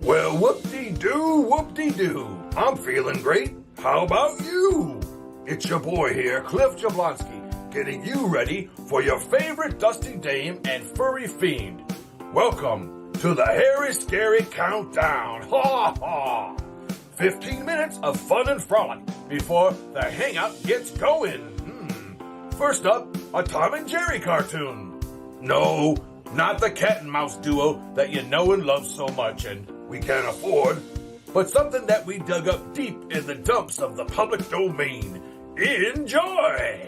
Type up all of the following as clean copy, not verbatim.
Well, whoop-de-doo. I'm feeling great. How about you? It's your boy here, Cliff Jablonski, getting you ready for your favorite dusty dame and furry fiend. Welcome to the Hairy Scary Countdown. Ha ha! 15 minutes of fun and frolic before the Hangout gets going. First up, a Tom and Jerry cartoon. No, not the cat and mouse duo that you know and love so much and we can't afford, but something that we dug up deep in the dumps of the public domain. Enjoy!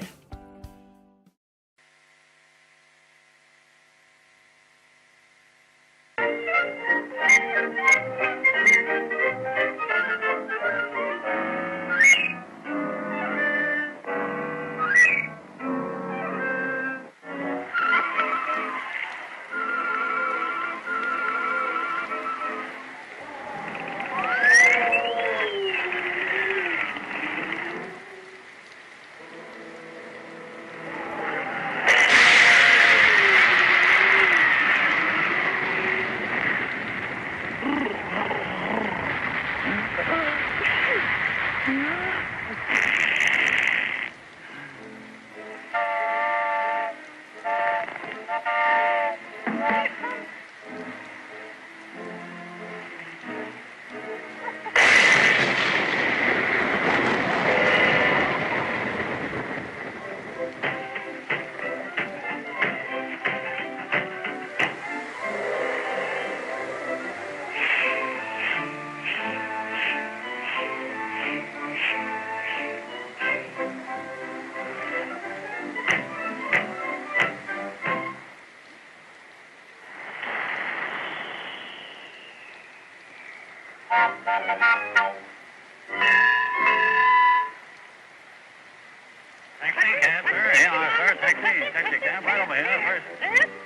Taxi cab, sir. Yeah, sir. Taxi cab right over here first.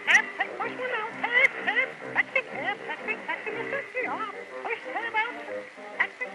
Cab, take first one out. Cab, taxi cab, taxi, Mr. Yeah, first cab out. Taxi.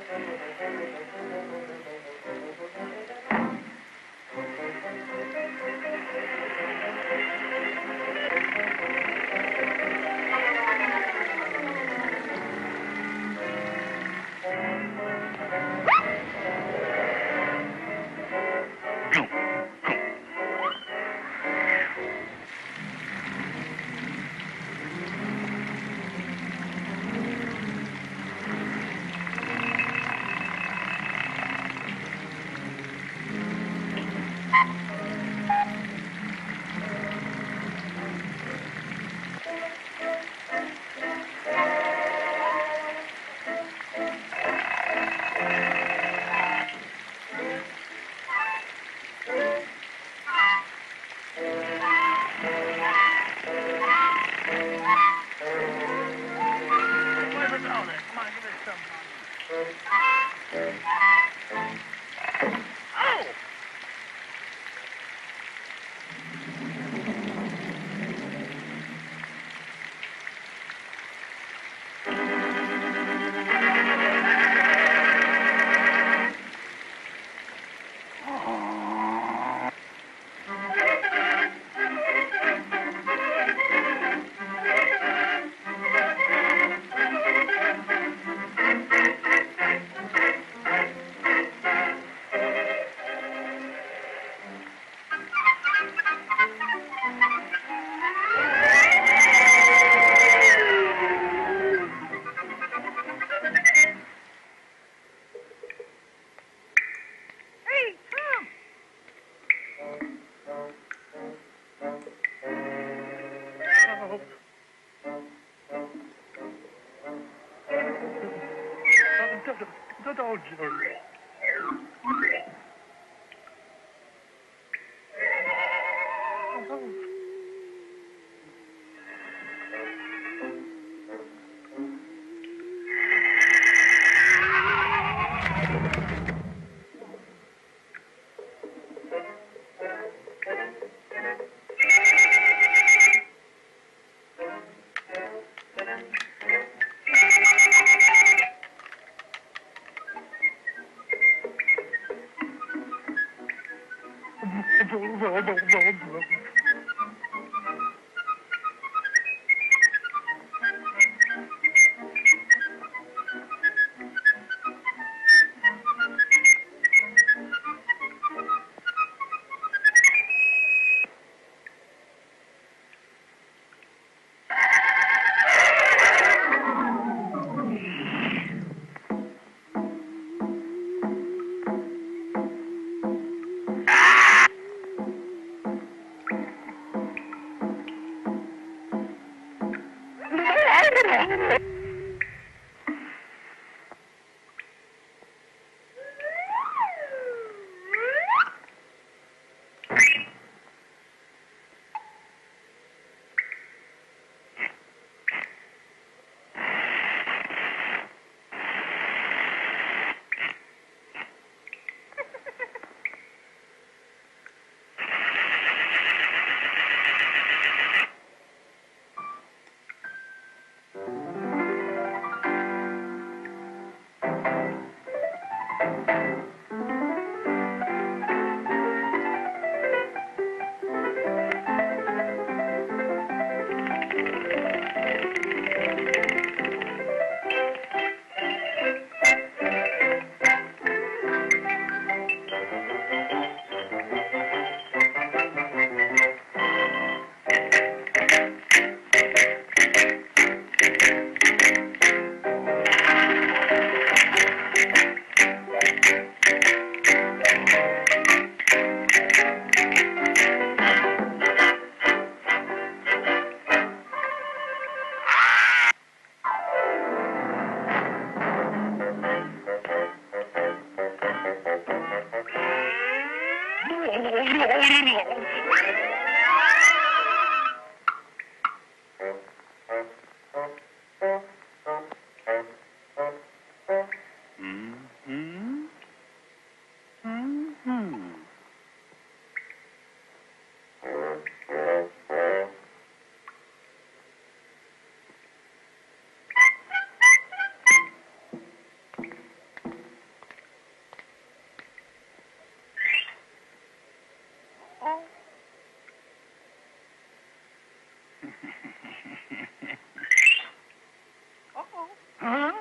Huh?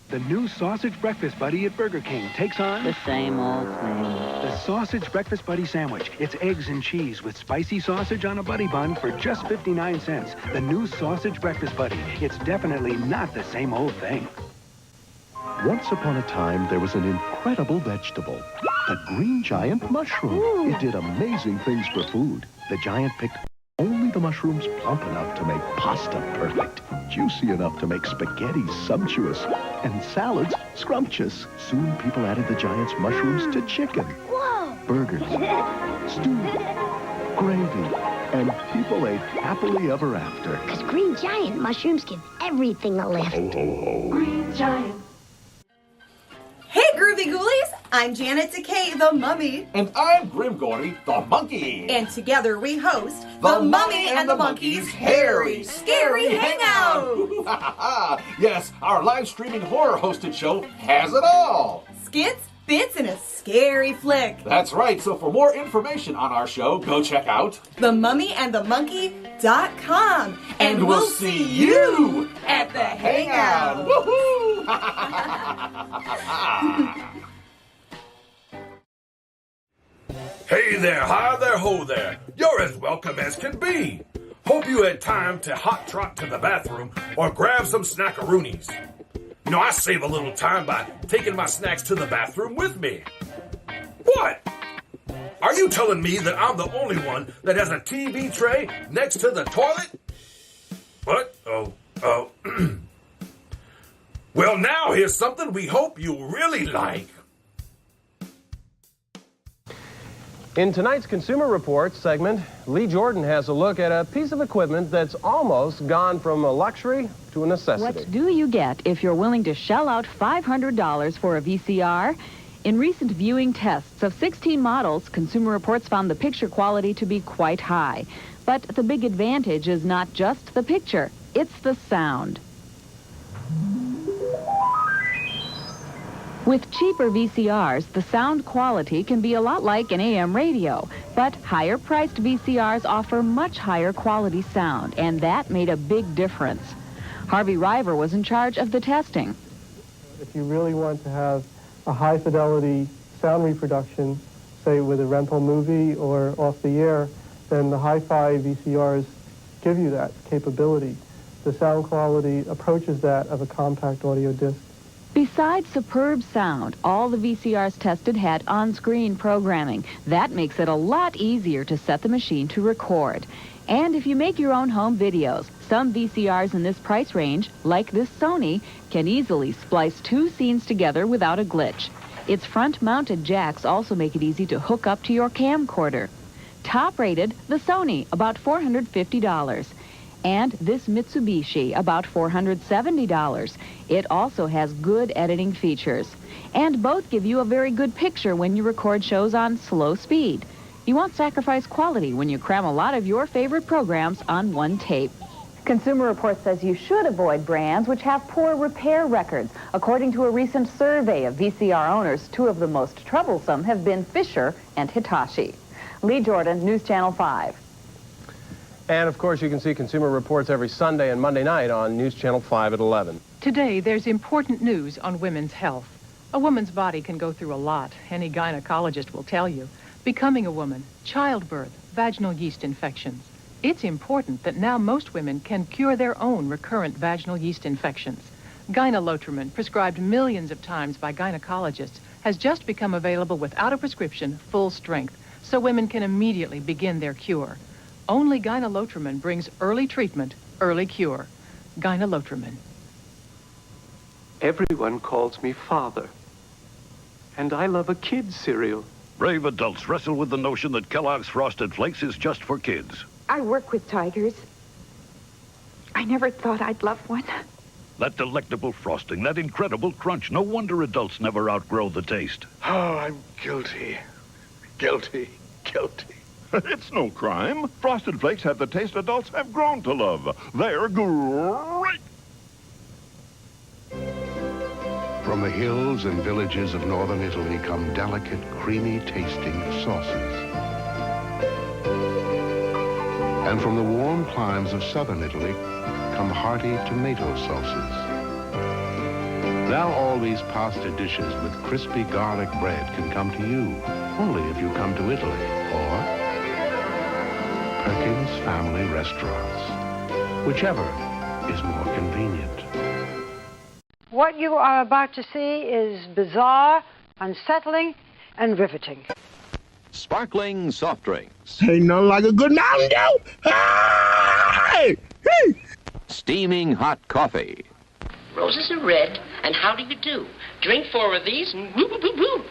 The new Sausage Breakfast Buddy at Burger King takes on The same old thing. the Sausage Breakfast Buddy Sandwich. It's eggs and cheese with spicy sausage on a buddy bun for just 59 cents. The new Sausage Breakfast Buddy. It's definitely not the same old thing. Once upon a time, there was an incredible vegetable, the green giant mushroom. It did amazing things for food. The giant picked only the mushrooms plump enough to make pasta perfect, juicy enough to make spaghetti sumptuous, and salads scrumptious. Soon people added the giant's mushrooms to chicken, burgers, stew, gravy, and people ate happily ever after. Because Green Giant mushrooms give everything a lift. Ho, ho, ho. Green Giant. Hey, Groovy Ghoulies! I'm Janet Decay, the Mummy. And I'm Grim Gordy, the monkey. And together we host The Mummy and the Monkey's Hairy, Scary Hangout. Yes, our live streaming horror hosted show has it all. Skits, bits, and a scary flick. That's right, so for more information on our show, go check out themummyandthemonkey.com. And we'll see you at the Hangout. Woohoo! Hey there, hi there, ho there. You're as welcome as can be. Hope you had time to hot trot to the bathroom or grab some snackaroonies. You know, I save a little time by taking my snacks to the bathroom with me. What? Are you telling me that I'm the only one that has a TV tray next to the toilet? What? Oh. Well, now here's something we hope you really like. In tonight's Consumer Reports segment, Lee Jordan has a look at a piece of equipment that's almost gone from a luxury to a necessity. What do you get if you're willing to shell out $500 for a VCR? In recent viewing tests of 16 models, Consumer Reports found the picture quality to be quite high. But the big advantage is not just the picture, it's the sound. With cheaper VCRs, the sound quality can be a lot like an AM radio, but higher-priced VCRs offer much higher quality sound, and that made a big difference. Harvey River was in charge of the testing. If you really want to have a high-fidelity sound reproduction, say with a rental movie or off the air, then the hi-fi VCRs give you that capability. The sound quality approaches that of a compact audio disc. Besides superb sound, all the VCRs tested had on-screen programming. That makes it a lot easier to set the machine to record. And if you make your own home videos, some VCRs in this price range, like this Sony, can easily splice two scenes together without a glitch. Its front-mounted jacks also make it easy to hook up to your camcorder. Top-rated, the Sony, about $450. And this Mitsubishi, about $470. It also has good editing features. And both give you a very good picture when you record shows on slow speed. You won't sacrifice quality when you cram a lot of your favorite programs on one tape. Consumer Reports says you should avoid brands which have poor repair records. According to a recent survey of VCR owners, two of the most troublesome have been Fisher and Hitachi. Lee Jordan, News Channel 5. And, of course, you can see Consumer Reports every Sunday and Monday night on News Channel 5 at 11. Today, there's important news on women's health. A woman's body can go through a lot. Any gynecologist will tell you. Becoming a woman, childbirth, vaginal yeast infections. It's important that now most women can cure their own recurrent vaginal yeast infections. Gynolotrin, prescribed millions of times by gynecologists, has just become available without a prescription, full strength, so women can immediately begin their cure. Only Gynolotrin brings early treatment, early cure. Gynolotrin. Everyone calls me father. And I love a kid's cereal. Brave adults wrestle with the notion that Kellogg's Frosted Flakes is just for kids. I work with tigers. I never thought I'd love one. That delectable frosting, that incredible crunch. No wonder adults never outgrow the taste. Oh, I'm guilty. Guilty. It's no crime. Frosted Flakes have the taste adults have grown to love. They're great. From the hills and villages of northern Italy come delicate, creamy-tasting sauces. And from the warm climes of southern Italy come hearty tomato sauces. Now all these pasta dishes with crispy garlic bread can come to you only if you come to Italy or Perkins Family Restaurants, whichever is more convenient. What you are about to see is bizarre, unsettling, and riveting. Sparkling soft drinks. Ain't nothing like a good Mountain Dew. Hey! Steaming hot coffee. Roses are red, and how do you do? Drink 4 of these and woo woo woo woo.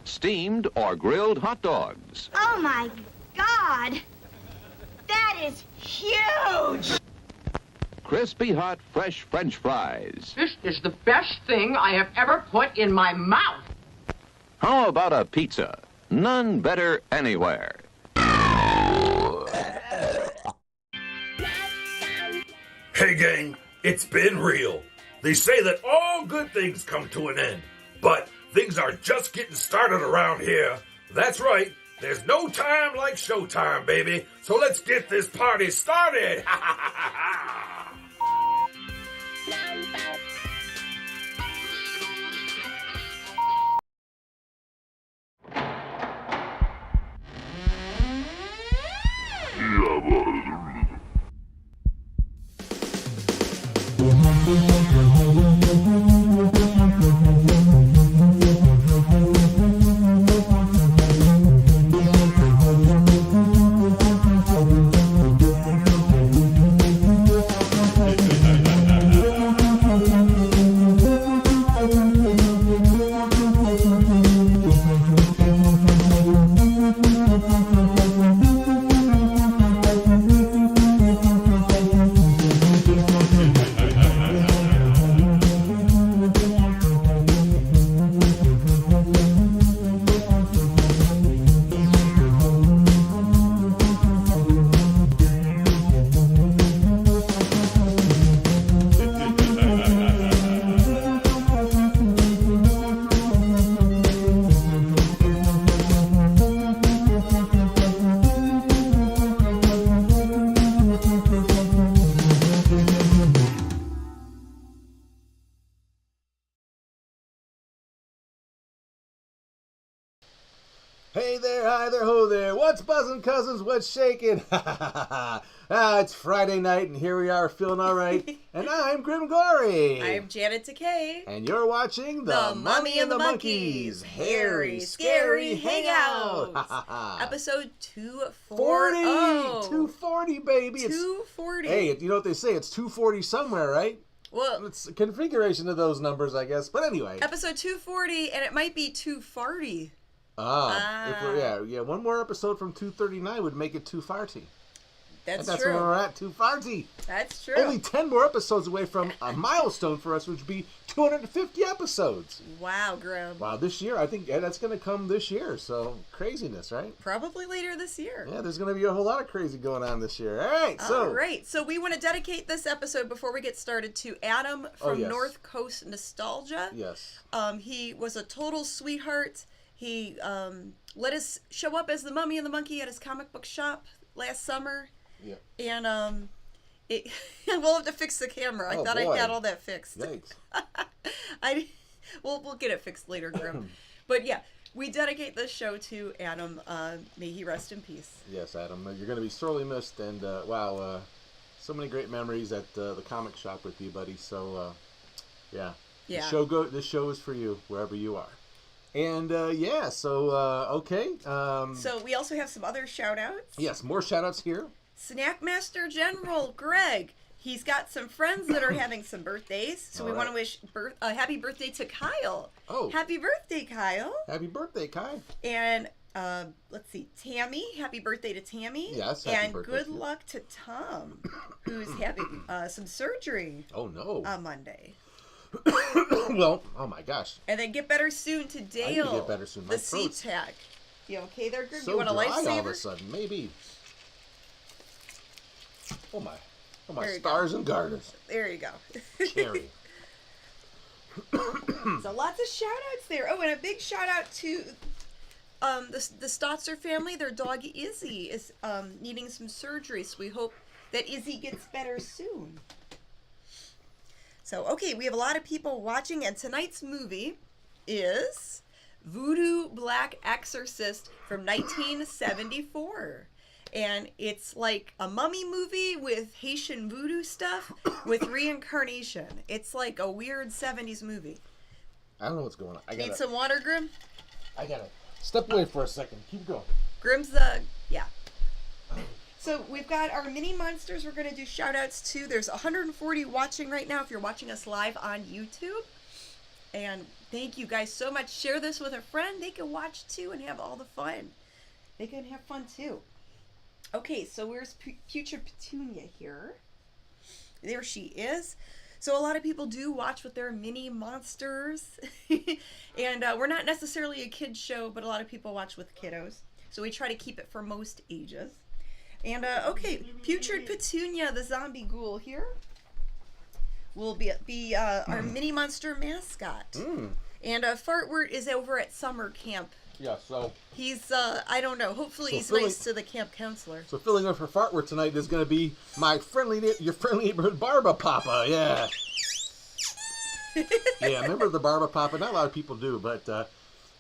Steamed or grilled hot dogs. Oh my God! That is huge! Crispy hot fresh French fries. This is the best thing I have ever put in my mouth. How about a pizza? None better anywhere. Hey gang, it's been real. They say that all good things come to an end, but things are just getting started around here. That's right, there's no time like showtime, baby. So let's get this party started. Hey there, hi there, ho there. What's buzzing, cousins? What's shaking? It's Friday night, and here we are feeling all right. And I'm Grim Gory. I'm Janet Takei. And you're watching The Mummy and the Monkeys. Hairy, Scary Hangout. Episode 240. 240, baby. 240. Hey, you know what they say? It's 240 somewhere, right? Well, it's a configuration of those numbers, I guess. But anyway. Episode 240, and it might be 2farty. Yeah. One more episode from 239 would make it 2farty. That's true. That's where we're at, 2farty. That's true. Only 10 more episodes away from a milestone for us, which would be 250 episodes. Wow, Grim. Wow, this year. I think that's going to come this year. So, craziness, right? Probably later this year. Yeah, there's going to be a whole lot of crazy going on this year. All right, so we want to dedicate this episode before we get started to Adam from North Coast Nostalgia. Yes. He was a total sweetheart. He let us show up as the Mummy and the Monkey at his comic book shop last summer. Yeah. And we'll have to fix the camera. I thought I had all that fixed. Yikes. We'll get it fixed later, Grim. But yeah, We dedicate this show to Adam. May he rest in peace. Yes, Adam, you're going to be sorely missed, and wow, so many great memories at the comic shop with you, buddy. So, yeah. Yeah. This show is for you, wherever you are. And, yeah, so, okay. So we also have some other shout-outs. Yes, more shout-outs here. Snackmaster General Greg. He's got some friends that are having some birthdays, so we want to wish happy birthday to Kyle. Oh. Happy birthday, Kyle. Happy birthday, Kai. And let's see, Tammy. Happy birthday to Tammy. Yes, happy and birthday good to you. luck to Tom, who's having some surgery. Oh, no. On Monday. Well, oh my gosh. And then get better soon to Dale. I need to get better soon. My The throat's C-Tech. You okay there, Greg? so You want a dry lifesaver? all of a sudden, maybe. Oh my There you stars go. and garters. There you go. Cherry. So lots of shout outs there. Oh, and a big shout out to the Stotzer family. Their dog Izzy is needing some surgery, so we hope that Izzy gets better soon. So, okay, we have a lot of people watching, and tonight's movie is Voodoo Black Exorcist from 1974. And it's like a mummy movie with Haitian voodoo stuff with reincarnation. It's like a weird 70s movie. I don't know what's going on. Need some water, Grim? I gotta step away for a second. Keep going. Grim's yeah. So we've got our mini monsters we're going to do shout outs to. There's 140 watching right now if you're watching us live on YouTube. And thank you guys so much. Share this with a friend. They can watch too and have all the fun. They can have fun too. Okay, so where's Future Petunia here? There she is. So a lot of people do watch with their mini monsters. And we're not necessarily a kid's show, but a lot of people watch with kiddos. So we try to keep it for most ages. And, okay, Putrid Petunia, the zombie ghoul here, will be our mini monster mascot. And Fartwort is over at summer camp. Yeah, so... He's, I don't know, hopefully he's nice to the camp counselor. So filling in for Fartwort tonight is going to be your friendly neighborhood Barba Papa, yeah. Yeah, remember the Barba Papa? Not a lot of people do, but it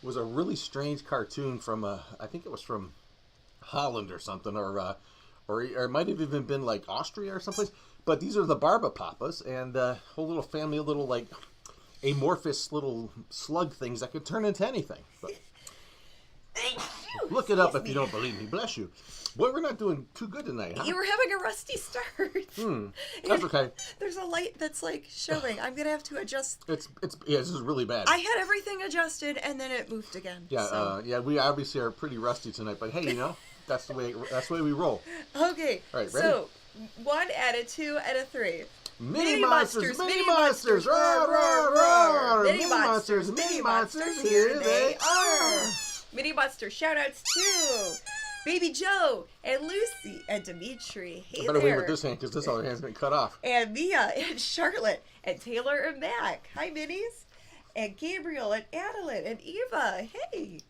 was a really strange cartoon from, I think it was from Holland or something, or it might have even been like Austria or someplace. But these are the Barba Papas, and whole little family, little like amorphous little slug things that could turn into anything. But, look it up if you don't believe me. Bless you. Boy, we're not doing too good tonight, huh? You were having a rusty start. That's okay. There's a light that's like showing. I'm gonna have to adjust. Yeah, this is really bad. I had everything adjusted and then it moved again. Yeah, so. yeah, we obviously are pretty rusty tonight, but hey, you know, that's the way we roll. Okay. All right, ready? So 1 out of 2 out of 3. Mini monsters, mini monsters, roar, roar, roar! Mini monsters, here they are. Mini monster shout-outs to Baby Joe and Lucy and Dimitri. Hey, I better there. wait with this hand because this other hand's been cut off. And Mia and Charlotte and Taylor and Mac. Hi, Minis. And Gabriel and Adeline and Eva. Hey.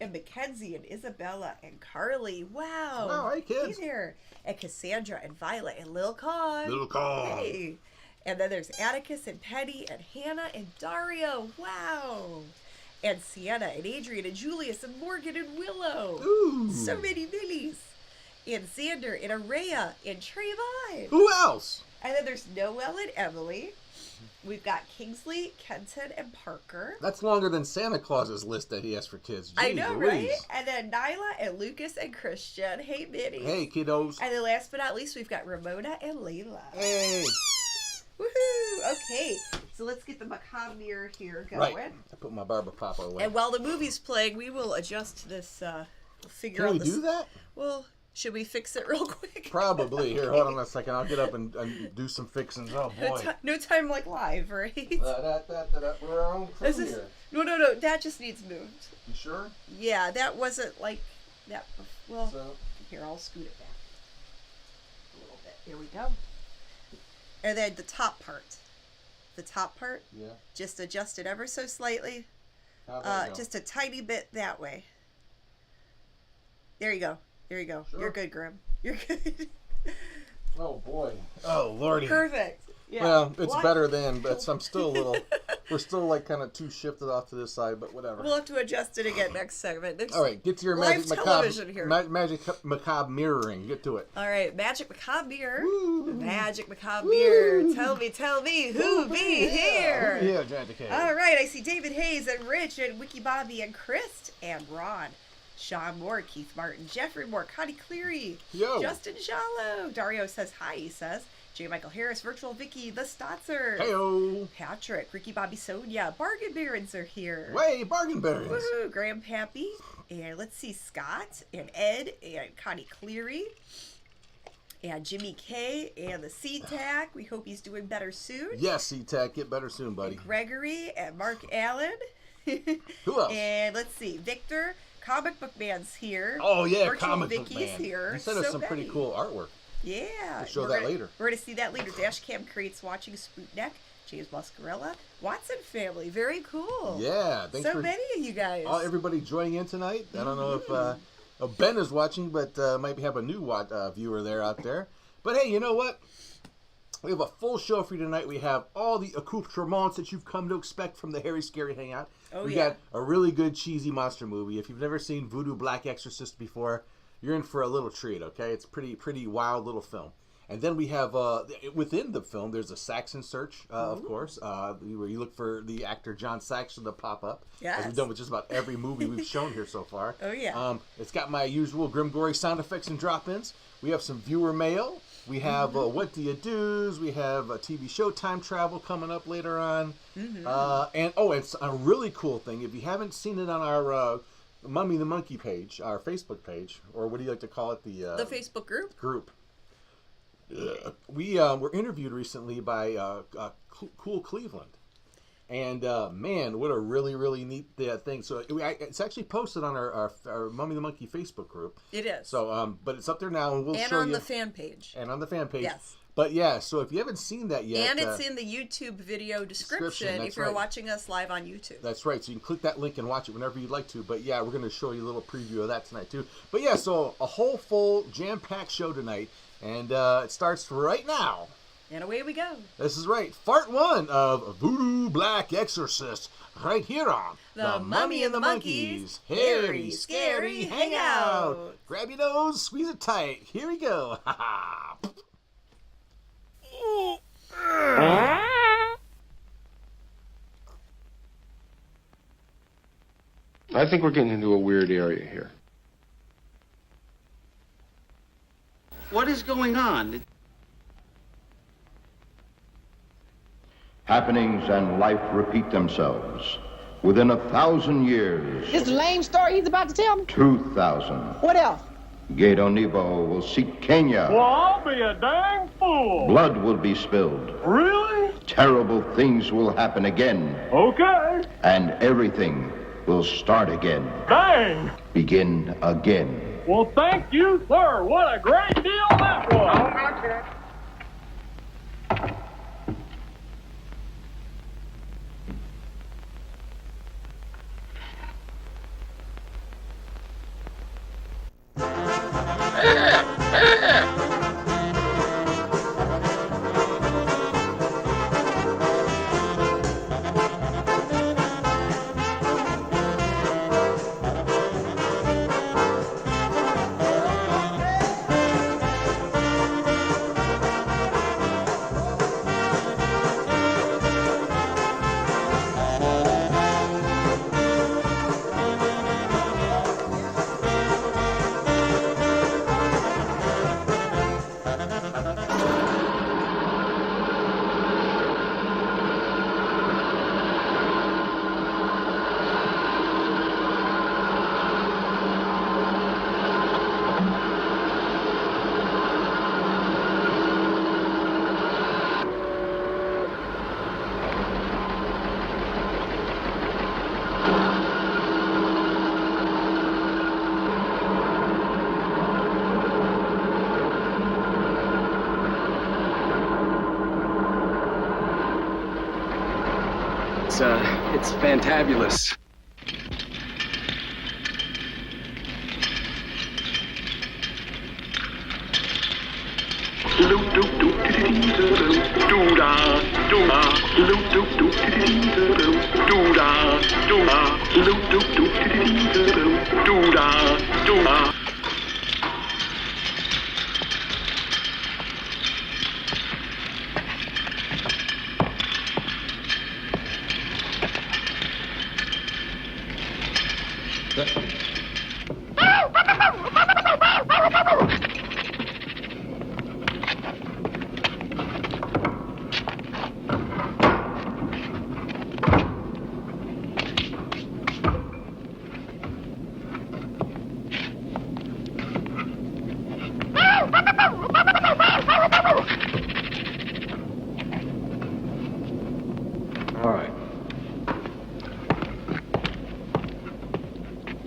And Mackenzie and Isabella and Carly. Wow. Oh, hey, kids. Hey there. And Cassandra and Violet and Lil Con. Lil Con. Hey. And then there's Atticus and Penny and Hannah and Dario. Wow. And Sienna and Adrian and Julius and Morgan and Willow. Ooh. So many minis. And Xander and Araya and Trayvon. Who else? And then there's Noelle and Emily. We've got Kingsley, Kenton, and Parker. That's longer than Santa Claus's list that he has for kids. Jeez I know, Louise. right? And then Nyla and Lucas and Christian. Hey, minis. Hey, kiddos. And then last but not least, we've got Ramona and Layla. Hey. Woohoo! Okay, so let's get the macabre mirror here going. Right. I put my Barba Papa away. And while the movie's playing, we will adjust this. Figure out Can we do that? Well, should we fix it real quick? Probably. Here, hold on a second. I'll get up and do some fixings. Oh boy. No time like live, right? We're on This is here. no. That just needs moved. You sure? Yeah, that wasn't like that. Well, here I'll scoot it back a little bit. There we go. And then the top part. Yeah. Just adjust it ever so slightly. How about Just a tiny bit that way. There you go. Sure. You're good, Grim. You're good. Oh boy. Oh lordy. Perfect. Yeah. Well, it's What? better than, but I'm still a little. We're still like kind of too shifted off to this side, but whatever. We'll have to adjust it again next segment. There's All right, get to your live magic television here. magic macabre mirroring. Get to it. All right, Magic Macabre Beer. Magic Macabre Beer. Tell me, who be here? Yeah, Giant K. All right, I see David Hayes and Rich and Wiki Bobby and Chris and Ron. Sean Moore, Keith Martin, Jeffrey Moore, Connie Cleary, Yo. Justin Shallow. Dario says hi, he says. J. Michael Harris, Virtual Vicky, The Stotzer. Heyo. Patrick, Ricky Bobby Sonia, Bargain Barons are here. Way, Bargain Barons. Woohoo, Graham Pappy. And let's see, Scott and Ed and Connie Cleary. And Jimmy K and the SeaTac. We hope he's doing better soon. Yes, SeaTac, get better soon, buddy. And Gregory and Mark Allen. Who else? And let's see, Victor, Comic Book Man's here. Oh yeah, Virtual Comic Vicky's Book Man. here. He sent us So some pretty many. cool artwork. Yeah. We'll show We're that gonna- later. We're going to see that later. Dashcam Crates watching Spootneck, James Muscarella, Watson family. Very cool. Yeah, thanks so for many of you guys. everybody joining in tonight. I don't know if Ben is watching, but might have a new viewer there out there. But hey, you know what? We have a full show for you tonight. We have all the accoutrements that you've come to expect from the Harry Scary Hangout. Oh, we yeah. got a really good cheesy monster movie. If you've never seen Voodoo Black Exorcist before, you're in for a little treat, okay? It's pretty wild little film. And then we have, within the film, there's a Saxon search, of course, where you look for the actor John Saxon to pop up. Yes. As we've done with just about every movie we've shown here so far. Oh, yeah. It's got my usual grim, gory sound effects and drop-ins. We have some viewer mail. We have What Do You Do's. We have a TV show Time Travel coming up later on. And it's a really cool thing. If you haven't seen it on our Mummy the Monkey page, our Facebook page, or what do you like to call it? The Facebook group? We were interviewed recently by Cool Cleveland. And man, what a really neat thing. So it's actually posted on our Mummy the Monkey Facebook group. It is. So, but it's up there now, and we'll show you. And on the fan page. And on the fan page. Yes. But yeah, so if you haven't seen that yet, And it's in the YouTube video description that's if you're right. watching us live on YouTube. That's right. So you can click that link and watch it whenever you'd like to. But yeah, we're going to show you a little preview of that tonight too. But yeah, so a whole full jam-packed show tonight, and it starts right now. And away we go. This is right. Part 1 of Voodoo Black Exorcist, right here on The Mummy and the Monkeys Harry Scary Hangout. Grab your nose, squeeze it tight. Here we go. Ha ha. I think we're getting into a weird area here. What is going on? Happenings and life repeat themselves. Within 1,000 years, This lame story he's about to tell me? 2,000, What else? Gato Nebo will seek Kenya. Well, I'll be a dang fool. Blood will be spilled. Really? Terrible things will happen again. Okay. And everything will start again. Dang. Begin again. Well, thank you, sir. What a great deal that was. It's fantabulous. Look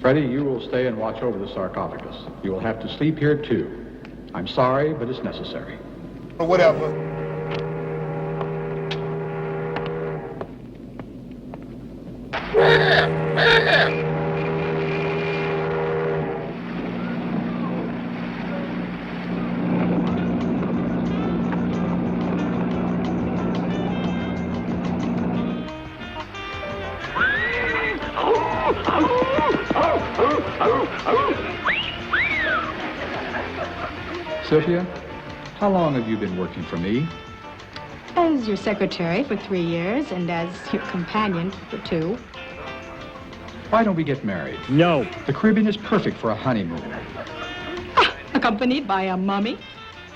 Freddie, you will stay and watch over the sarcophagus. You will have to sleep here, too. I'm sorry, but it's necessary. Or whatever. Sylvia, how long have you been working for me? As your secretary for 3 years and as your companion for 2. Why don't we get married? No. The Caribbean is perfect for a honeymoon. Accompanied by a mummy?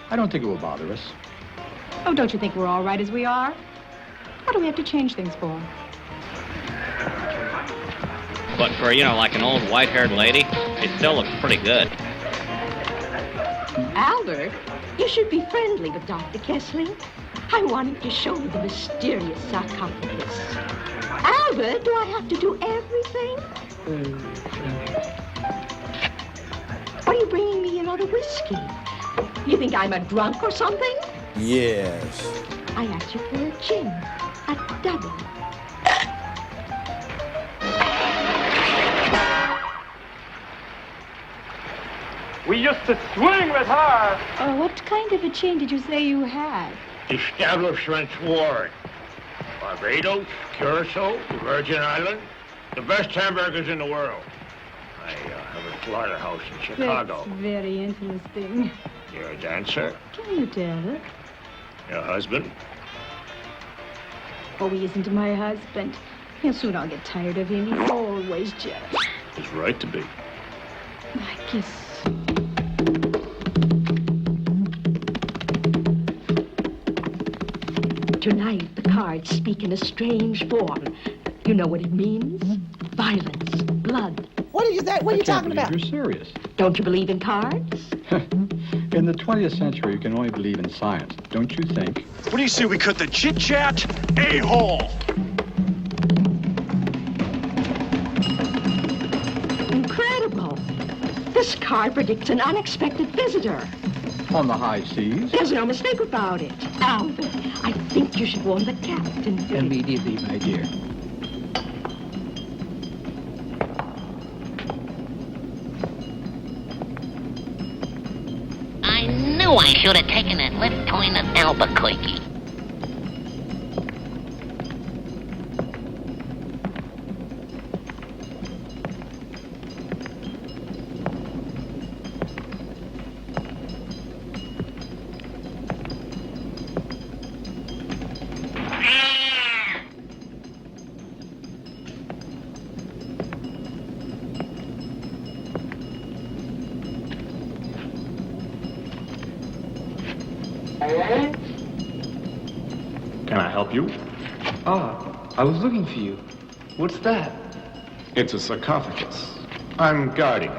I don't think it will bother us. Oh, don't you think we're all right as we are? What do we have to change things for? But for, like an old white-haired lady, it still looks pretty good. Albert, you should be friendly with Dr. Kessling. I wanted to show you the mysterious sarcophagus. Albert, do I have to do everything? What are you bringing me another whiskey? You think I'm a drunk or something? Yes. I asked you for a gin, a double. We used to swing with her. What kind of a chain did you say you had? Establishment Ward. Barbados, Curacao, Virgin Island. The best hamburgers in the world. I have a slaughterhouse in Chicago. That's very interesting. You're a dancer? Can you tell it? Your husband? Oh, he isn't my husband. And soon I'll get tired of him. He's always jealous. He's right to be. I guess. Tonight, the cards speak in a strange form. You know what it means? Violence, blood. What are you talking about? You're serious. Don't you believe in cards? In the 20th century, you can only believe in science, don't you think? What do you say we cut the chit-chat? A-hole! Incredible. This card predicts an unexpected visitor. On the high seas? There's no mistake about it. Albert, I think you should warn the captain. Immediately, my dear. I knew I should have taken that lift going to Albuquerque. Can I help you? I was looking for you. What's that? It's a sarcophagus. I'm guarding it.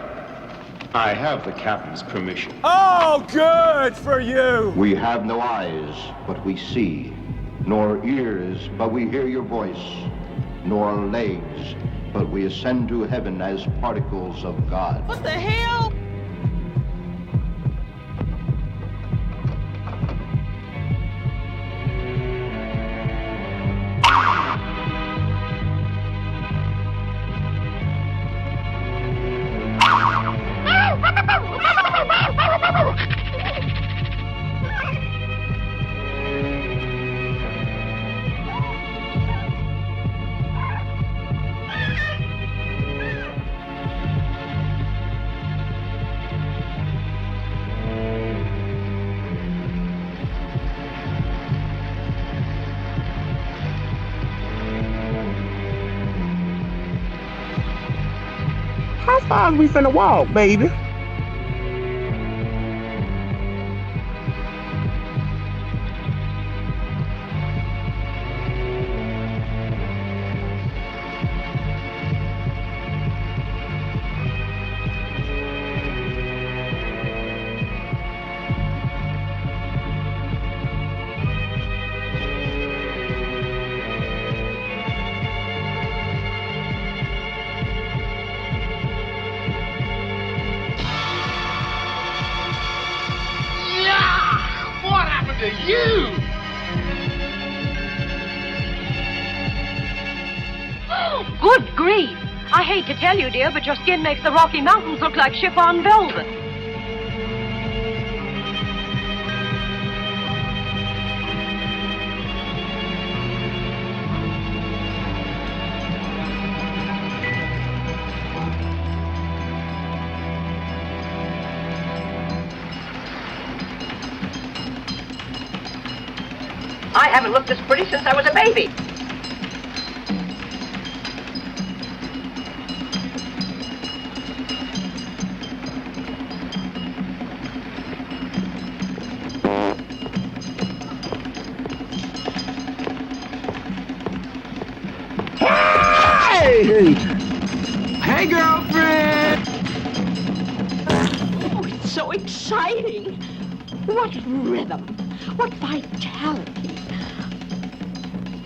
I have the captain's permission. Oh, good for you! We have no eyes, but we see, nor ears, but we hear your voice, nor legs, but we ascend to heaven as particles of God. What the hell? How far is we finna walk, baby? What happened to you? Good grief! I hate to tell you, dear, but your skin makes the Rocky Mountains look like chiffon velvet. I haven't looked this pretty since I was a baby. Hey! Hey, girlfriend! Oh, it's so exciting. What rhythm. What vitality.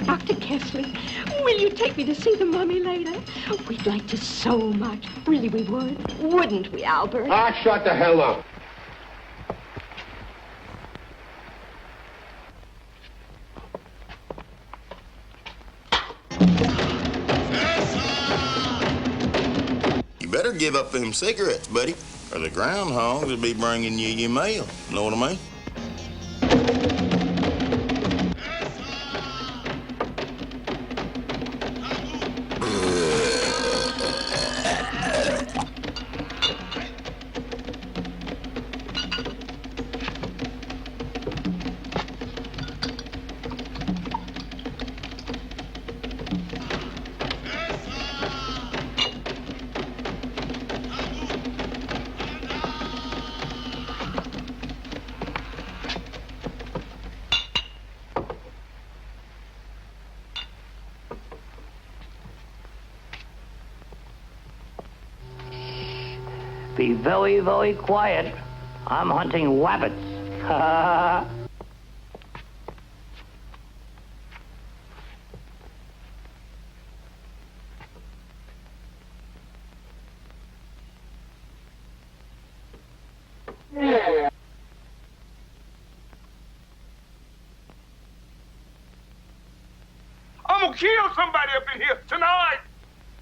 Dr. Kessling, will you take me to see the mummy later? We'd like to so much. Really, we would. Wouldn't we, Albert? Ah, shut the hell up. You better give up them cigarettes, buddy, or the groundhogs will be bringing you your mail. Know what I mean? Be very, very quiet. I'm hunting rabbits. I'm gonna kill somebody up in here tonight.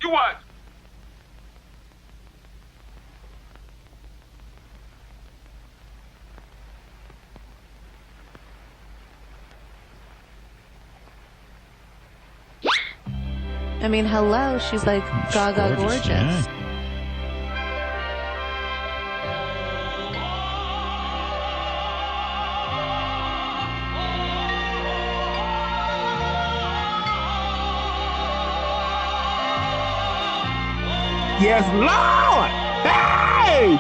You watch. I mean, hello, she's like gaga gorgeous. Yeah. Yes, Lord! Hey!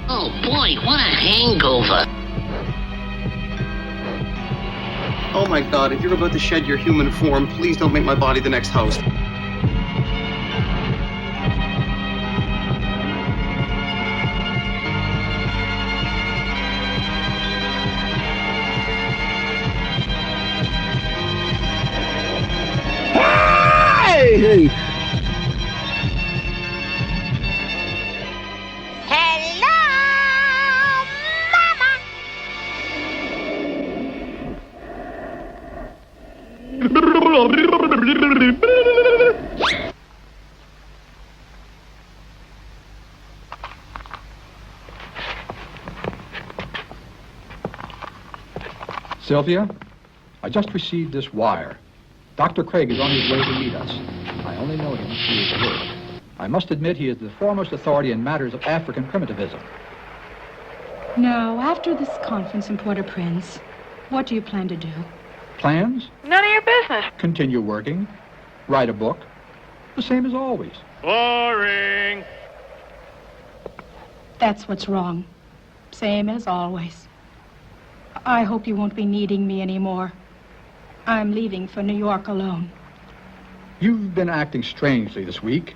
Oh boy, what a hangover. Oh my God, if you're about to shed your human form, please don't make my body the next host. Hey! Sylvia, I just received this wire. Dr. Craig is on his way to meet us. I only know him through his work. I must admit he is the foremost authority in matters of African primitivism. Now, after this conference in Port-au-Prince, what do you plan to do? Plans? None of your business. Continue working. Write a book. The same as always. Boring. That's what's wrong. Same as always. I hope you won't be needing me anymore. I'm leaving for New York alone. You've been acting strangely this week.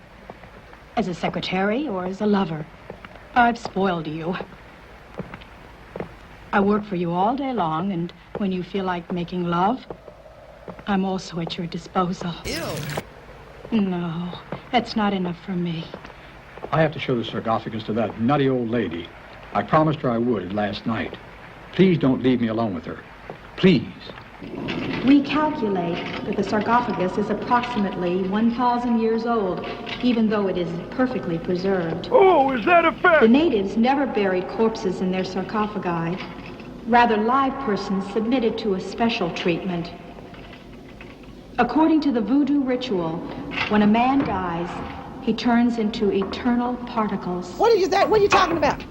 As a secretary or as a lover? I've spoiled you. I work for you all day long, and when you feel like making love, I'm also at your disposal. Ew. No, that's not enough for me. I have to show the sarcophagus to that nutty old lady. I promised her I would last night. Please don't leave me alone with her. Please. We calculate that the sarcophagus is approximately 1,000 years old, even though it is perfectly preserved. Oh, is that a fact? The natives never buried corpses in their sarcophagi. Rather, live persons submitted to a special treatment. According to the voodoo ritual, when a man dies, he turns into eternal particles. What is that? What are you talking about?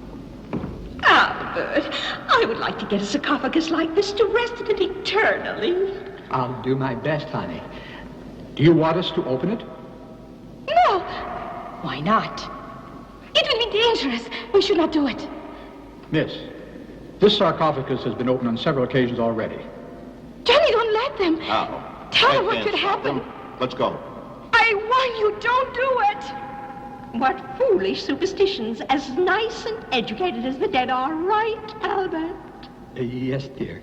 Albert, I would like to get a sarcophagus like this to rest in it eternally. I'll do my best, honey. Do you want us to open it? No. Why not? It would be dangerous. We should not do it. Miss, this sarcophagus has been opened on several occasions already. Johnny, don't let them. Now, Tell them what could happen. Let's go. I warn you, don't do it. What foolish superstitions, as nice and educated as the dead are, right, Albert? Yes, dear.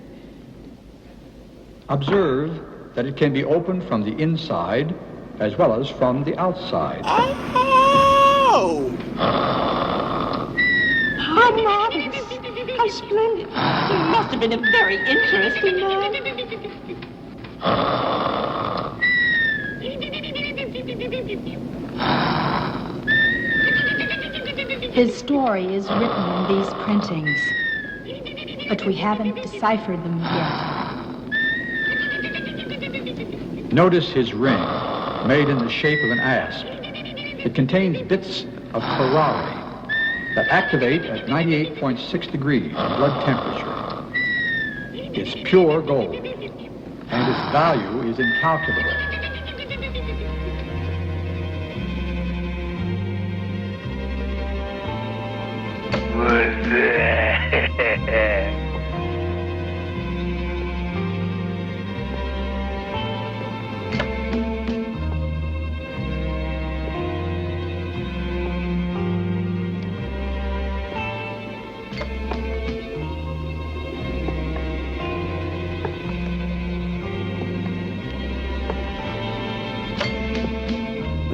Observe that it can be opened from the inside as well as from the outside. Oh! How marvelous. How splendid. You must have been a very interesting man. His story is written in these printings, but we haven't deciphered them yet. Notice his ring, made in the shape of an asp. It contains bits of curare that activate at 98.6 degrees blood temperature. It's pure gold, and its value is incalculable.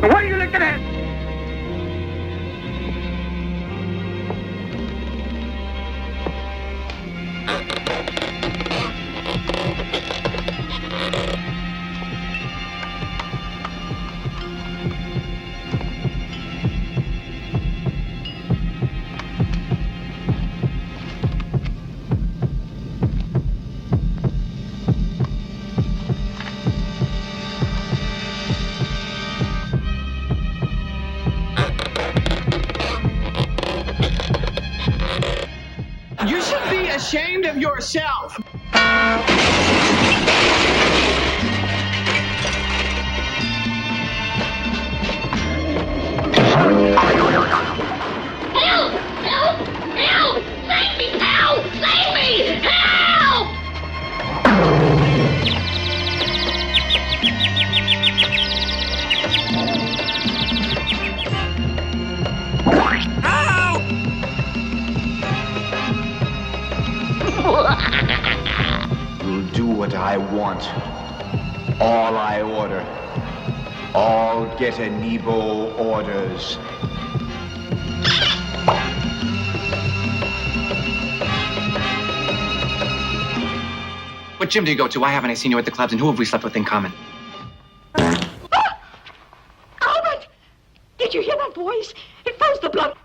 What are you looking at? You should be ashamed of yourself. Help! Help! Help! Save me! Help! Save me! Help! You'll do what I want. All I order. All get a Nebo orders. What gym do you go to? Why haven't I seen you at the clubs, and who have we slept with in common? Albert! Did you hear that voice? It froze the blood.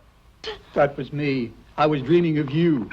That was me. I was dreaming of you.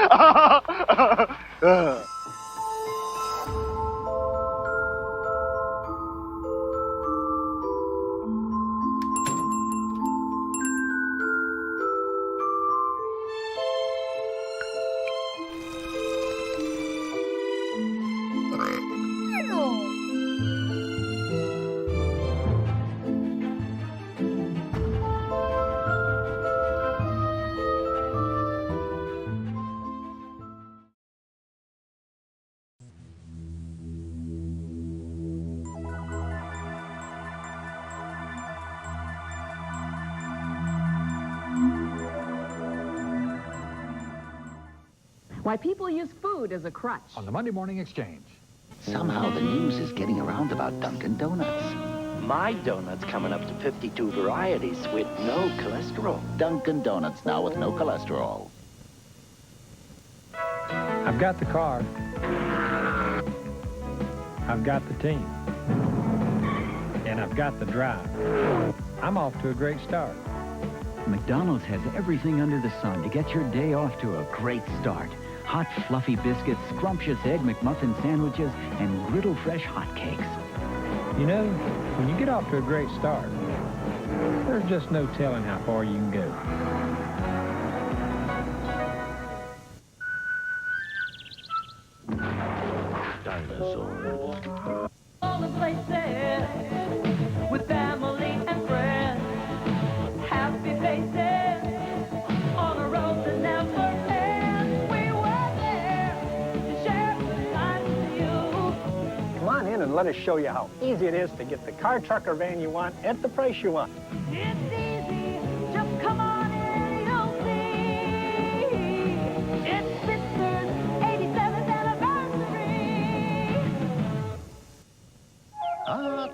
Why people use food as a crutch. On the Monday Morning Exchange. Somehow the news is getting around about Dunkin' Donuts. My donut's coming up to 52 varieties with no cholesterol. Dunkin' Donuts now with no cholesterol. I've got the car. I've got the team. And I've got the drive. I'm off to a great start. McDonald's has everything under the sun to get your day off to a great start. Hot, fluffy biscuits, scrumptious Egg McMuffin sandwiches, and griddle fresh hotcakes. You know, when you get off to a great start, there's just no telling how far you can go. Dinosaurs. All the places with family and friends. Happy faces on a road that never ends. We were there to share good times with you. Come on in and let us show you how easy it is to get the car, truck, or van you want at the price you want. It's easy, just come on in, you'll see. It's Spitzer's 87th anniversary.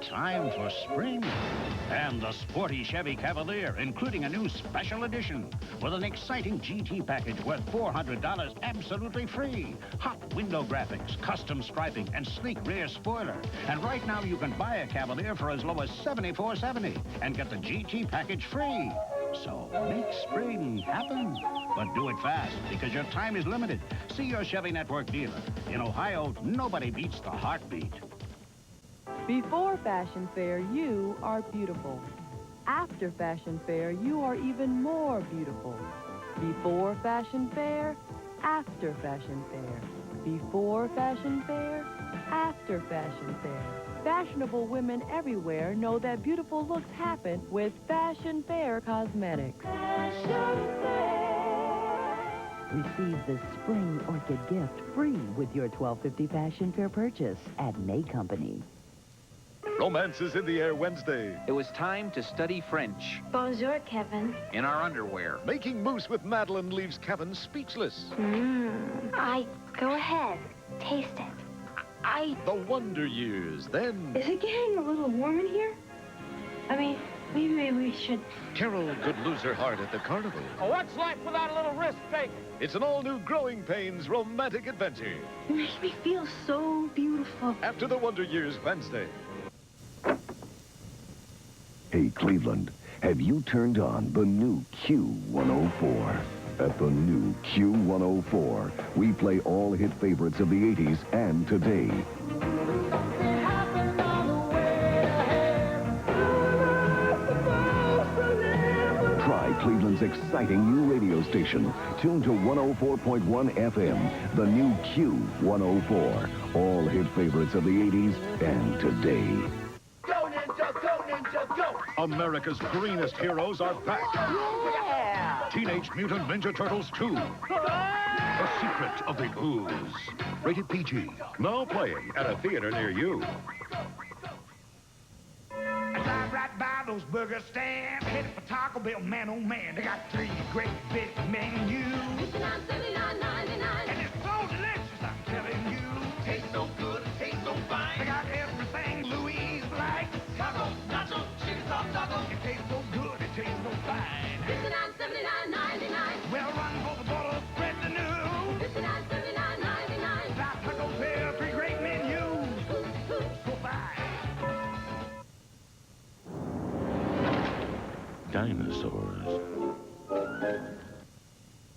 Time for spring. And the sporty Chevy Cavalier, including a new special edition with an exciting GT package worth $400 absolutely free. Hot window graphics, custom striping, and sleek rear spoiler. And right now you can buy a Cavalier for as low as $74.70 and get the GT package free. So make spring happen. But do it fast, because your time is limited. See your Chevy Network dealer. In Ohio, nobody beats the heartbeat. Before Fashion Fair, you are beautiful. After Fashion Fair, you are even more beautiful. Before Fashion Fair, after Fashion Fair. Before Fashion Fair, after Fashion Fair. Fashionable women everywhere know that beautiful looks happen with Fashion Fair Cosmetics. Fashion Fair. Receive the Spring Orchid gift free with your $12.50 Fashion Fair purchase at May Company. Romance is in the air Wednesday. It was time to study French. Bonjour, Kevin. In our underwear. Making mousse with Madeline leaves Kevin speechless. Go ahead. Taste it. The Wonder Years, then. Is it getting a little warm in here? I mean, maybe we should... Carol could lose her heart at the carnival. What's life without a little risk-taking? It's an all-new Growing Pains romantic adventure. You make me feel so beautiful. After the Wonder Years Wednesday. Hey, Cleveland, have you turned on the new Q104? At the new Q104, we play all hit favorites of the 80s and today. Try Cleveland's exciting new radio station. Tune to 104.1 FM, the new Q104. All hit favorites of the 80s and today. Go, Ninja, go, Ninja, go! America's greenest heroes are back. Yeah! Teenage Mutant Ninja Turtles 2. The Secret of the Ooze. Rated PG. Now playing at a theater near you. As I ride by those burger stands, headed for Taco Bell, man, oh man, they got 3 great big menus. $59.99. And it's so delicious, I'm telling you. Tastes so good, it tastes so fine. They got everything Louise likes. Tacos, nachos, chicken soft tacos. It tastes so good, it tastes so fine. $59.79. Well, run for the bottle, spread the news. $59.79. That Taco Bell, 3 great menus. So fine. Dinosaurs.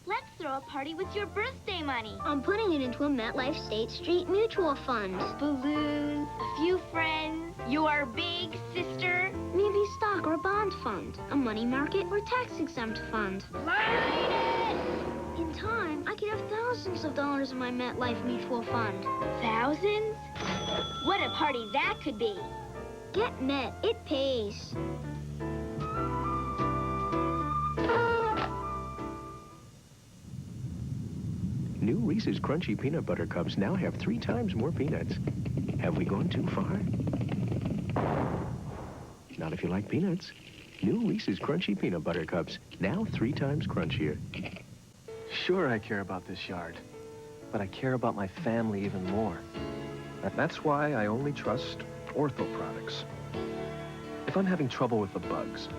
Let's throw a party with your birthday money. I'm putting it into a MetLife State Street mutual fund. Balloons, a few friends, your big sister. Maybe stock or bond fund, a money market or tax-exempt fund. Light it! In time, I could have thousands of dollars in my MetLife mutual fund. Thousands? What a party that could be. Get Met, it pays. New Reese's Crunchy Peanut Butter Cups now have 3 times more peanuts. Have we gone too far? Not if you like peanuts. New Reese's Crunchy Peanut Butter Cups, now 3 times crunchier. Sure I care about this yard. but I care about my family even more. That's why I only trust Ortho products. If I'm having trouble with the bugs,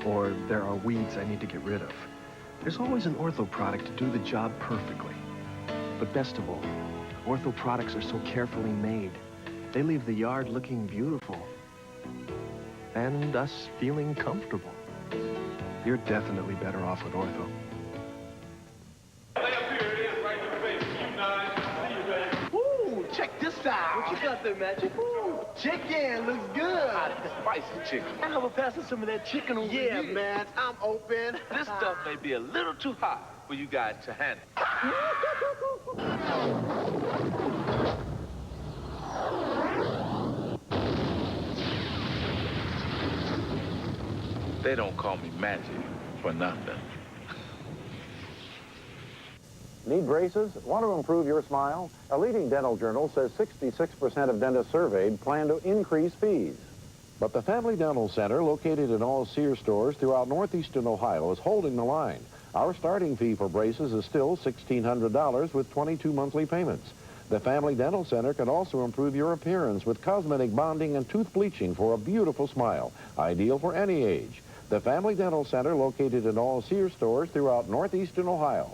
or there are weeds I need to get rid of, there's always an Ortho product to do the job perfectly. But best of all, Ortho products are so carefully made. They leave the yard looking beautiful. And us feeling comfortable. You're definitely better off with Ortho. Ooh, check this out. What you got there, Magic? Ooh, chicken looks good. Spicy chicken. How about passing some of that chicken over here? Yeah, man, I'm open. This stuff may be a little too hot for you guys to handle. They don't call me Magic for nothing. Need braces? Want to improve your smile? A leading dental journal says 66% of dentists surveyed plan to increase fees. But the Family Dental Center, located in all Sears stores throughout northeastern Ohio, is holding the line. Our starting fee for braces is still $1,600 with 22 monthly payments. The Family Dental Center can also improve your appearance with cosmetic bonding and tooth bleaching for a beautiful smile, ideal for any age. The Family Dental Center, located in all Sears stores throughout northeastern Ohio.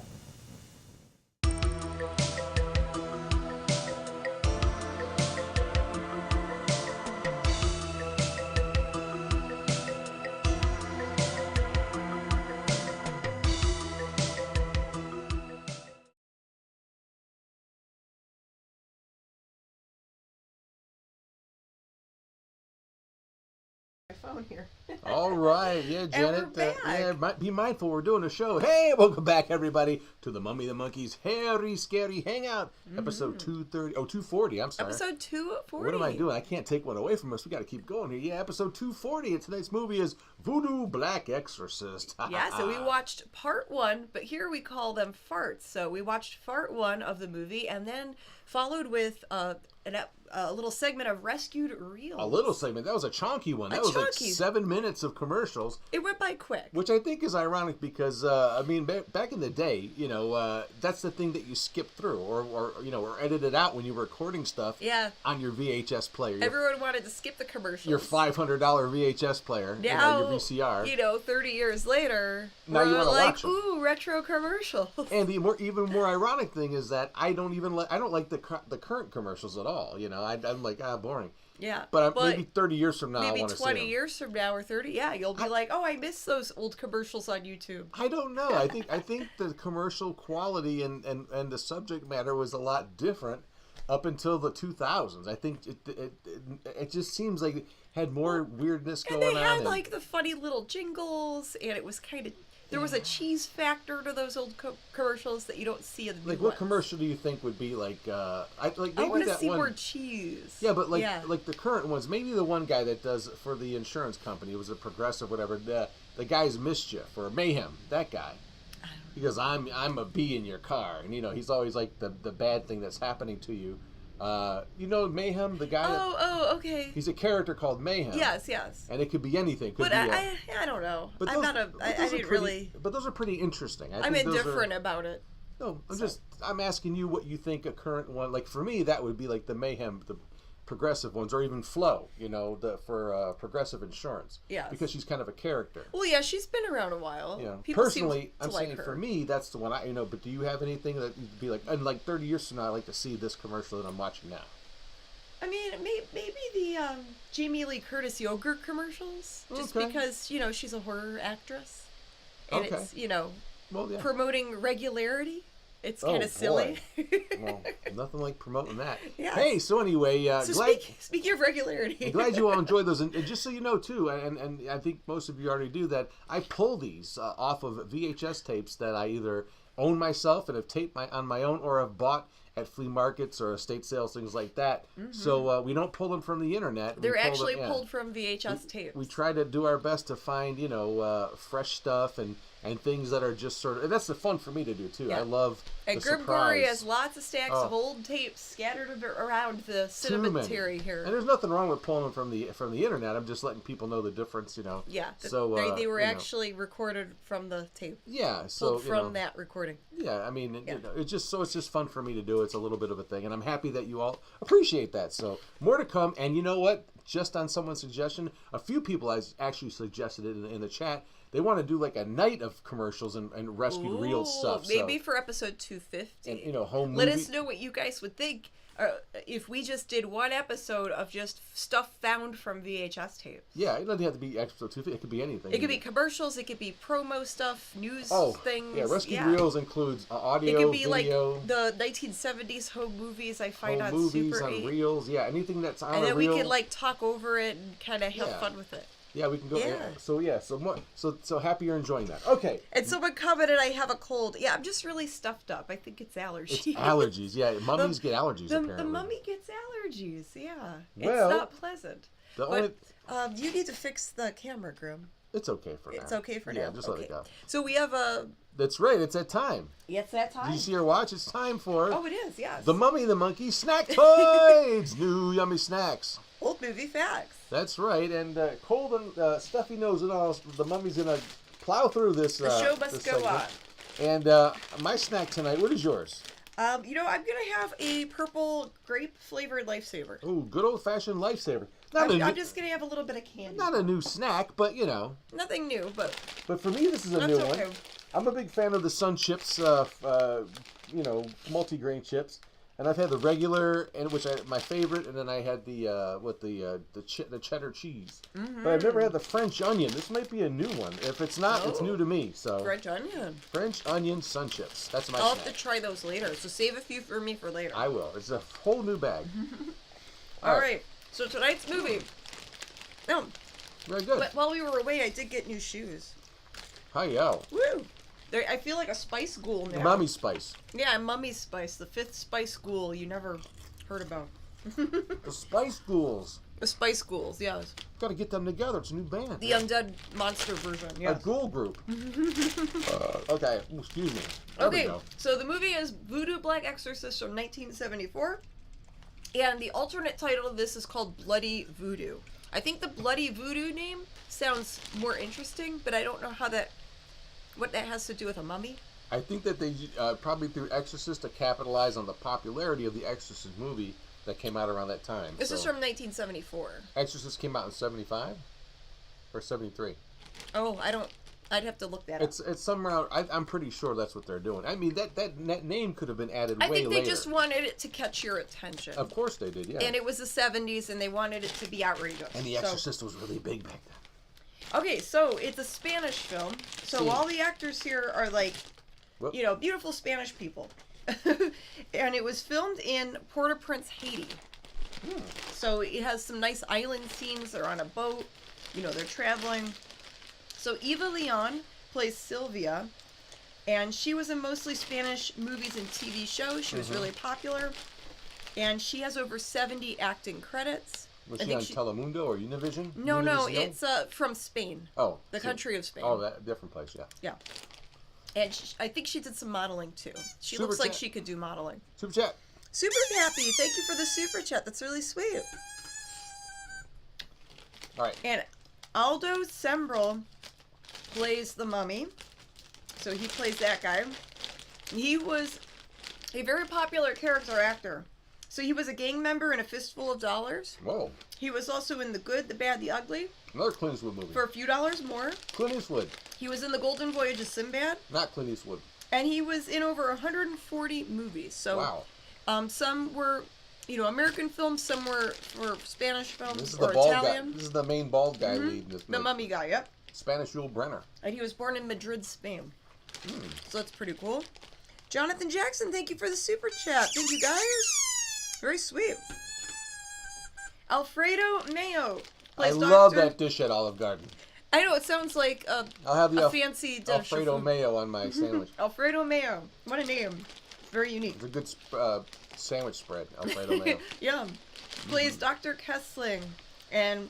Phone here. All right, yeah, Janet. And we're back. Be mindful. We're doing a show. Hey, welcome back, everybody, to the Mummy the Monkey's Hairy Scary Hangout, episode 240. I'm sorry. Episode 240. What am I doing? I can't take one away from us. We got to keep going here. Yeah, episode 240. And tonight's movie is Voodoo Black Exorcist. Yeah, so we watched part 1, but here we call them farts. So we watched part 1 of the movie, and then followed with a little segment of rescued reels. A little segment. That was a chunky one. That was like 7 minutes of commercials. It went by quick. Which I think is ironic because, I mean, back in the day, you know, that's the thing that you skip through or edited out when you were recording stuff on your VHS player. Everyone wanted to skip the commercials. Your $500 VHS player, now, your VCR. 30 years later, now you want to like, watch them. ooh, retro commercials. And the even more ironic thing is that I don't like the current commercials at all. You know, I'm like, boring. Yeah. But maybe 30 years from now, I want to see them. Maybe 20 years from now or 30, you'll be like, oh, I miss those old commercials on YouTube. I don't know. I think the commercial quality and the subject matter was a lot different up until the 2000s. I think it just seems like it had more weirdness going on. And they had like the funny little jingles, and it was kind of... There was a cheese factor to those old commercials that you don't see in the new what ones. commercial do you think would be like? I want to see more cheese. Yeah, but like the current ones, maybe the one guy that does for the insurance company, it was a Progressive, whatever. The guy's Mischief or Mayhem, that guy. He goes, I'm a bee in your car, and he's always like the bad thing that's happening to you. Mayhem, the guy. Oh, okay. He's a character called Mayhem. Yes. And it could be anything. But I don't know. But I didn't really. But those are pretty interesting. I'm indifferent about it. No, I'm asking you what you think a current one. Like for me, that would be like the Mayhem, the Progressive ones, or even Flo. For Progressive Insurance. Yeah. Because she's kind of a character. Well, yeah, she's been around a while. Yeah. People Personally, I'm saying for me, that's the one I know. But do you have anything that you'd be like, and like 30 years from now, I'd like to see this commercial that I'm watching now? I mean, maybe the Jamie Lee Curtis yogurt commercials, just because she's a horror actress, and it's promoting regularity. It's kind of silly. Well, nothing like promoting that. Yeah. Hey, so anyway, speaking of regularity, I'm glad you all enjoyed those. And just so you know, too, and I think most of you already do that, I pull these off of VHS tapes that I either own myself and have taped on my own or have bought at flea markets or estate sales, things like that. Mm-hmm. So we don't pull them from the internet. They're actually pulled from VHS tapes. We try to do our best to find, fresh stuff and and things that are just sort of, and that's the fun for me to do too. I love and the Grim surprise. Gory has lots of stacks of old tapes scattered around the cemetery here. And there's nothing wrong with pulling them from the internet. I'm just letting people know the difference, Yeah. So they were actually recorded from the tape. Yeah. So from that recording. Yeah. I mean, it's just fun for me to do. It's a little bit of a thing, and I'm happy that you all appreciate that. So more to come. And you know what? Just on someone's suggestion, a few people actually suggested it in the chat. They want to do like a night of commercials and rescued real stuff. Maybe for episode 250. And, home Let movie. us know what you guys would think if we just did one episode of just stuff found from VHS tapes. Yeah, it doesn't have to be episode 250. It could be anything. It could be commercials. It could be promo stuff, news things. Yeah, rescued reels includes audio, it could be video. Like the 1970s home movies I find home on movies, Super on 8. reels. Yeah, anything that's on and a then reel. we could like talk over it and kind of have fun with it. Yeah, we can go. Yeah. So happy you're enjoying that. Okay. And someone commented, "I have a cold." Yeah, I'm just really stuffed up. I think it's allergies. It's allergies. Yeah, mummies get allergies. Apparently, the mummy gets allergies. Yeah, well, it's not pleasant. You need to fix the camera, Grim. It's okay for now. It's okay for now. Yeah, just let it go. So we have a. That's right. It's that time. Yeah, it's that time. Did you see your watch? It's time for. Oh, it is. Yes. The Mummy and the Monkey snack toys. New yummy snacks. Old movie facts. That's right, and Cold and Stuffy knows it all. The Mummy's gonna plow through this. The show must go on. And my snack tonight. What is yours? I'm gonna have a purple grape flavored Lifesaver. Ooh, good old fashioned Lifesaver. I'm just gonna have a little bit of candy. Not a new snack, but nothing new, but. But for me, this is a new one. I'm a big fan of the Sun Chips, multi-grain chips. And I've had the regular, and my favorite, and then I had the cheddar cheese. Mm-hmm. But I've never had the French onion. This might be a new one. If it's not, it's new to me. So French onion. French onion Sun Chips. That's my. I'll have to try those later. So save a few for me for later. I will. It's a whole new bag. All right. So tonight's movie. No. Very good. But while we were away, I did get new shoes. Hi-yo. Woo. I feel like a spice ghoul now. Mummy Spice. Yeah, Mummy Spice, the 5th spice ghoul you never heard about. The Spice Ghouls. The Spice Ghouls, yes. Got to get them together. It's a new band. The undead monster version, yes. A ghoul group. Okay, excuse me. Okay, so the movie is Voodoo Black Exorcist from 1974. And the alternate title of this is called Bloody Voodoo. I think the Bloody Voodoo name sounds more interesting, but I don't know what that has to do with a mummy. I think that they probably threw Exorcist to capitalize on the popularity of the Exorcist movie that came out around that time. This is from 1974. Exorcist came out in 75 or 73. Oh, I'd have to look that up. It's somewhere. I'm pretty sure that's what they're doing. I mean, that name could have been added way later. I think they just wanted it to catch your attention. Of course they did, yeah. And it was the 70s, and they wanted it to be outrageous. And The Exorcist was really big back then. Okay, so it's a Spanish film. So all the actors here are like, beautiful Spanish people. And it was filmed in Port-au-Prince, Haiti. So it has some nice island scenes. They're on a boat. They're traveling. So Eva Leon plays Sylvia. And she was in mostly Spanish movies and TV shows. She was really popular. And she has over 70 acting credits. Was she on Telemundo or Univision? No, it's from Spain. Oh. The country of Spain. Oh, that different place, yeah. Yeah. And I think she did some modeling, too. She looks like she could do modeling. Super chat. Super happy. Thank you for the super chat. That's really sweet. All right. And Aldo Sembrel plays the mummy. So he plays that guy. He was a very popular character actor. So he was a gang member in A Fistful of Dollars. Whoa. He was also in The Good, the Bad, the Ugly. Another Clint Eastwood movie. For a few dollars more. Clint Eastwood. He was in The Golden Voyage of Sinbad. Not Clint Eastwood. And he was in over 140 movies. So, wow. Some were, American films. Some were Spanish films this is or the bald Italian. Guy. This is the main bald guy leading this movie. The mummy guy, yep. Spanish Yul Brenner. And he was born in Madrid, Spain. So that's pretty cool. Jonathan Jackson, thank you for the super chat. Thank you, guys. Very sweet. Alfredo Mayo plays Doctor. Love that dish at Olive Garden. I know, it sounds like I'll have a fancy dish. Alfredo Mayo on my sandwich. Alfredo Mayo. What a name. Very unique. It's a good sandwich spread, Alfredo Mayo. Yum. Plays Dr. Kessling. And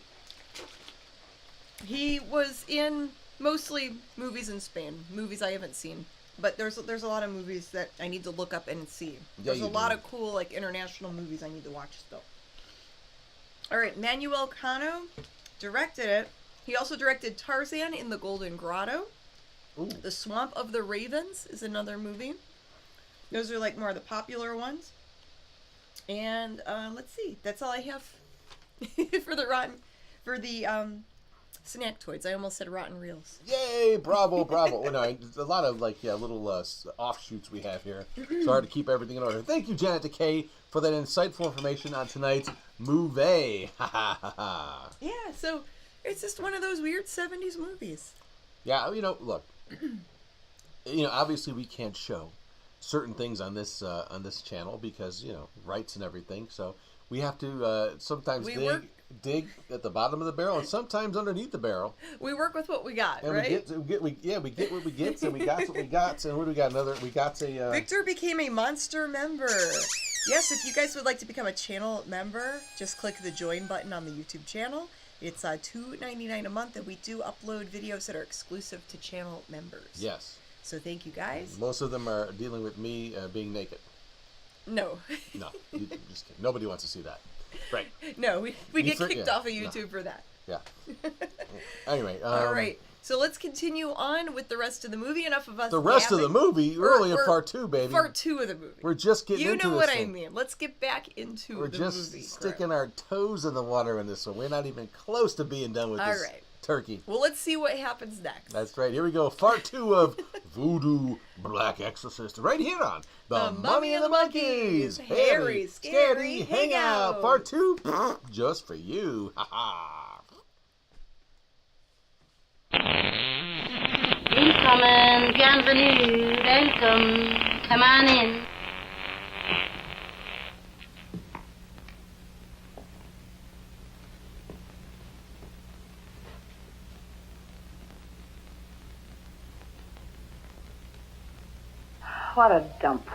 he was in Mostly movies in Spain, movies I haven't seen. But there's a lot of movies that I need to look up and see. There's a lot of cool, like, international movies I need to watch still. All right, Manuel Cano directed it. He also directed Tarzan in the Golden Grotto. Ooh. The Swamp of the Ravens is another movie. Those are, like, more of the popular ones. And let's see, that's all I have for the Snacktoids. I almost said Rotten Reels. Yay! Bravo, bravo. Well, no, a lot of little offshoots we have here. It's hard to keep everything in order. Thank you, Janet Decay, for that insightful information on tonight's movie. Ha ha ha ha. Yeah, so it's just one of those weird 70s movies. Yeah, look. Obviously we can't show certain things on this channel because rights and everything. So we have to sometimes dig at the bottom of the barrel and sometimes underneath the barrel. We work with what we got, and right? we get what we get, and we got what we got. And what do we got? We got a Victor became a monster member. Yes, if you guys would like to become a channel member, just click the join button on the YouTube channel. It's $2.99 a month, and we do upload videos that are exclusive to channel members. Yes. So thank you, guys. Most of them are dealing with me being naked. No. No, just kidding. Nobody wants to see that. Right. No, we get kicked off of YouTube for that. Yeah. Anyway. All right. So let's continue on with the rest of the movie. Enough of us. The rest of the movie? We're only in part 2, baby. Part 2 of the movie. We're just getting into this. You know what I mean. Let's get back into the movie. We're just sticking our toes in the water in this one. We're not even close to being done with this turkey. Well, let's see what happens next. That's right. Here we go. Part 2 of Voodoo Black Exorcist. Right here on The Mummy and the Monkeys. Harry, Scary, Hangout. Part 2 just for you. Ha ha. Willkommen, bienvenue, welcome. Come on in. What a dump.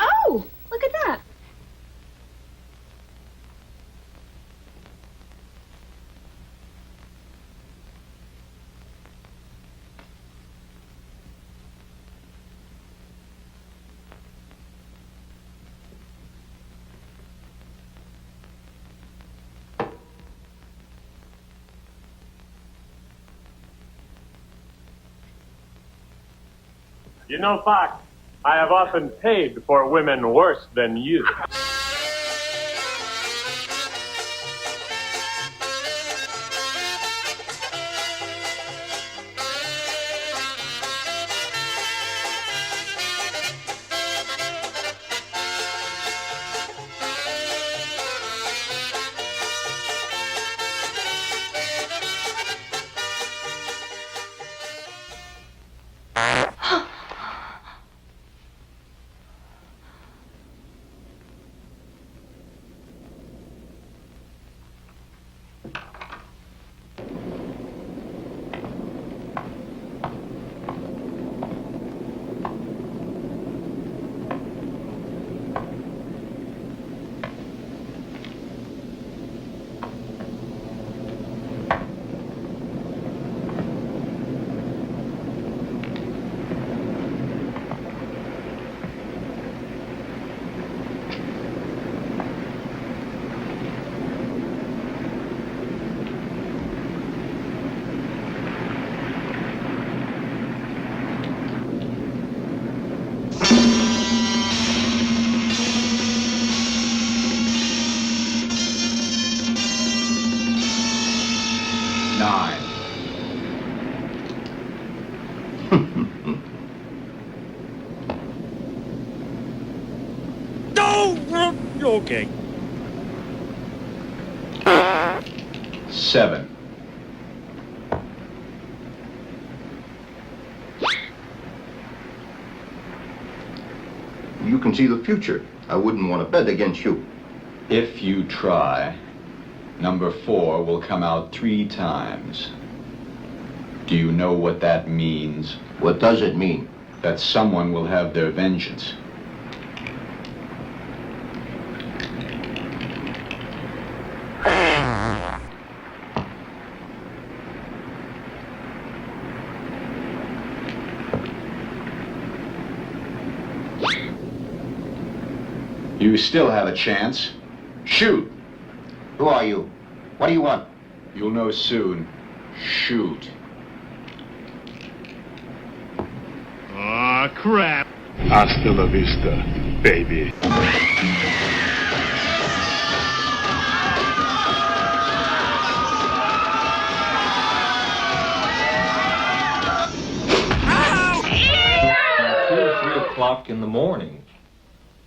Oh, look at that. You know, Fox, I have often paid for women worse than you. Okay. 7. You can see the future. I wouldn't want to bet against you. If you try. Number 4 will come out 3 times. Do you know what that means? What does it mean? That someone will have their vengeance. You still have a chance. Shoot! Who are you? What do you want? You'll know soon. Shoot. Aw, crap. Hasta la vista, baby. Until 3 o'clock in the morning.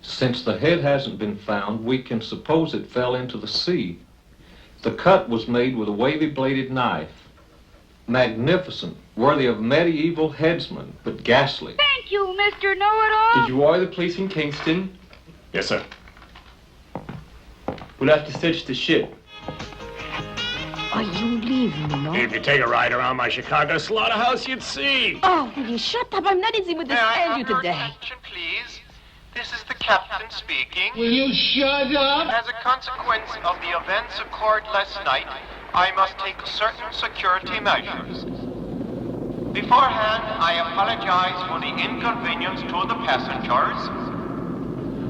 Since the head hasn't been found, we can suppose it fell into the sea. The cut was made with a wavy-bladed knife. Magnificent, worthy of medieval headsman, but ghastly. Thank you, Mr. Know-It-All. Did you wire the police in Kingston? Yes, sir. We'll have to search the ship. Are you leaving me, no? If you take a ride around my Chicago slaughterhouse, you'd see. Oh, will you shut up? I'm not easy with this you today. Attention, please. This is the captain speaking. Will you shut up? As a consequence of the events occurred last night, I must take certain security measures. Beforehand, I apologize for the inconvenience to the passengers.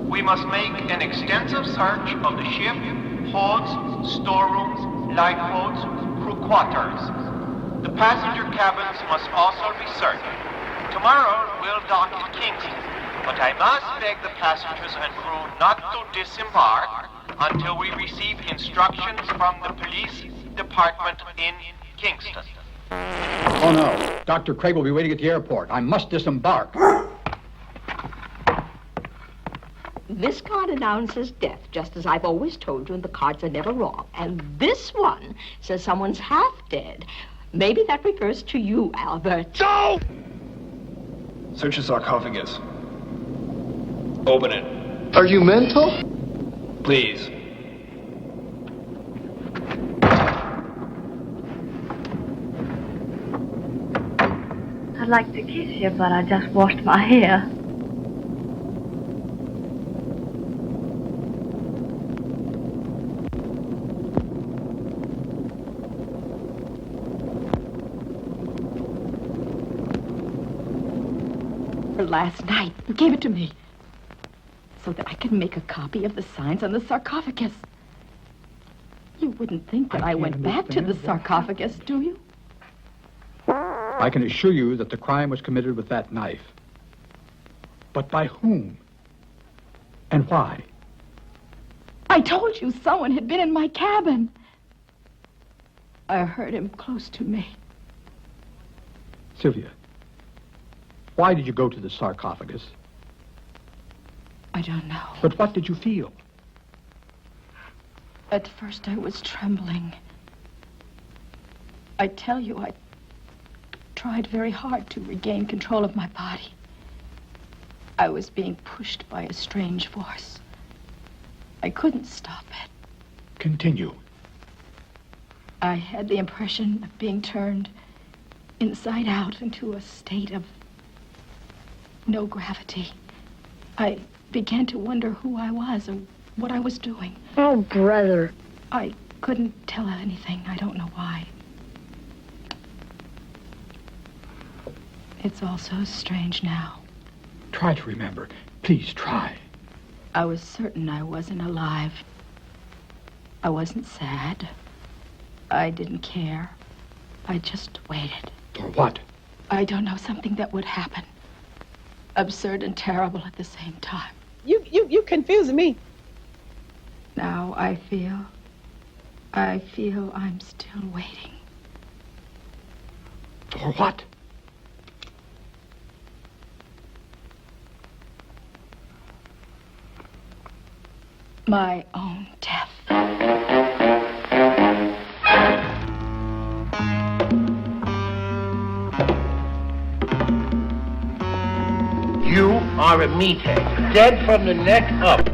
We must make an extensive search of the ship, holds, storerooms, lifeboats, crew quarters. The passenger cabins must also be searched. Tomorrow, we'll dock at Kingston. But I must beg the passengers and crew not to disembark until we receive instructions from the police department in Kingston. Oh no, Dr. Craig will be waiting at the airport. I must disembark. This card announces death, just as I've always told you, and the cards are never wrong. And this one says someone's half dead. Maybe that refers to you, Albert. No! Search the sarcophagus. Open it. Are you mental? Please. I'd like to kiss you, but I just washed my hair. Last night, you gave it to me so that I could make a copy of the signs on the sarcophagus. You wouldn't think that I went back to the sarcophagus, do you? I can assure you that the crime was committed with that knife. But by whom? And why? I told you someone had been in my cabin. I heard him close to me. Sylvia, why did you go to the sarcophagus? I don't know. But what did you feel? At first I was trembling. I tell you, I tried very hard to regain control of my body. I was being pushed by a strange force. I couldn't stop it. Continue. I had the impression of being turned inside out into a state of no gravity. I began to wonder who I was or what I was doing. Oh, brother. I couldn't tell anything. I don't know why. It's all so strange now. Try to remember. Please try. I was certain I wasn't alive. I wasn't sad. I didn't care. I just waited. For what? I don't know, something that would happen. Absurd and terrible at the same time. You confusing me. Now I feel I'm still waiting. For what? My own death. You are a meathead, dead from the neck up.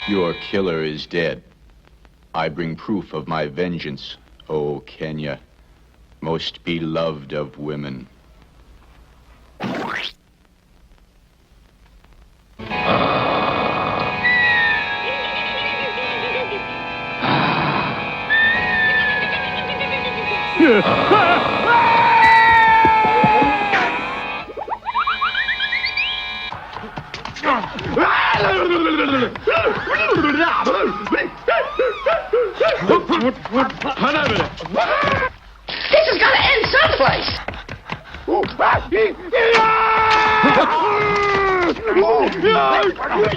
Your killer is dead. I bring proof of my vengeance, O Kenya, most beloved of women. This has got to end someplace.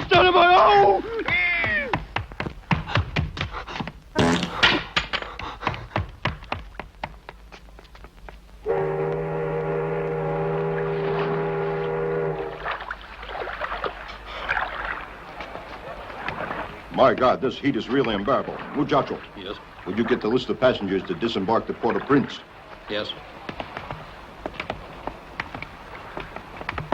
Son of a hoe! My God, this heat is really unbearable. Muchacho. Yes? Would you get the list of passengers to disembark at Port-au-Prince? Yes.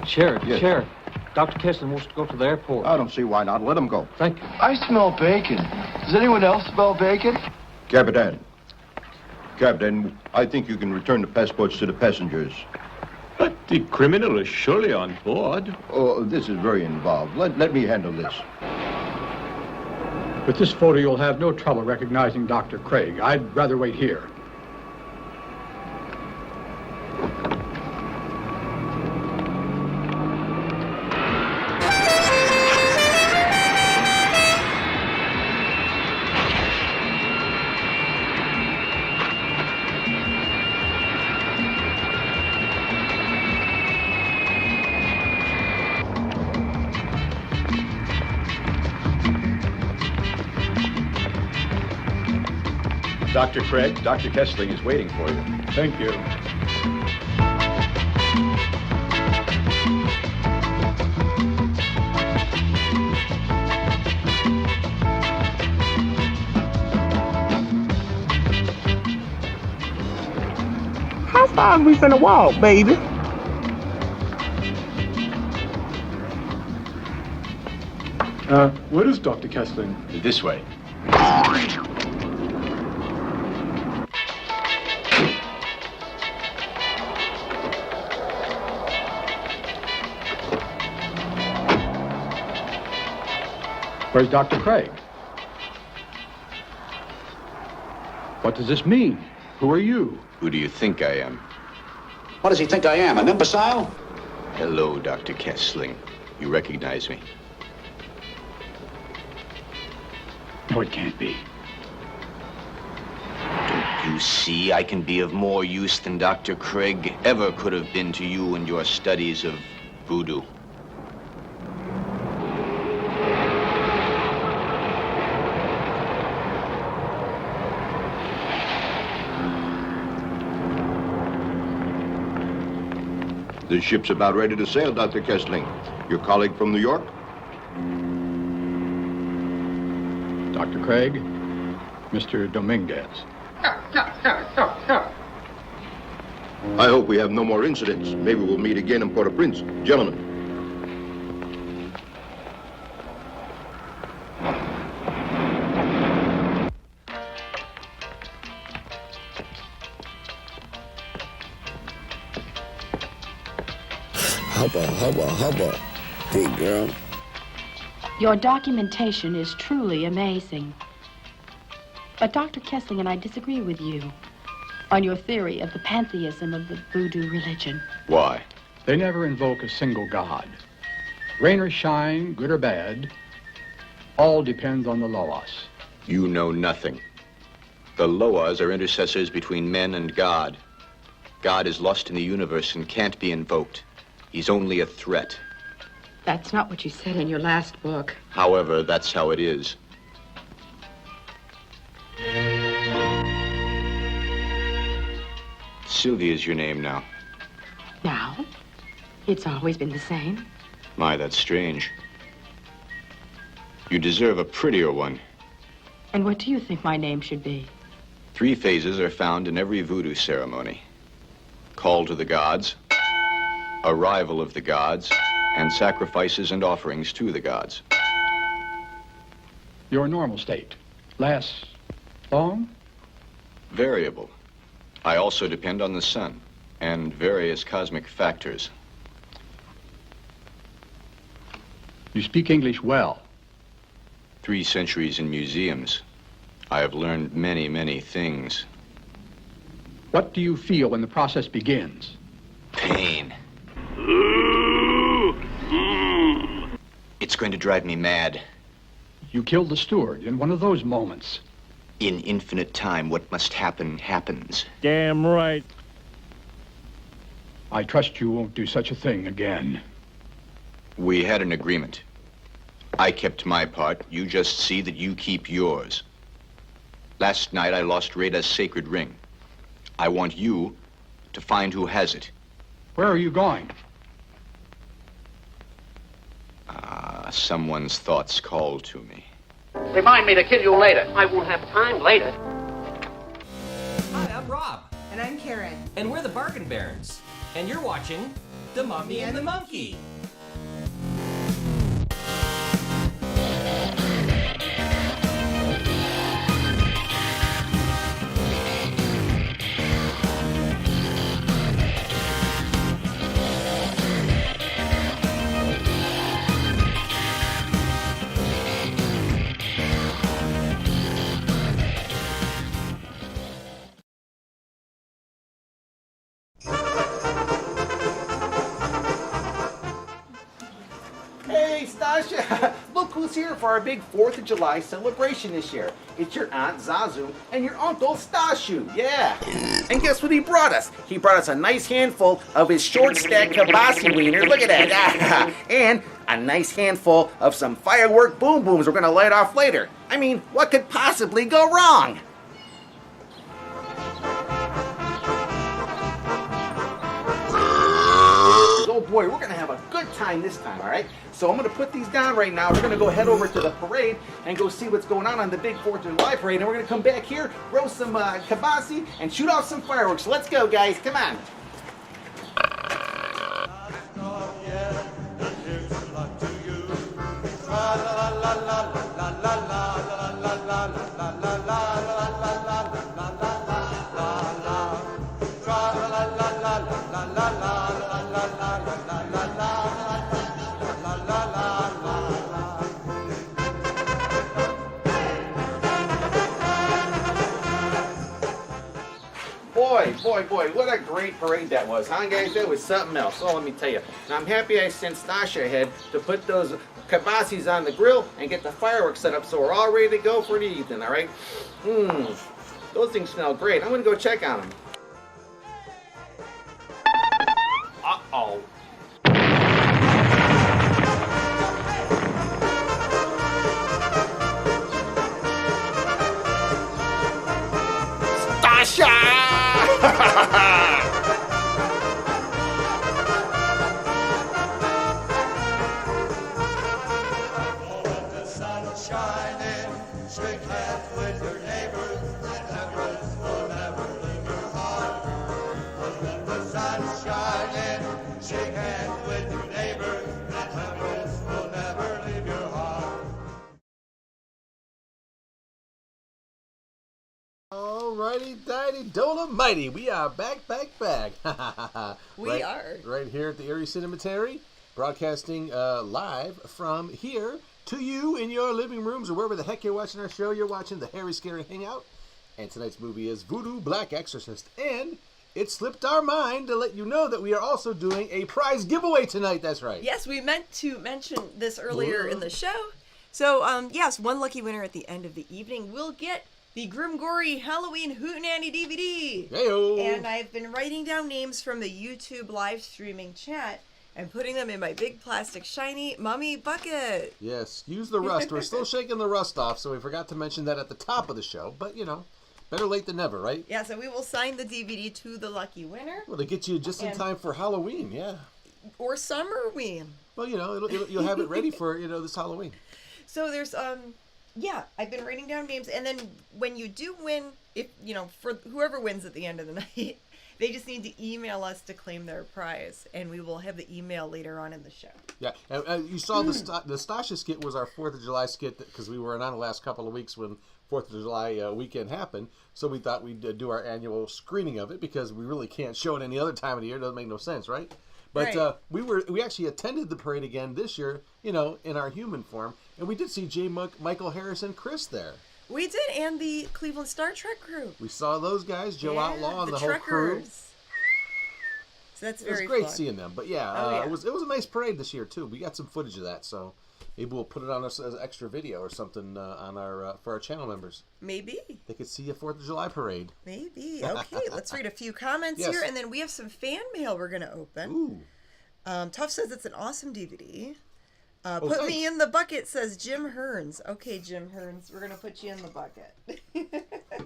Sheriff, Yes. Sheriff, Dr. Kessler wants to go to the airport. I don't see why not. Let him go. Thank you. I smell bacon. Does anyone else smell bacon? Captain. Captain, I think you can return the passports to the passengers. But the criminal is surely on board. Oh, this is very involved. Let me handle this. With this photo, you'll have no trouble recognizing Dr. Craig. I'd rather wait here. Dr. Craig, Dr. Kessling is waiting for you. Thank you. How far are we finna walk, baby? Where is Dr. Kessling? This way. Where's Dr. Craig? What does this mean? Who are you? Who do you think I am? What does he think I am, an imbecile? Hello, Dr. Kessling. You recognize me? No, it can't be. Don't you see I can be of more use than Dr. Craig ever could have been to you in your studies of voodoo? The ship's about ready to sail, Dr. Kessling. Your colleague from New York? Dr. Craig, Mr. Dominguez. I hope we have no more incidents. Maybe we'll meet again in Port-au-Prince. Gentlemen. Hubba, big girl. Your documentation is truly amazing. But Dr. Kessling and I disagree with you on your theory of the pantheism of the voodoo religion. Why? They never invoke a single god. Rain or shine, good or bad, all depends on the Loas. You know nothing. The Loas are intercessors between men and God. God is lost in the universe and can't be invoked. He's only a threat. That's not what you said in your last book. However, that's how it is. Sylvia's your name now. Now? It's always been the same. My, that's strange. You deserve a prettier one. And what do you think my name should be? 3 phases are found in every voodoo ceremony. Call to the gods, arrival of the gods, and sacrifices and offerings to the gods. Your normal state lasts long? Variable. I also depend on the sun and various cosmic factors. You speak English well. 3 centuries in museums. I have learned many, many things. What do you feel when the process begins? Pain. It's going to drive me mad. You killed the steward in one of those moments. In infinite time, what must happen, happens. Damn right. I trust you won't do such a thing again. We had an agreement. I kept my part. You just see that you keep yours. Last night, I lost Rada's sacred ring. I want you to find who has it. Where are you going? Someone's thoughts called to me. Remind me to kill you later. I won't have time later. Hi, I'm Rob. And I'm Karen. And we're the Bargain Barons. And you're watching The Mummy and the Monkey. Hey, Stasha! Look who's here for our big 4th of July celebration this year. It's your Aunt Zazu and your Uncle Stashu, yeah! And guess what he brought us? He brought us a nice handful of his short-stack kibasi wieners, look at that! And a nice handful of some firework boom booms we're gonna light off later. I mean, what could possibly go wrong? Oh boy, we're gonna have a good time this time, all right? So I'm gonna put these down right now. We're gonna go head over to the parade and go see what's going on the big 4th of July parade. And we're gonna come back here, roast some kibasi, and shoot off some fireworks. Let's go, guys, come on. Boy, what a great parade that was, huh, guys? That was something else. Oh, let me tell you. And I'm happy I sent Stasha ahead to put those kibasis on the grill and get the fireworks set up so we're all ready to go for the evening, all right? Those things smell great. I'm going to go check on them. Uh-oh. Stasha! Shake hands with your neighbors, and memories will never leave your heart. When the sun is shining, shake hands with your neighbors, and memories will never leave your heart. Alrighty, dighty, dolomite. We are back. We are. Right here at the Erie Cinematary, broadcasting live from here to you in your living rooms or wherever the heck you're watching our show. You're watching the Harry Scary Hangout. And tonight's movie is Voodoo Black Exorcist. And it slipped our mind to let you know that we are also doing a prize giveaway tonight. That's right. Yes, we meant to mention this earlier in the show. So, yes, one lucky winner at the end of the evening will get the Grim Gory Halloween Hootenanny DVD. Hey-o. And I've been writing down names from the YouTube live streaming chat and putting them in my big plastic shiny mummy bucket. Yes, use the rust. We're still shaking the rust off, so we forgot to mention that at the top of the show. But, you know, better late than never, right? Yeah, so we will sign the DVD to the lucky winner. Well, to get you just in time for Halloween, yeah. Or Summerween. Well, you know, you'll have it ready for, you know, this Halloween. So there's, yeah, I've been writing down names. And then when you do win, if you know, for whoever wins at the end of the night, They just need to email us to claim their prize, and we will have the email later on in the show. Yeah, you saw the Stasha skit was our 4th of July skit because we were on the last couple of weeks when 4th of July weekend happened. So we thought we'd do our annual screening of it because we really can't show it any other time of the year. It doesn't make no sense, right? But Right. we actually attended the parade again this year, in our human form, and we did see Michael Harris and Chris there. We did, and the Cleveland Star Trek crew. We saw those guys, Joe Outlaw and the whole Trekkers. crew. So that's It was very great fun. seeing them. But it was a nice parade this year too. We got some footage of that, so maybe we'll put it on as extra video or something on our for our channel members. Maybe. They could see a 4th of July parade. Maybe. Okay, let's read a few comments Yes. here, and then we have some fan mail we're going to open. Tough says it's an awesome DVD. Put me in the bucket, says Jim Hearns. Okay, Jim Hearns, we're going to put you in the bucket.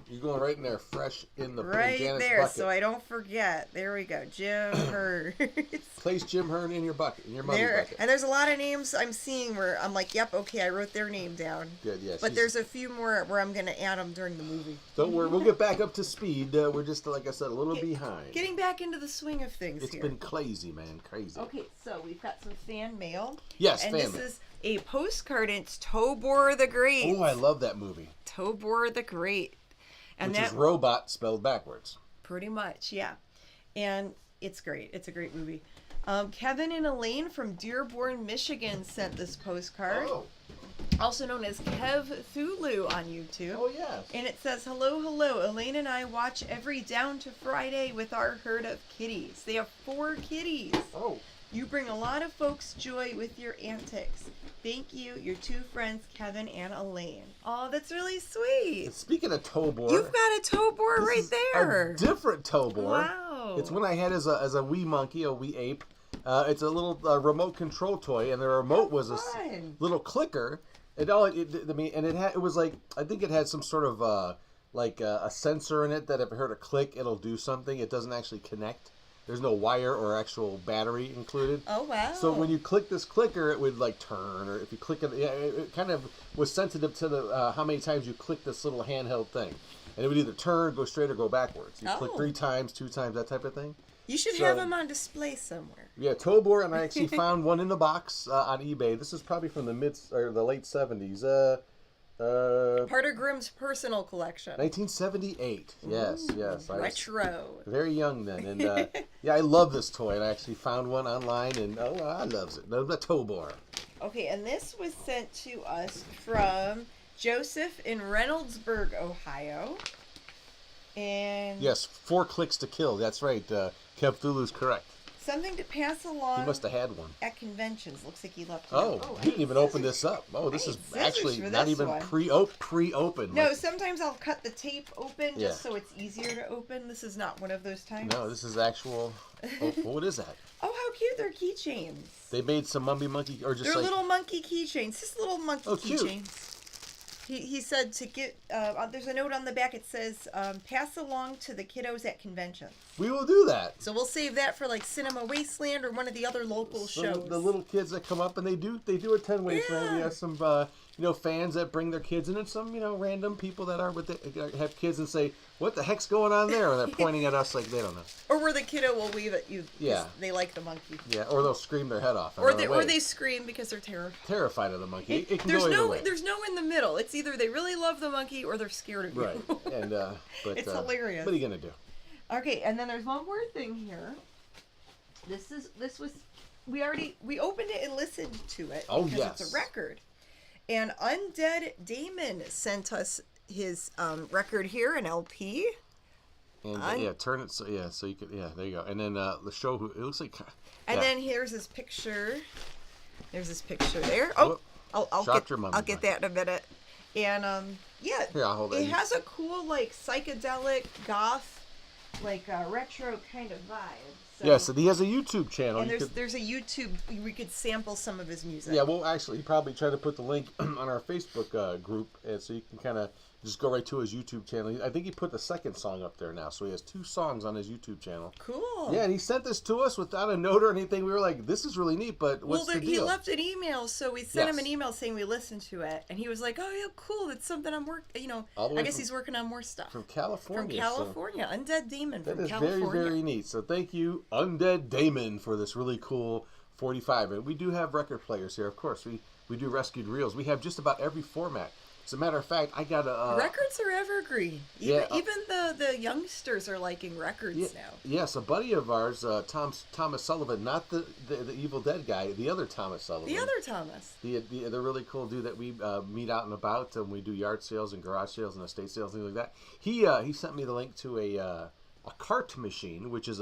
You're going right in there, fresh in the Right Janet's there, bucket. so I don't forget. There we go, Jim Hearns. Place Jim Hearn in your bucket, in your money bucket. And there's a lot of names I'm seeing where I'm like, yep, okay, I wrote their name down. Good, yes. But there's a few more where I'm going to add them during the movie. Don't worry, we'll get back up to speed. We're just, like I said, a little behind. Getting back into the swing of things It's here. been crazy, man, crazy. Okay, so we've got some fan mail. Yes, and fan this mail. is a postcard. It's Tobor the Great. Oh, I love that movie. Tobor the Great. And Which that is robot spelled backwards. pretty much, yeah. And it's great. It's a great movie. Kevin and Elaine from Dearborn, Michigan sent this postcard. Oh. Also known as Kev Thulu on YouTube. Oh, yes. And it says, hello, hello. Elaine and I watch every Down to Friday with our herd of kitties. They have 4 kitties. Oh. You bring a lot of folks joy with your antics. Thank you, your 2 friends, Kevin and Elaine. Oh, that's really sweet. And speaking of Tobor, You've got a Tobor this right is there. A different Tobor. Wow. It's one I had as a wee monkey, a wee ape. It's a little remote control toy, and the remote was a little clicker. It was like, I think it had some sort of a sensor in it that if I heard a click, it'll do something. It doesn't actually connect. There's no wire or actual battery included. Oh, wow. So when you click this clicker, it would like turn, or if you click it, it kind of was sensitive to the how many times you click this little handheld thing, and it would either turn, go straight, or go backwards. You click 3 times, 2 times, that type of thing. You should have them on display somewhere. Yeah, Tobor, and I actually found one in the box on eBay. This is probably from the late 70s. Part of Grimm's personal collection. 1978. Yes, yes. I Retro. was very young then, and yeah, I love this toy. And I actually found one online, and I loves it. The Tobor. Okay, and this was sent to us from Joseph in Reynoldsburg, Ohio. And Yes, 4 clicks to kill. That's right. Kev Thulu's correct. something to pass along. He must have had one. At conventions. Looks like he left. Oh, he didn't even open this up. Oh, this is actually not even pre-open. No, Like, sometimes I'll cut the tape open just Yeah. so it's easier to open. This is not one of those times. no, this is actual. Oh, what is that? Oh, how cute! They're keychains. They made some mummy monkey, or just They're like little monkey keychains. Just little monkey cute. keychains. He said to get. There's a note on the back. It says, "Pass along to the kiddos at conventions." We will do that. So we'll save that for like Cinema Wasteland or one of the other local shows. The little kids that come up and they do attend Wasteland. We have some fans that bring their kids, and it's some random people that are have kids and say, "What the heck's going on there?" And they're pointing at us like they don't know. Or where the kiddo will wave at you. 'Cause Yeah. They like the monkey. Yeah, or they'll scream their head off. Or they scream because they're terrified of the monkey. It can there's go either no way. there's no in the middle. It's either they really love the monkey or they're scared of you. Right, and but It's hilarious. What are you gonna do? Okay, and then there's one more thing here. We opened it and listened to it. Oh, because yes. It's a record. And Undead Damon sent us his record here, an LP. And turn it so you could there you go. And then the show it looks like. And yeah. then here's his picture. There's his picture there. Oh, I'll get that in a minute. And yeah, Here, I'll hold it it. has a cool like psychedelic goth, like retro kind of vibes. Yes, and he has a YouTube channel. And there's a YouTube, we could sample some of his music. Yeah, we'll actually probably try to put the link on our Facebook group, and so you can kind of just go right to his YouTube channel. I think he put the second song up there now, so he has 2 songs on his YouTube channel. Cool. Yeah, and he sent this to us without a note or anything. We were like, this is really neat, but what's the deal? He left an email, so we sent him an email saying we listened to it, and he was like, oh, yeah, cool, that's something I'm working, I guess he's working on more stuff. From California. From California, so Undead Demon from California. California. That is very, very neat. So thank you, Undead Damon, for this really cool 45. And we do have record players here, of course. We do rescued reels. We have just about every format. As a matter of fact, I got a... records are evergreen. Even the youngsters are liking records now. Yes, a buddy of ours, Thomas Sullivan, not the Evil Dead guy, the other Thomas Sullivan. The other Thomas. The really cool dude that we meet out and about, and we do yard sales and garage sales and estate sales, things like that. He sent me the link to a cart machine, which is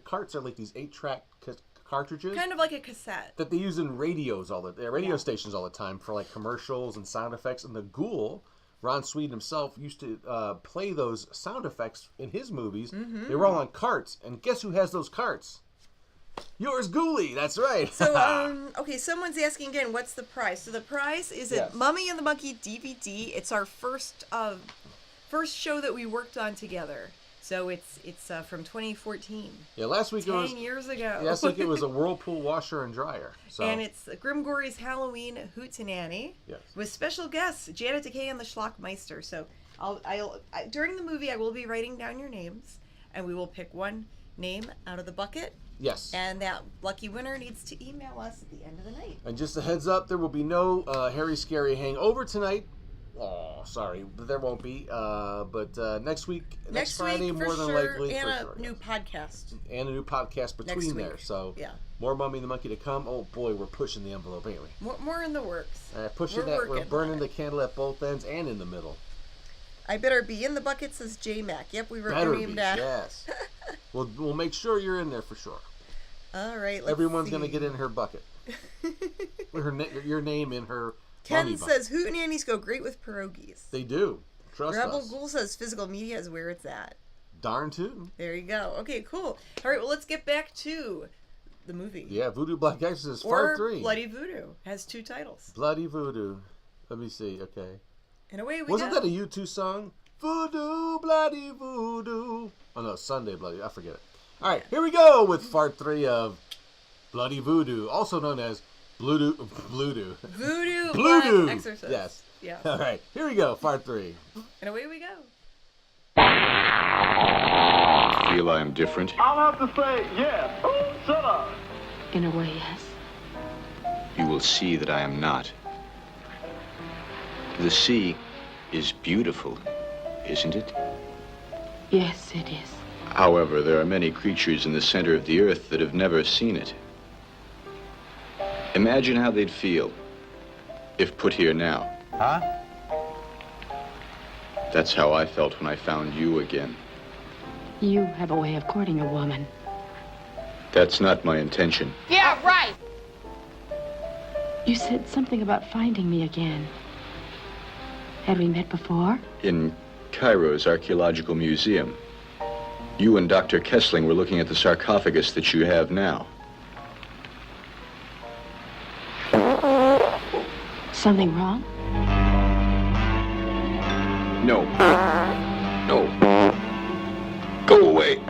carts are like these 8-track cartridges, kind of like a cassette that they use in radios radio stations all the time for like commercials and sound effects. And the Ghoul, Ron Sweden himself, used to play those sound effects in his movies. Mm-hmm. They were all on carts, and guess who has those carts? Yours, Ghoulie. That's right. So okay, someone's asking again, what's the prize? So the prize is a Mummy and the Monkey DVD. It's our first show that we worked on together. So it's from 2014. Yeah, last week 10 years ago. Last week it was a Whirlpool washer and dryer. So. And it's Grimgory's Halloween Hootenanny with special guests Janet Decay and the Schlockmeister. So I'll during the movie I will be writing down your names, and we will pick one name out of the bucket. Yes. And that lucky winner needs to email us at the end of the night. And just a heads up, there will be no Harry Scary Hangover tonight. Oh, sorry, but there won't be. But next Friday, more than likely, and a new podcast. And a new podcast between there. So more Mummy and the Monkey to come. Oh boy, we're pushing the envelope, ain't we? More in the works. We're burning the candle at both ends and in the middle. I better be in the bucket, says J Mac. Yep, we were named that. Yes. We'll make sure you're in there for sure. All right. Everyone's gonna get in her bucket. With your name in her. Ken says hootenannies go great with pierogies. They do. Trust us. Rebel Ghoul says physical media is where it's at. Darn tootin'. There you go. Okay, cool. All right, well, let's get back to the movie. Yeah, Voodoo Black Exorcist Part 3. Bloody Voodoo has 2 titles. Bloody Voodoo. Let me see. Okay. And away we Wasn't that a U2 song? Voodoo, Bloody Voodoo. Oh no, Sunday Bloody. I forget it. All right, here we go with Part 3 of Bloody Voodoo, also known as Voodoo Black Exorcist. Yes. Yeah. All right. Here we go. Part 3. And away we go. Feel I am different? I'll have to say yes. Oh, shut up. In a way, yes. You will see that I am not. The sea is beautiful, isn't it? Yes, it is. However, there are many creatures in the center of the earth that have never seen it. Imagine how they'd feel if put here now. Huh? That's how I felt when I found you again. You have a way of courting a woman. That's not my intention. Yeah, right. You said something about finding me again. Had we met before? In Cairo's archaeological museum. You and Dr. Kessling were looking at the sarcophagus that you have now. Something wrong? No. No. Go away.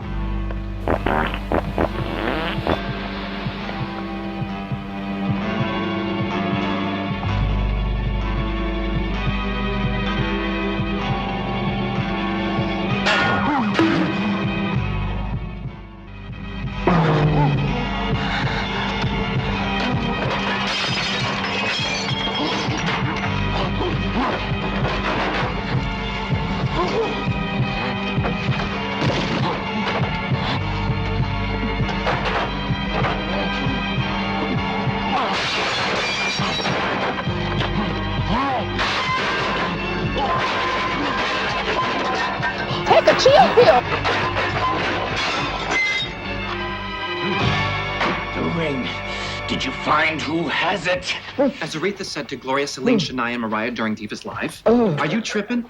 Take a chill pill. The ring. Did you find who has it? As Aretha said to Gloria, Celine, Shania, and Mariah during Divas Live, are you tripping?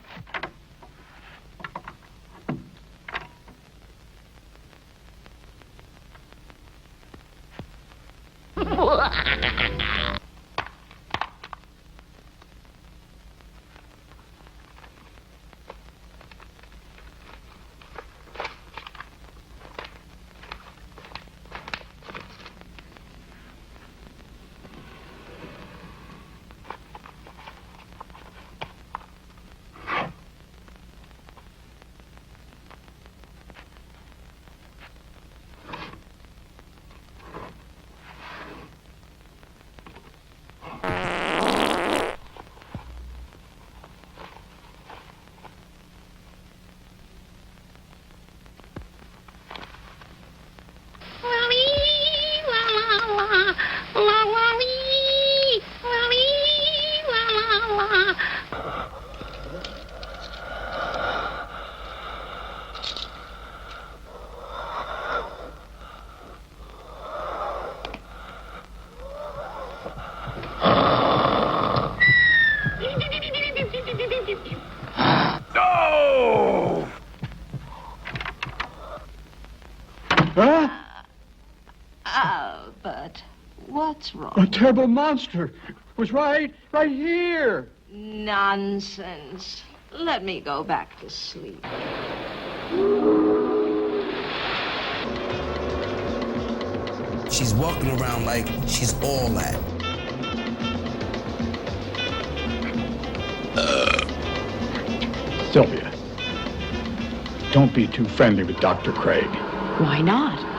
No! Huh? Albert, what's wrong? A terrible monster was right here. Nonsense. Let me go back to sleep. She's walking around like she's all that. Sylvia, don't be too friendly with Dr. Craig. Why not?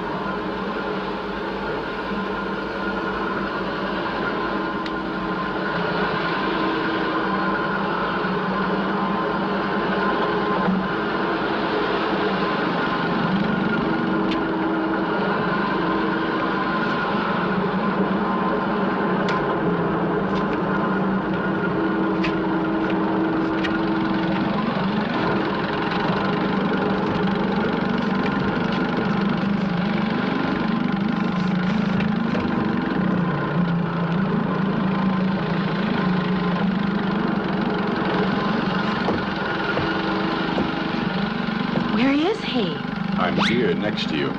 I'm here next to you.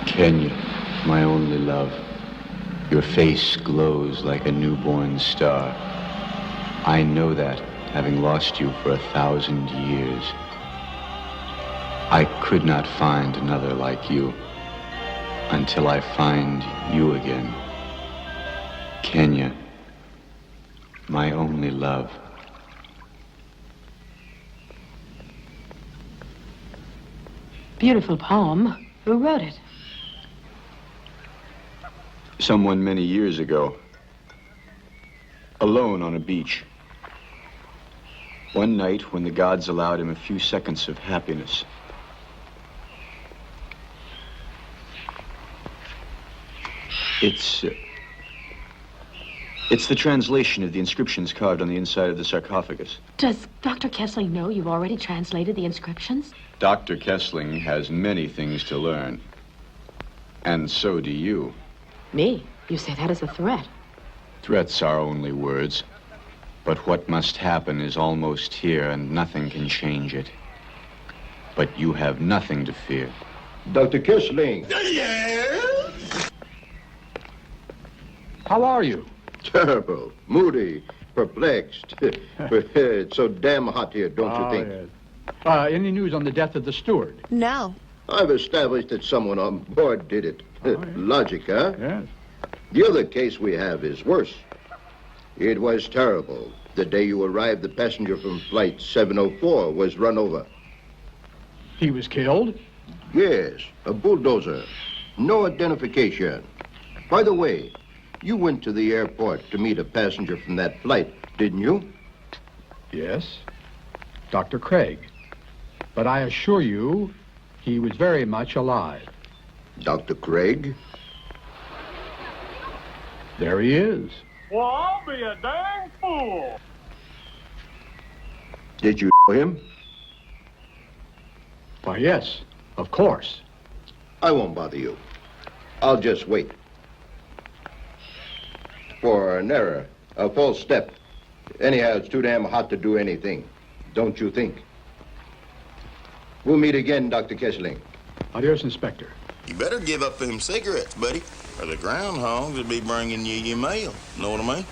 Kenya, my only love, your face glows like a newborn star. I know that, having lost you for 1,000 years. I could not find another like you until I find you again. Kenya, my only love. Beautiful poem. Who wrote it? Someone many years ago, alone on a beach. One night when the gods allowed him a few seconds of happiness. It's the translation of the inscriptions carved on the inside of the sarcophagus. Does Dr. Kessling know you've already translated the inscriptions? Dr. Kessling has many things to learn. And so do you. Me? You say that as a threat. Threats are only words. But what must happen is almost here, and nothing can change it. But you have nothing to fear. Dr. Kessling. How are you? Terrible, moody, perplexed. It's so damn hot here, don't you think? Yes. Any news on the death of the steward? No. I've established that someone on board did it. Logic, huh? Yes. The other case we have is worse. It was terrible. The day you arrived, the passenger from flight 704 was run over. He was killed? Yes, a bulldozer. No identification. By the way, you went to the airport to meet a passenger from that flight, didn't you? Yes, Dr. Craig. But I assure you, he was very much alive. Dr. Craig? There he is. Well, I'll be a dang fool. Did you know him? Why, yes, of course. I won't bother you. I'll just wait. For an error, a false step. Anyhow, it's too damn hot to do anything. Don't you think? We'll meet again, Dr. Kessling. Adios, Inspector. You better give up them cigarettes, buddy, or the groundhogs will be bringing you your mail. Know what I mean?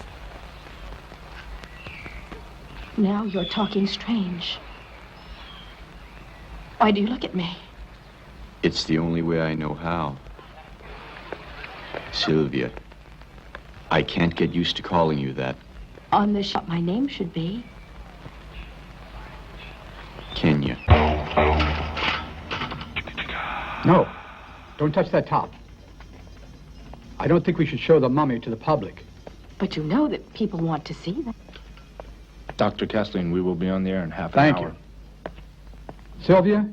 Now you're talking strange. Why do you look at me? It's the only way I know how. Sylvia, I can't get used to calling you that. On this shop, my name should be. Kenya. No, don't touch that top. I don't think we should show the mummy to the public. But you know that people want to see them. Dr. Kessling, we will be on the air in half an hour. Thank you. Sylvia,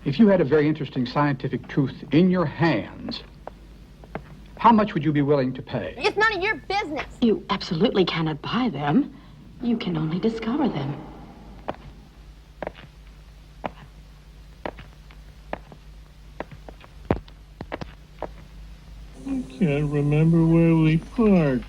if you had a very interesting scientific truth in your hands, how much would you be willing to pay? It's none of your business. You absolutely cannot buy them. You can only discover them. can't remember where we parked.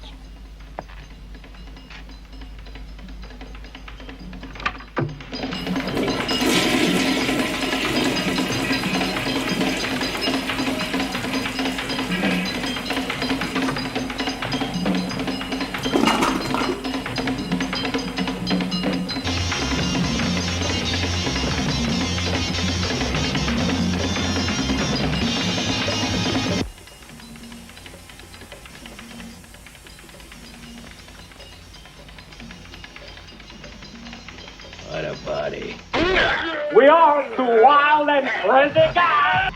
What a body. We are two wild and crazy guys.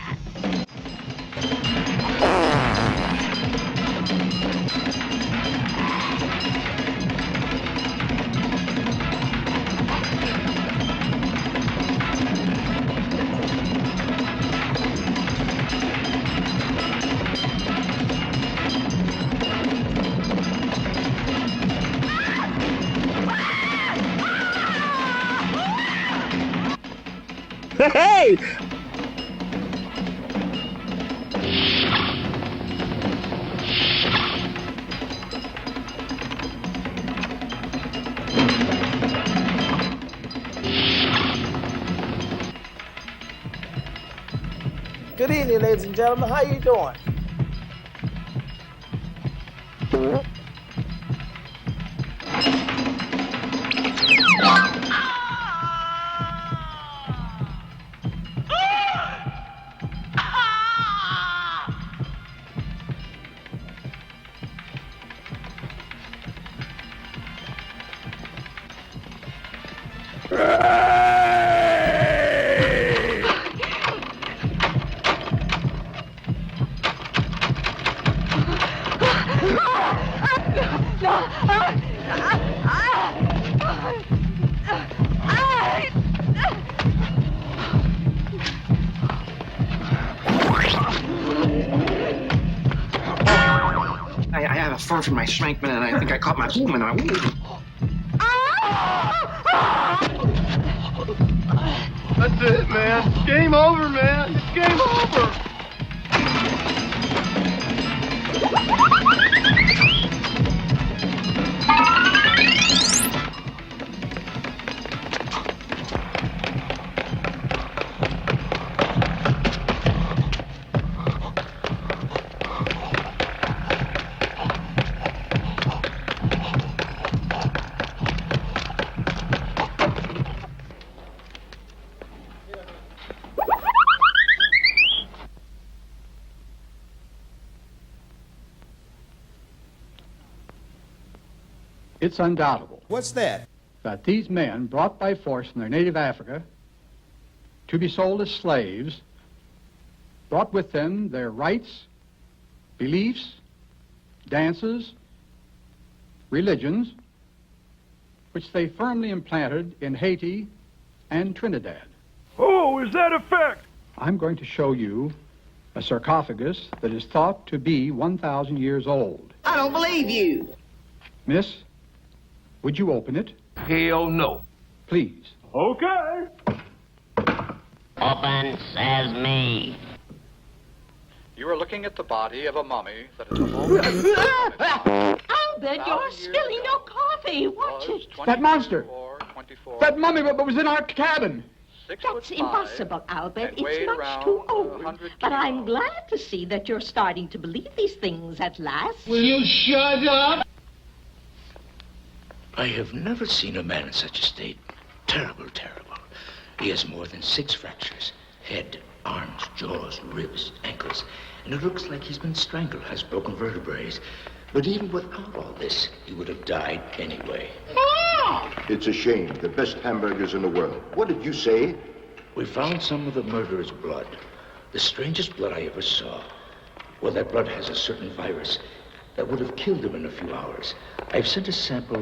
Hey! Good evening, ladies and gentlemen. How you doing? I had a fall from my Schrankman, and I think I caught my human. That's it, man. It's game over, man. It's game over. It's undoubtable. What's that? That these men, brought by force from their native Africa to be sold as slaves, brought with them their rights, beliefs, dances, religions, which they firmly implanted in Haiti and Trinidad. Oh, is that a fact? I'm going to show you a sarcophagus that is thought to be 1,000 years old. I don't believe you. Miss, would you open it? Hell no. Please. Okay. Open sesame. You are looking at the body of a mummy that is Albert, you're spilling your coffee. Watch it. That monster! That mummy that was in our cabin! That's impossible, Albert. It's much too old. But I'm glad to see that you're starting to believe these things at last. Will you shut up? I have never seen a man in such a state. Terrible, terrible. He has more than 6 fractures. Head, arms, jaws, ribs, ankles. And it looks like he's been strangled, has broken vertebrae. But even without all this, he would have died anyway. It's a shame. The best hamburgers in the world. What did you say? We found some of the murderer's blood. The strangest blood I ever saw. Well, that blood has a certain virus that would have killed him in a few hours. I've sent a sample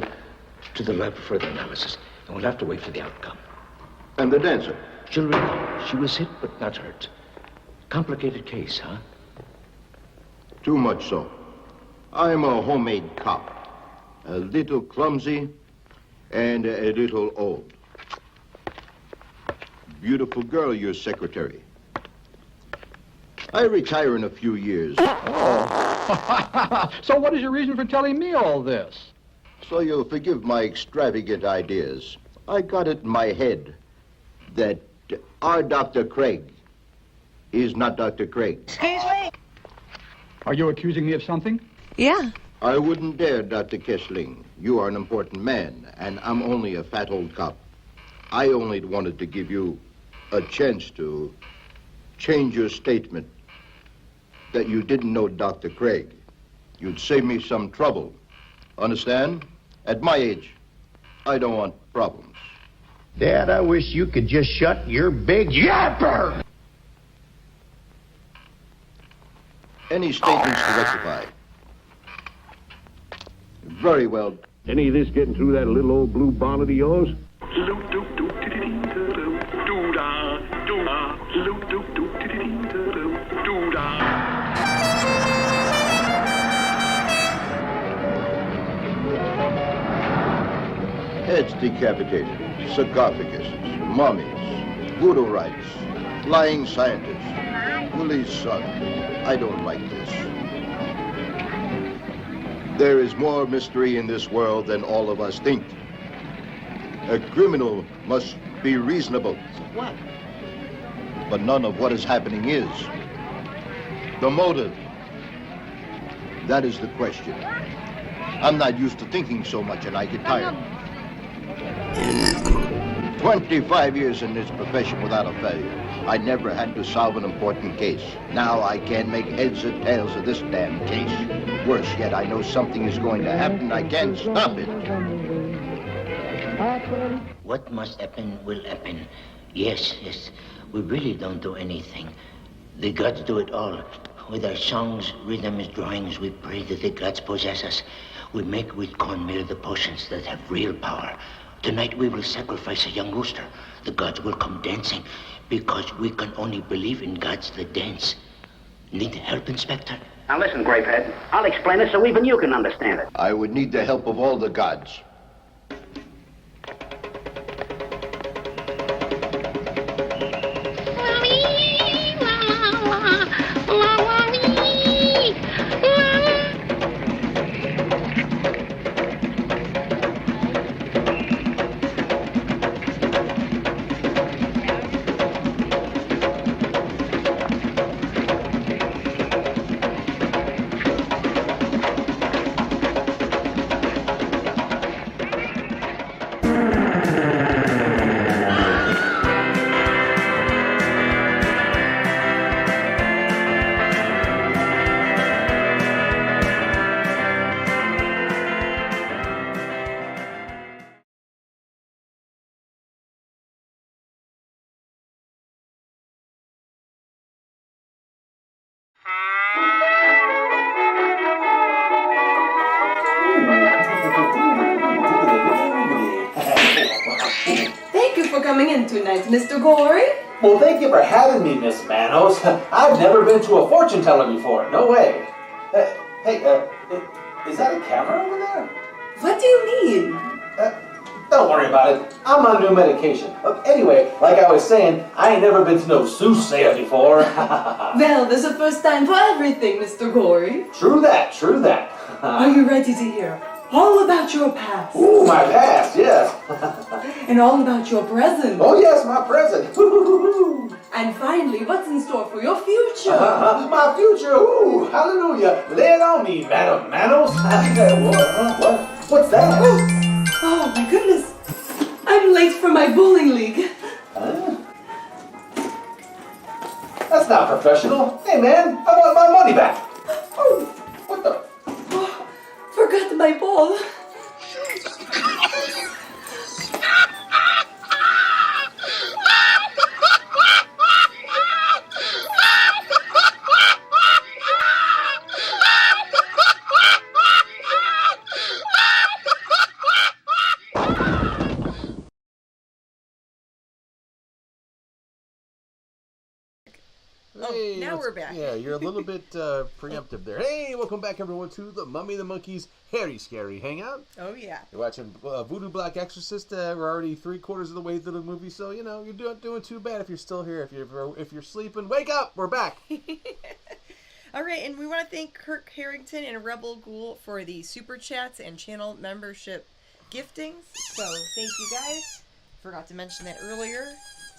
to the lab for further analysis, and we'll have to wait for the outcome. And the dancer? She'll recover. She was hit, but not hurt. Complicated case, huh? Too much so. I'm a homemade cop. A little clumsy and a little old. Beautiful girl, your secretary. I retire in a few years. Oh. So what is your reason for telling me all this? So you'll forgive my extravagant ideas. I got it in my head that our Dr. Craig is not Dr. Craig. Excuse me? Are you accusing me of something? Yeah. I wouldn't dare, Dr. Kessling. You are an important man, and I'm only a fat old cop. I only wanted to give you a chance to change your statement that you didn't know Dr. Craig. You'd save me some trouble. Understand? At my age, I don't want problems. Dad, I wish you could just shut your big yapper! Any statements to rectify? Very well. Any of this getting through that little old blue bonnet of yours? Heads decapitated, sarcophaguses, mummies, voodoo rites, flying scientists, Willie's son. I don't like this. There is more mystery in this world than all of us think. A criminal must be reasonable. What? But none of what is happening is. The motive. That is the question. I'm not used to thinking so much and I get tired. 25 years in this profession without a failure. I never had to solve an important case. Now I can't make heads or tails of this damn case. Worse yet, I know something is going to happen. I can't stop it. What must happen will happen. Yes, yes. We really don't do anything. The gods do it all. With our songs, rhythms, drawings, we pray that the gods possess us. We make with cornmeal the potions that have real power. Tonight we will sacrifice a young rooster. The gods will come dancing because we can only believe in gods that dance. Need help, Inspector? Now listen, Grapehead. I'll explain it so even you can understand it. I would need the help of all the gods. Thank you for coming in tonight, Mr. Gory. Well, thank you for having me, Miss Manos. I've never been to a fortune teller before. No way. Is that a camera over there? What do you mean? Don't worry about it. I'm on new medication. Anyway, like I was saying, I ain't never been to no soothsayer before. Well, there's a first time for everything, Mr. Gory. True that, true that. Are you ready to hear all about your past? Ooh, my past, yes. And all about your present. Oh, yes, my present. And finally, what's in store for your future? My future, ooh, hallelujah. Lay it on me, Madam Manos. What's that? Oh, my goodness. I'm late for my bowling league. Huh? That's not professional. Hey, man, I want my money back. Oh, what the? Oh, forgot my ball. Hey, now we're back. Yeah, you're a little bit preemptive there. Hey, welcome back, everyone, to the Mummy and the Monkey's Hairy Scary Hangout. Oh, yeah. You're watching Voodoo Black Exorcist. We're already 3/4 of the way through the movie, so, you know, you're doing too bad if you're still here. If you're sleeping, wake up! We're back! All right, and we want to thank Kirk Harrington and Rebel Ghoul for the super chats and channel membership giftings. So thank you guys. Forgot to mention that earlier,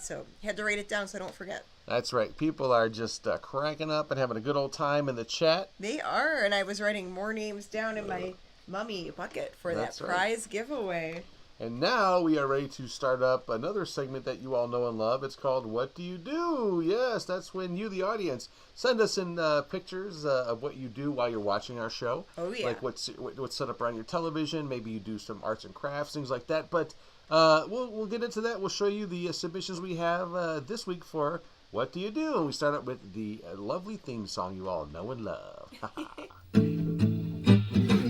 so had to write it down so I don't forget. That's right. People are just cranking up and having a good old time in the chat. They are, and I was writing more names down in my mummy bucket for that prize giveaway. And now we are ready to start up another segment that you all know and love. It's called What Do You Do? Yes, that's when you, the audience, send us in pictures of what you do while you're watching our show. Oh, yeah. Like what's set up around your television. Maybe you do some arts and crafts, things like that. But we'll get into that. We'll show you the submissions we have this week for What Do You Do? And we start up with the lovely theme song you all know and love.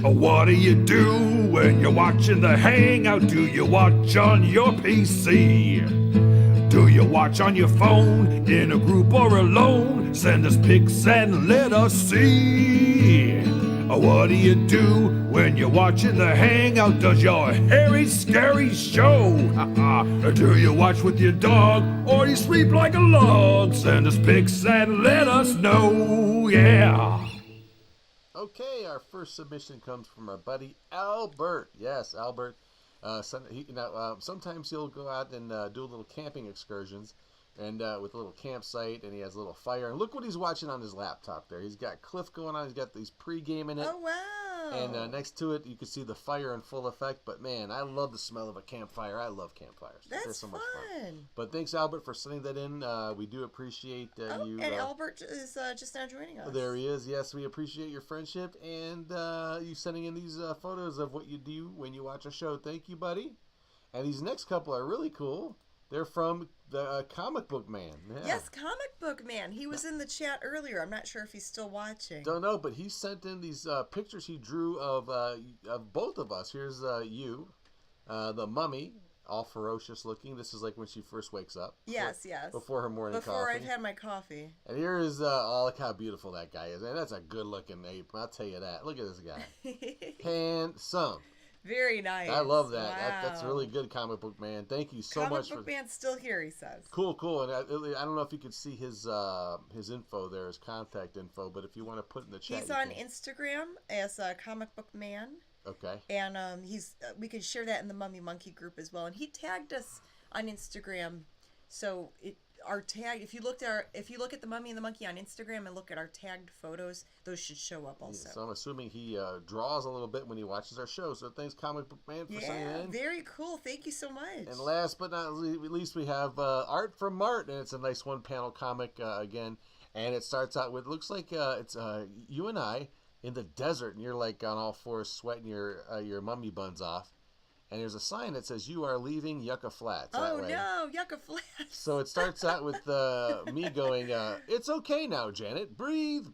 What do you do when you're watching the Hangout? Do you watch on your PC? Do you watch on your phone, in a group or alone? Send us pics and let us see. What do you do when you're watching the Hangout? Does your hairy, scary show? Do you watch with your dog or you sleep like a log? Send us pics and let us know, yeah. Okay, our first submission comes from our buddy Albert. Yes, Albert. Sometimes he'll go out and do little camping excursions, and with a little campsite, and he has a little fire. And look what he's watching on his laptop there. He's got Cliff going on. He's got these pre-game in it. Oh, wow. And next to it, you can see the fire in full effect. But, man, I love the smell of a campfire. I love campfires. That's They're so much fun. But thanks, Albert, for sending that in. We do appreciate you. And Albert is just now joining us. There he is. Yes, we appreciate your friendship and you sending in these photos of what you do when you watch a show. Thank you, buddy. And these next couple are really cool. They're from the Comic Book Man. Yeah. Yes, Comic Book Man. He was in the chat earlier. I'm not sure if he's still watching. Don't know, but he sent in these pictures he drew of both of us. Here's you, the mummy, all ferocious looking. This is like when she first wakes up. Yes. Before her morning coffee. Before I've had my coffee. And here is look how beautiful that guy is. And that's a good looking ape. I'll tell you that. Look at this guy. Handsome. Very nice. I love that. Wow. That's really good, Comic Book Man. Thank you so much. Comic Book Man's still here, he says. Cool. And I don't know if you could see his info there, his contact info, but if you want to put in the chat. He's on Instagram as Comic Book Man. Okay. And we can share that in the Mummy Monkey group as well. And he tagged us on Instagram, so our tag. If you look at the Mummy and the Monkey on Instagram and look at our tagged photos, those should show up also. Yeah, so I'm assuming he draws a little bit when he watches our show. So thanks, Comic Book Man, for sending in. Very cool. Thank you so much. And last but not least, we have art from Mart, and it's a nice one-panel comic again. And it starts out with looks like it's you and I in the desert, and you're like on all fours, sweating your mummy buns off. And there's a sign that says, "You are leaving Yucca Flats." Oh, no, Yucca Flats. So it starts out with me going, "It's okay now, Janet. Breathe.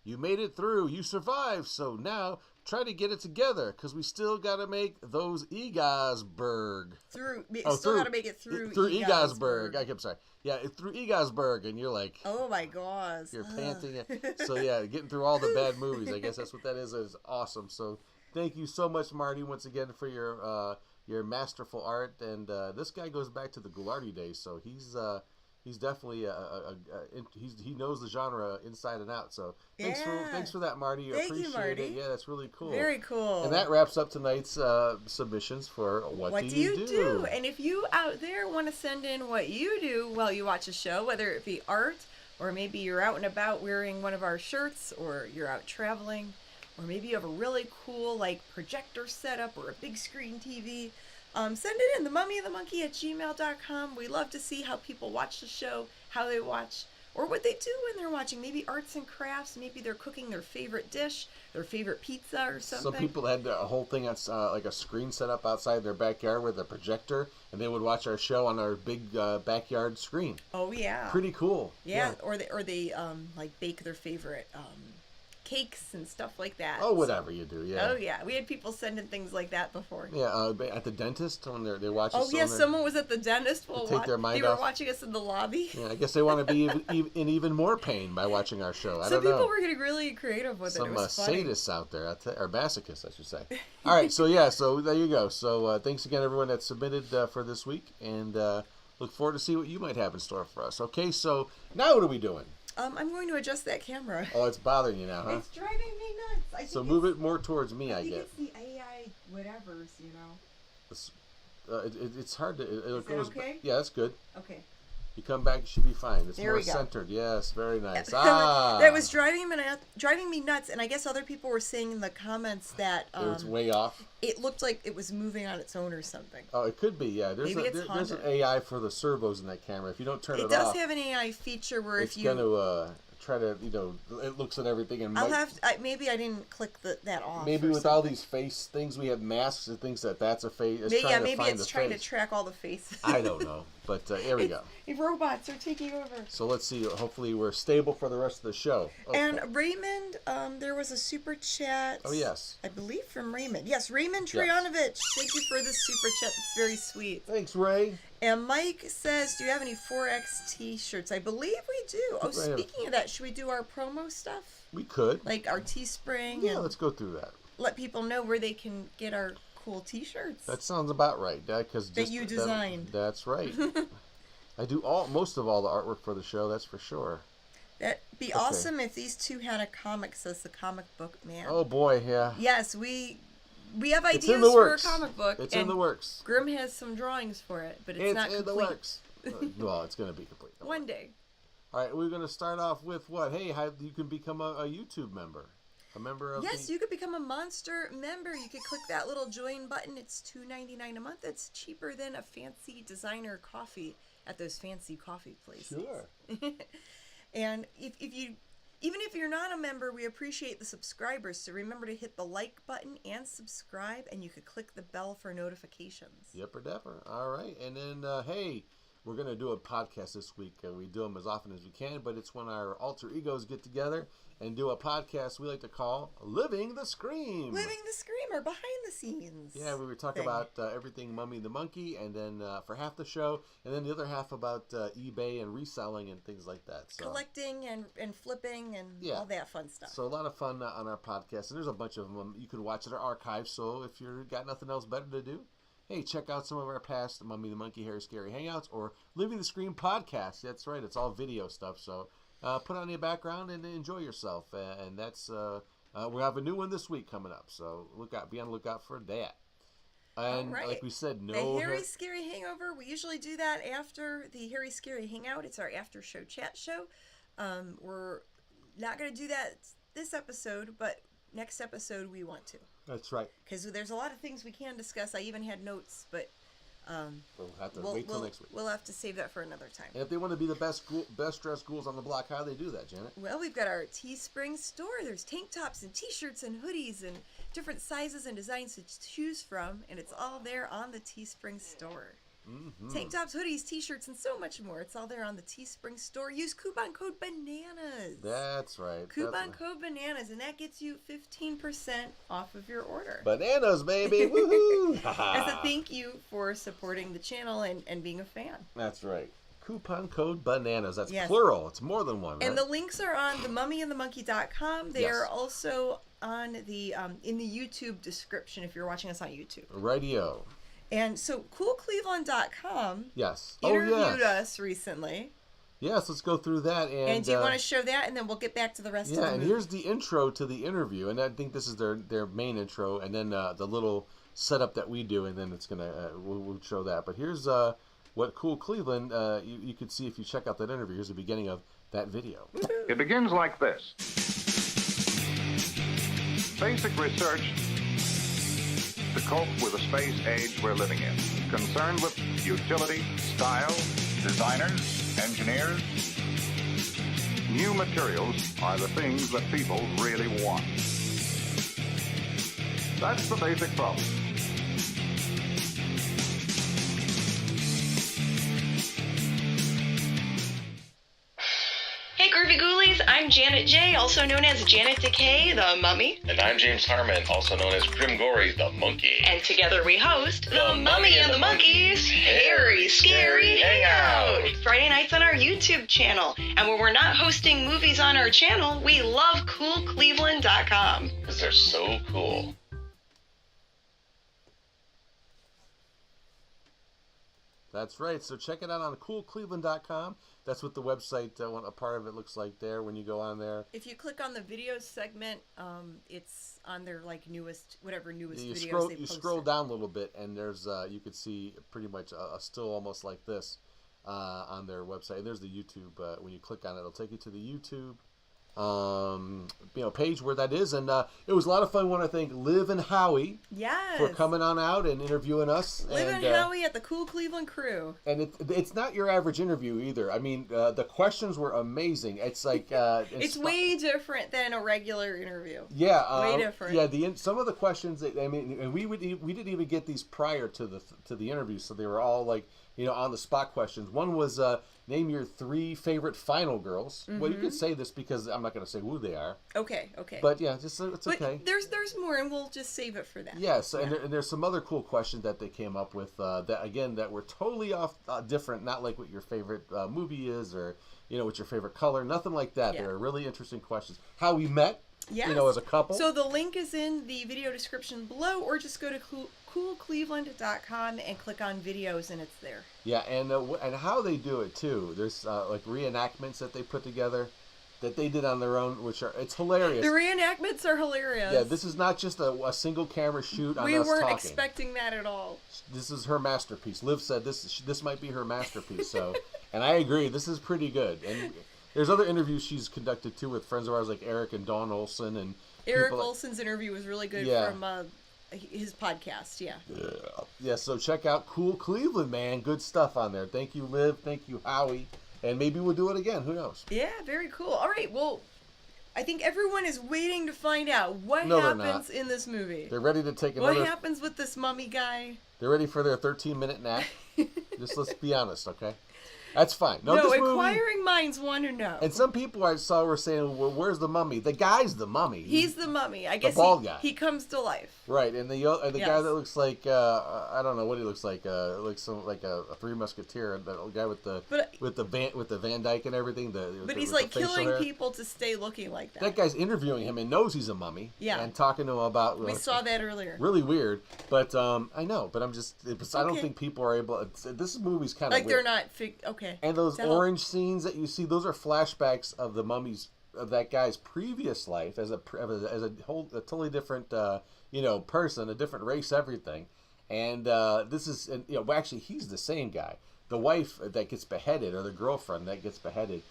You made it through. You survived. So now try to get it together, because we still got to make those Egasburg." Got to make it through Egasburg. I'm sorry. Yeah, through Egasburg. And you're like, oh, my gosh. You're panting. So, yeah, getting through all the bad movies. I guess that's what that is. It's awesome. So thank you so much, Marty, once again for your masterful art. And this guy goes back to the Goulardi days, so he's definitely he knows the genre inside and out. So thanks for that, Marty. Appreciate Marty. it. Yeah, that's really cool. Very cool. And that wraps up tonight's submissions for what do you do? And if you out there want to send in what you do while you watch a show, whether it be art or maybe you're out and about wearing one of our shirts, or you're out traveling, or maybe you have a really cool projector setup or a big screen TV, send it in themummyandthemonkey@gmail.com. We love to see how people watch the show, how they watch, or what they do when they're watching. Maybe arts and crafts. Maybe they're cooking their favorite dish, their favorite pizza or something. Some people had a whole thing that's like a screen set up outside their backyard with a projector, and they would watch our show on our big backyard screen. Oh, yeah. Pretty cool. Yeah. Or they bake their favorite cakes and stuff like that. Oh, whatever you do, yeah. Oh, yeah. We had people sending things like that before. Yeah, at the dentist when they watch us. Oh, yes, someone was at the dentist. Take their mind they were off. watching us in the lobby. Yeah, I guess they want to be in even more pain by watching our show. I don't know. Some people were getting really creative with it. It was funny. Sadists out there, or masochists, I should say. All right, so there you go. So thanks again, everyone that submitted for this week, and look forward to see what you might have in store for us. Okay, so now what are we doing? I'm going to adjust that camera. Oh, it's bothering you now, huh? It's driving me nuts. So move it more towards me, I guess. It's the AI whatevers, you know. It's hard to... Is that okay? Yeah, that's good. Okay. You come back, you should be fine. It's there more we go. Centered. Yes, very nice. That was driving me nuts, and I guess other people were saying in the comments that it was way off. It looked like it was moving on its own or something. Oh, it could be. Yeah, there's an AI for the servos in that camera. If you don't turn it off, it does have an AI feature where it's going to try to, it looks at everything and maybe I didn't click that off. Maybe with all these face things, we have masks and things that's a face. Maybe it's trying to track all the faces. I don't know, but here we go. Robots are taking over. So let's see. Hopefully, we're stable for the rest of the show. Okay. And Raymond, there was a super chat. Oh yes, I believe from Raymond. Yes, Raymond Trianovich. Yes. Thank you for the super chat. It's very sweet. Thanks, Ray. And Mike says, "Do you have any 4X T-shirts?" I believe we do. Oh, speaking of that, should we do our promo stuff? We could. Like our Teespring. Yeah, let's go through that. Let people know where they can get our cool T-shirts. That sounds about right. That you designed. That's right. I do most of all the artwork for the show. That's for sure. That'd be awesome if these two had a comic. Says the comic book man. Oh boy, yeah. Yes, we have ideas for a comic book. It's in the works. Grim has some drawings for it, but it's not complete. In the works. Well, it's going to be complete. One day. All right, we're going to start off with what? Hey, you can become a YouTube member. A member of you could become a Monster member. You could click that little join button. It's $2.99 a month. It's cheaper than a fancy designer coffee at those fancy coffee places. Sure. And even if you're not a member, we appreciate the subscribers. So remember to hit the like button and subscribe, and you could click the bell for notifications. Yipper dapper. All right, and then hey, we're gonna do a podcast this week. We do them as often as we can, but it's when our alter egos get together and do a podcast we like to call Living the Scream. Living the Scream, or behind the scenes. Yeah, we were talking about everything Mummy and the Monkey, and then for half the show, and then the other half about eBay and reselling and things like that. So. Collecting and flipping and all that fun stuff. So a lot of fun on our podcast, and there's a bunch of them you can watch at our archive. So if you've got nothing else better to do, hey, check out some of our past Mummy the Monkey, Harry Scary Hangouts, or Living the Scream podcast. That's right, it's all video stuff. So put on your background and enjoy yourself. And that's we have a new one this week coming up. So be on the lookout for that. And like we said, the Harry Scary Hangover. We usually do that after the Harry Scary Hangout. It's our after show chat show. We're not going to do that this episode, but next episode we want to. That's right. Because there's a lot of things we can discuss. I even had notes, but we'll have to wait till next week. We'll have to save that for another time. And if they want to be the best dressed ghouls on the block, how do they do that, Janet? Well, we've got our Teespring store. There's tank tops and T-shirts and hoodies and different sizes and designs to choose from, and it's all there on the Teespring store. Mm-hmm. Tank tops, hoodies, T-shirts, and so much more. It's all there on the Teespring store. Use coupon code BANANAS. That's right. Coupon code BANANAS, and that gets you 15% off of your order. Bananas, baby! Woohoo! As a thank you for supporting the channel and being a fan. That's right. Coupon code BANANAS. That's plural. It's more than one, right? And the links are on themummyandthemonkey.com. They are also on the in the YouTube description if you're watching us on YouTube. Radio. And so, CoolCleveland.com interviewed us recently. Yes, let's go through that. And do you want to show that, and then we'll get back to the rest of the movie? Yeah, and here's the intro to the interview, and I think this is their main intro, and then the little setup that we do, and then it's gonna we'll show that. But here's what Cool Cleveland you could see if you check out that interview. Here's the beginning of that video. It begins like this. Basic research to cope with the space age we're living in. Concerned with utility, style, designers, engineers. New materials are the things that people really want. That's the basic problem. Hey Groovy Ghoulies, I'm Janet J, also known as Janet Decay, the Mummy. And I'm James Harmon, also known as Grim Gory, the Monkey. And together we host The Mummy and the Monkey's Harry Scary Hangout. Friday nights on our YouTube channel. And when we're not hosting movies on our channel, we love CoolCleveland.com. Because they're so cool. That's right. So check it out on coolcleveland.com. That's what the website, a part of it looks like there when you go on there. If you click on the videos segment, it's on their newest videos they posted. You scroll down a little bit, and there's you could see pretty much a still almost like this on their website. And there's the YouTube. When you click on it, it'll take you to the YouTube page where that is, and it was a lot of fun. I want to thank Liv and Howie for coming on out and interviewing us. Liv and Howie at the Cool Cleveland Crew. And it's not your average interview either. I mean, the questions were amazing. It's like it's way different than a regular interview. Yeah, way different. Yeah, some of the questions. And we didn't even get these prior to the interview, so they were all like on the spot questions. One was name your 3 favorite final girls. Mm-hmm. Well, you could say this because I'm not going to say who they are. Okay. But yeah, it's okay. There's more, and we'll just save it for that. Yes, yeah. And there's some other cool questions that they came up with that were totally off different, not like what your favorite movie is or what your favorite color, nothing like that. Yeah. They were really interesting questions. How we met. Yes. As a couple. So the link is in the video description below, or just go to coolcleveland.com and click on videos, and it's there. Yeah, and how they do it too. There's like reenactments that they put together that they did on their own, it's hilarious. The reenactments are hilarious. Yeah, this is not just a single camera shoot on us talking. We weren't expecting that at all. This is her masterpiece. Liv said this might be her masterpiece. So, and I agree. This is pretty good. And there's other interviews she's conducted too with friends of ours like Eric and Dawn Olson and Eric Olson's interview was really good from his podcast. Yeah. So check out Cool Cleveland, man. Good stuff on there. Thank you, Liv. Thank you, Howie. And maybe we'll do it again. Who knows? Yeah, very cool. All right. Well, I think everyone is waiting to find out what happens in this movie. They're ready to take another. What happens with this mummy guy? They're ready for their 13-minute nap. Just let's be honest, okay? That's fine. No, inquiring minds want to know. And some people I saw were saying, well, where's the mummy? The guy's the mummy. He's the mummy. I guess the bald guy. He comes to life. Right, and the guy that looks like I don't know what he looks like a Three Musketeer, the guy with the Van Dyke and everything. But he's like killing people to stay looking like that. That guy's interviewing him and knows he's a mummy. Yeah, and talking to him about. We saw that earlier. Really weird, but I know, but I don't think people are able. This movie's kind of like weird. They're not okay. And those orange scenes that you see, those are flashbacks of the mummy's of that guy's previous life as a totally different person, a different race, everything. And this is actually he's the same guy. The wife that gets beheaded or the girlfriend that gets beheaded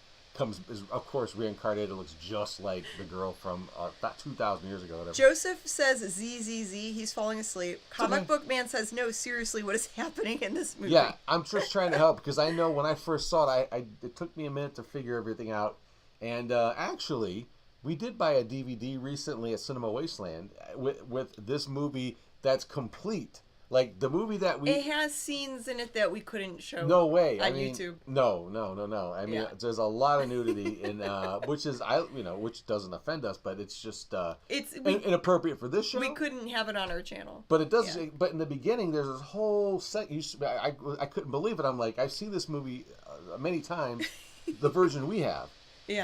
is of course reincarnated. Looks just like the girl from about 2,000 years ago. Whatever. Joseph says ZZZ. He's falling asleep. Comic Book Man says no. Seriously, what is happening in this movie? Yeah, I'm just trying to help because I know when I first saw it, it took me a minute to figure everything out. And actually, we did buy a DVD recently at Cinema Wasteland with this movie that's complete. Like the movie that it has scenes in it that we couldn't show. No way on YouTube. No. I mean, there's a lot of nudity in which doesn't offend us, but it's just it's inappropriate for this show. We couldn't have it on our channel. But it does. Yeah. But in the beginning, there's this whole set. I couldn't believe it. I'm like, I've seen this movie many times, the version we have,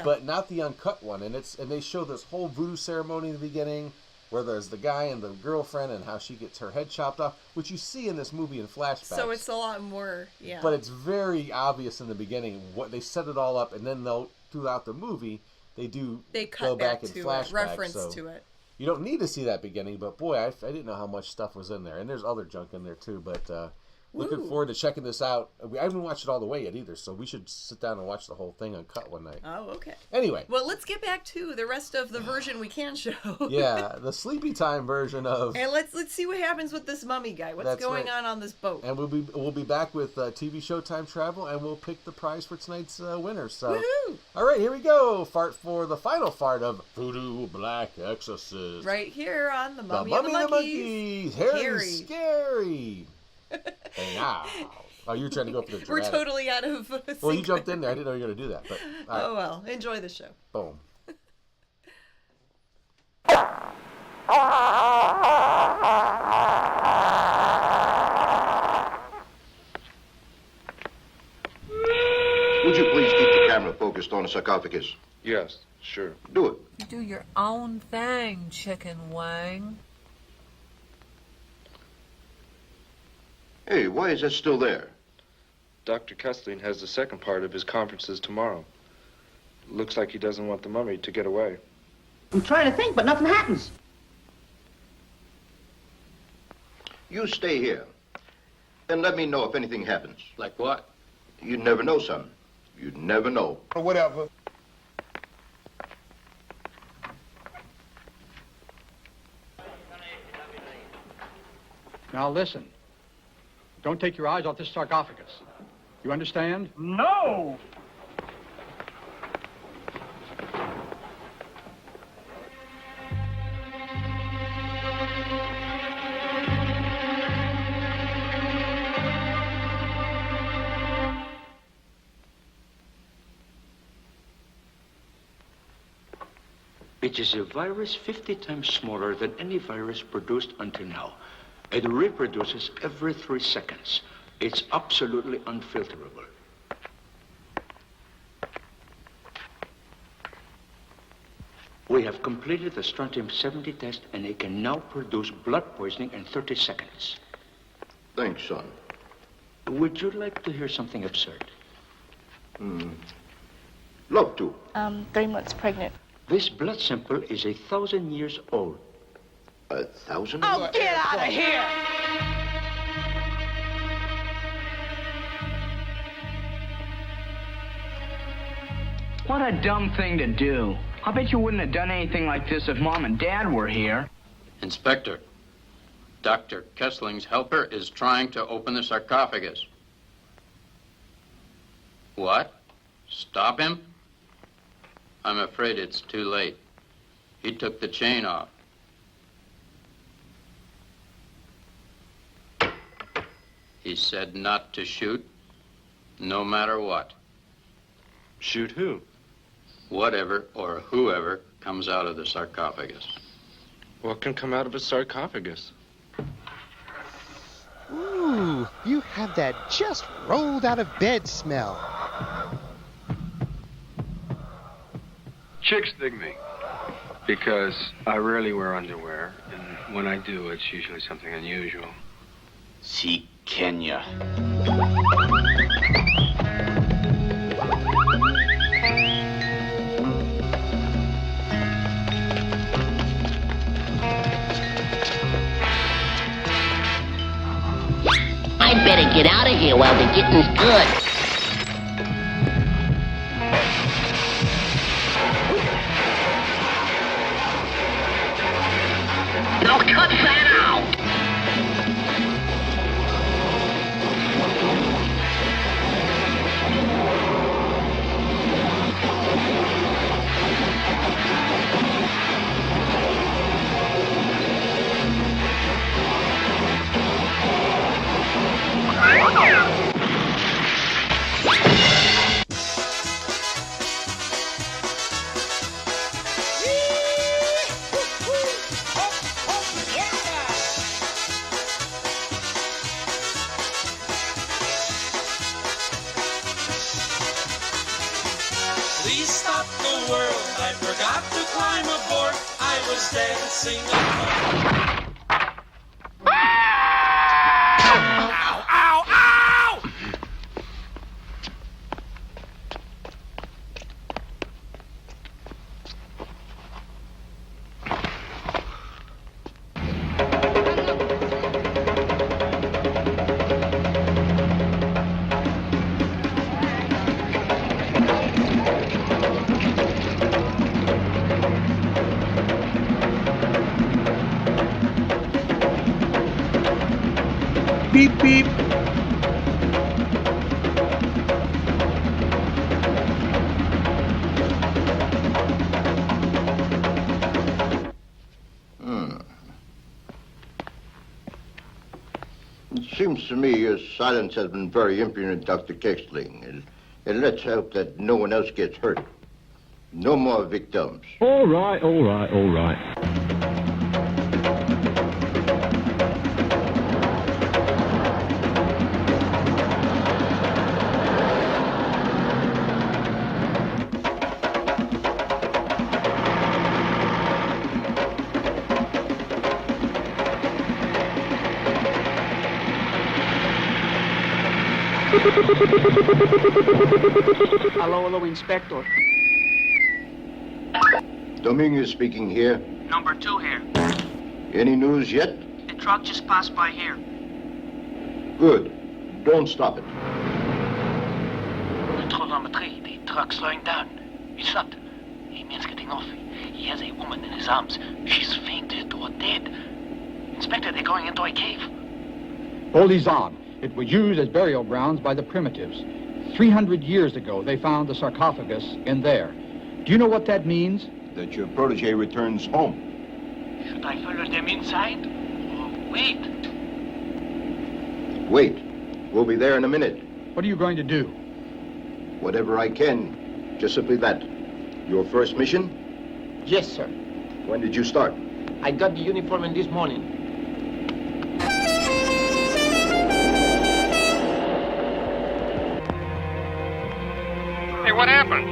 but not the uncut one. And they show this whole voodoo ceremony in the beginning, where there's the guy and the girlfriend and how she gets her head chopped off, which you see in this movie in flashbacks. So it's a lot more, But it's very obvious in the beginning. What they set it all up, and then throughout the movie, they cut go back in to flashbacks. It, reference to it. You don't need to see that beginning, but boy, I didn't know how much stuff was in there. And there's other junk in there too, but looking forward to checking this out. I haven't watched it all the way yet either, so we should sit down and watch the whole thing uncut one night. Oh, okay. Anyway. Well, let's get back to the rest of the version we can show. Yeah, the sleepy time version of... And let's see what happens with this mummy guy. What's going on this boat? And we'll be back with TV show time travel, and we'll pick the prize for tonight's winner. So, woohoo! All right, here we go. Fart for the final fart of Voodoo Black Exorcist. Right here on The Mummy and the Monkeys. Harry Scary. Hey, now. Oh, you're trying to go for the dramatic. We're totally out of Well, you jumped in there. I didn't know you were going to do that. But right. Oh, well. Enjoy the show. Boom. Would you please keep the camera focused on the sarcophagus? Yes, sure. Do it. You do your own thing, Chicken Wang. Hey, why is that still there? Dr. Kessling has the second part of his conferences tomorrow. Looks like he doesn't want the mummy to get away. I'm trying to think, but nothing happens. You stay here. And let me know if anything happens. Like what? You never know, son. You never know. Or whatever. Now listen. Don't take your eyes off this sarcophagus. You understand? No! It is a virus 50 times smaller than any virus produced until now. It reproduces every 3 seconds. It's absolutely unfilterable. We have completed the strontium-70 test, and it can now produce blood poisoning in 30 seconds. Thanks, son. Would you like to hear something absurd? Love to. 3 months pregnant. This blood sample is 1,000 years old. 1,000? Oh, get out of here! What a dumb thing to do. I bet you wouldn't have done anything like this if Mom and Dad were here. Inspector, Dr. Kessling's helper is trying to open the sarcophagus. What? Stop him? I'm afraid it's too late. He took the chain off. He said not to shoot, no matter what. Shoot who? Whatever or whoever comes out of the sarcophagus. What can come out of a sarcophagus? Ooh, you have that just rolled out of bed smell. Chicks dig me because I rarely wear underwear, and when I do, it's usually something unusual. See Kenya. I better get out of here while the getting's good. Now cut that out! Please stop the world. I forgot to climb aboard. I was dancing alone. Ow, ow, ow! Beep, beep. It seems to me your silence has been very impudent, Dr. Kessling. And let's hope that no one else gets hurt. No more victims. All right, all right, all right. Hello, Inspector. Dominguez speaking here. Number 2 here. Any news yet? The truck just passed by here. Good. Don't stop it. Control number 3. The truck's slowing down. He stopped. He means getting off. He has a woman in his arms. She's fainted or dead. Inspector, they're going into a cave. Hold these on. It was used as burial grounds by the primitives. 300 years ago, they found the sarcophagus in there. Do you know what that means? That your protege returns home. Should I follow them inside? Or wait? Wait. We'll be there in a minute. What are you going to do? Whatever I can. Just simply that. Your first mission? Yes, sir. When did you start? I got the uniform in this morning. Hey, what happened?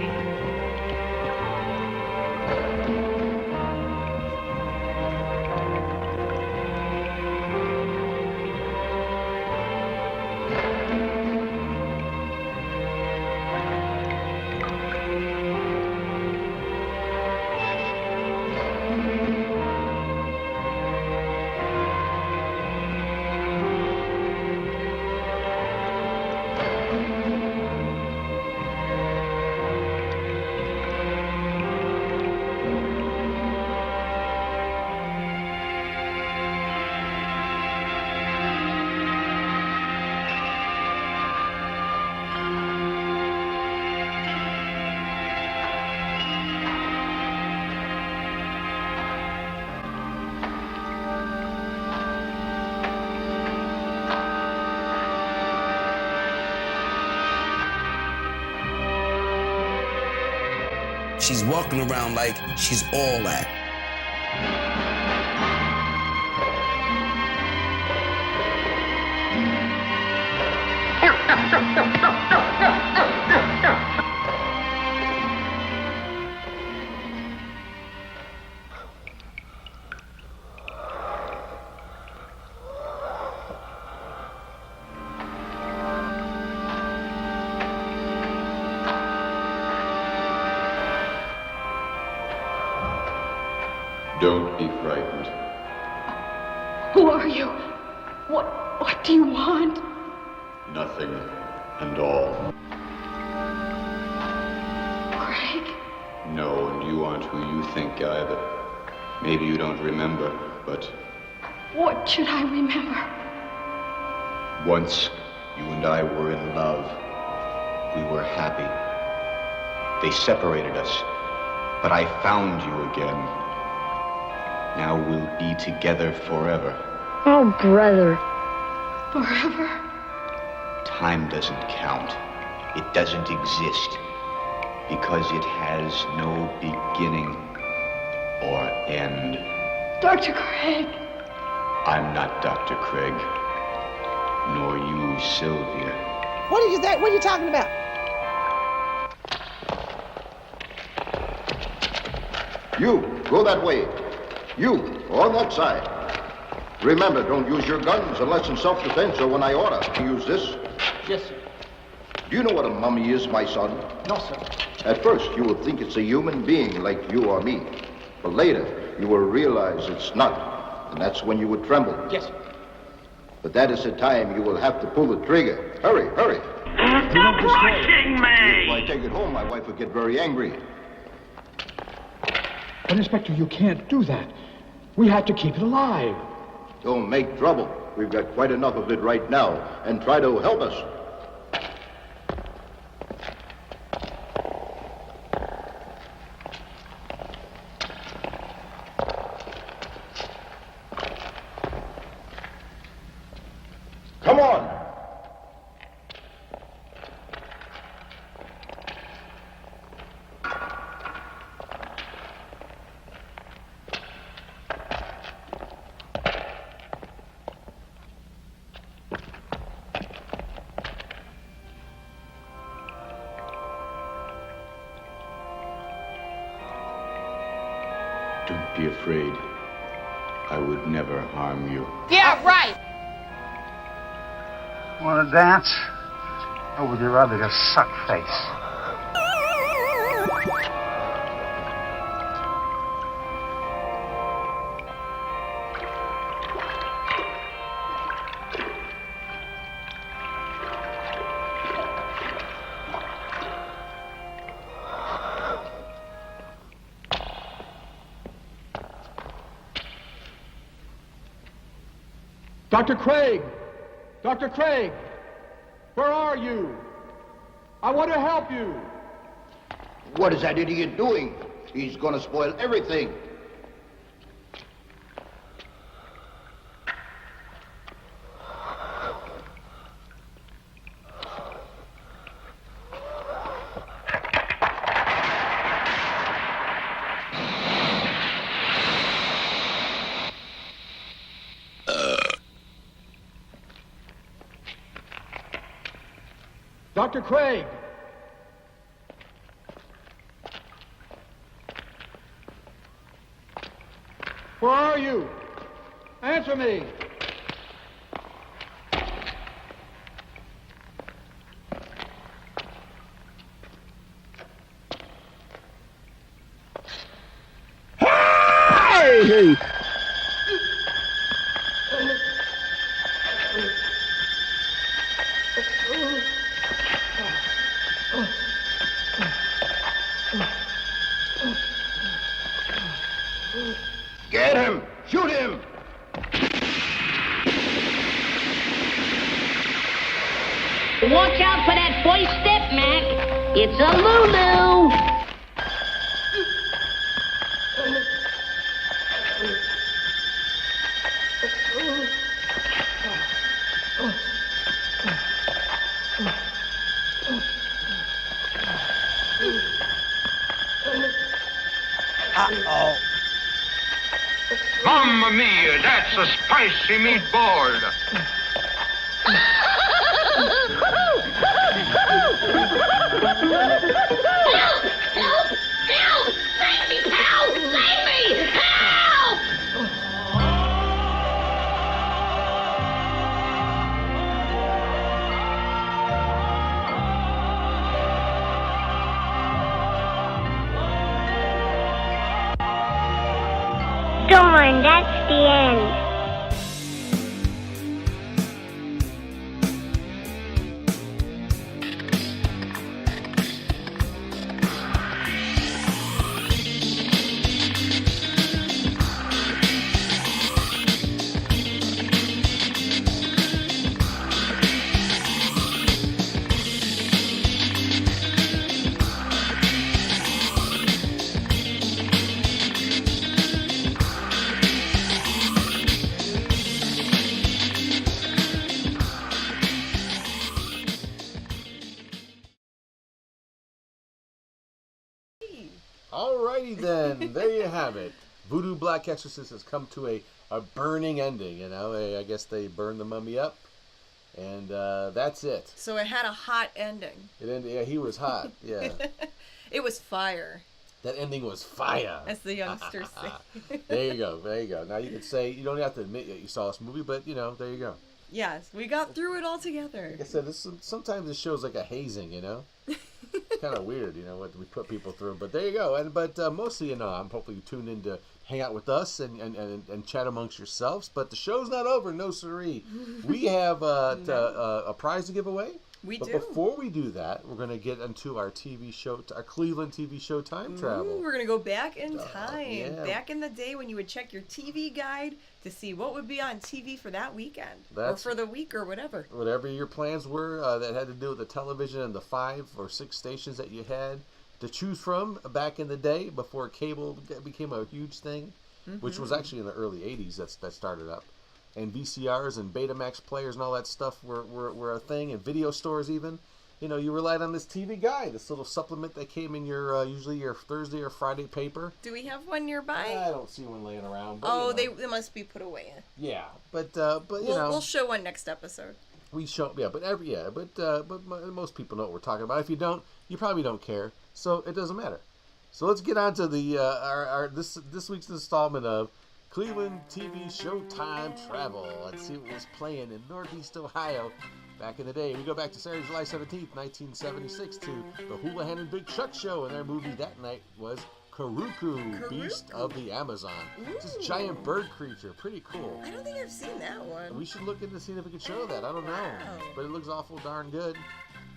She's walking around like she's all that. Don't be frightened. Who are you? What do you want? Nothing and all. Craig? No, and you aren't who you think either. Maybe you don't remember, but What should I remember? once you and I were in love. We were happy. They separated us, but I found you again. Now we'll be together forever. Oh, brother. Forever? Time doesn't count. It doesn't exist because it has no beginning or end. Dr. Craig. I'm not Dr. Craig, nor you, Sylvia. What are you talking about? You, go that way. You, on that side. Remember, don't use your guns unless in self-defense or when I order to use this. Yes, sir. Do you know what a mummy is, my son? No, sir. At first, you will think it's a human being like you or me. But later, you will realize it's not. And that's when you would tremble. Yes, sir. But that is the time you will have to pull the trigger. Hurry, hurry. Stop watching me! If I take it home, my wife would get very angry. But, Inspector, you can't do that. We have to keep it alive. Don't make trouble. We've got quite enough of it right now. And try to help us. Come on! Don't be afraid. I would never harm you. Yeah, right. Want to dance? Or would you rather just suck face? Dr. Craig! Dr. Craig! Where are you? I want to help you. What is that idiot doing? He's going to spoil everything. Dr. Craig! Where are you? Answer me! Hey! Get him! Shoot him! Watch out for that first step, Mac. It's a Lulu. Uh-oh. Mamma mia, that's a spicy meatball. Help! Save me, pal! Save me! Help! Darn, that's the end. Alrighty then, there you have it. Voodoo Black Exorcist has come to a burning ending, you know. I guess they burned the mummy up, and that's it. So it had a hot ending. It ended, yeah, he was hot, yeah. It was fire. That ending was fire. As the youngsters say. There you go, there you go. Now you can say, you don't have to admit that you saw this movie, but, you know, there you go. Yes, we got through it all together. Like I said, sometimes this show's like a hazing, you know. It's kind of weird, you know, what we put people through. But there you go. But mostly, you know, I'm hopefully you tuned in to hang out with us and chat amongst yourselves. But the show's not over, no siree. We have a prize to give away. We but do. Before we do that, we're going to get into our TV show, our Cleveland TV show time travel. We're going to go back in time. Yeah. Back in the day when you would check your TV guide to see what would be on TV for that weekend. Or for the week or whatever. Whatever your plans were that had to do with the television and the 5 or 6 stations that you had to choose from back in the day before cable became a huge thing, which was actually in the early 80s that started up. And VCRs and Betamax players and all that stuff were a thing, and video stores even. You know, you relied on this TV guide, this little supplement that came in your usually your Thursday or Friday paper. Do we have one nearby? I don't see one laying around. But, oh, you know. they must be put away. Yeah, but you know, we'll show one next episode. We show, yeah, but most people know what we're talking about. If you don't, you probably don't care, so it doesn't matter. So let's get on to the our this week's installment of Cleveland TV Showtime Travel. Let's see what was playing in Northeast Ohio Back in the day, we go back to Saturday, July 17th, 1976, to the Houlihan and Big Chuck Show, and their movie that night was Karuku, Beast of the Amazon. This giant bird creature, pretty cool. I don't think I've seen that one. We should look into seeing if we can show that. I don't know, but it looks awful darn good.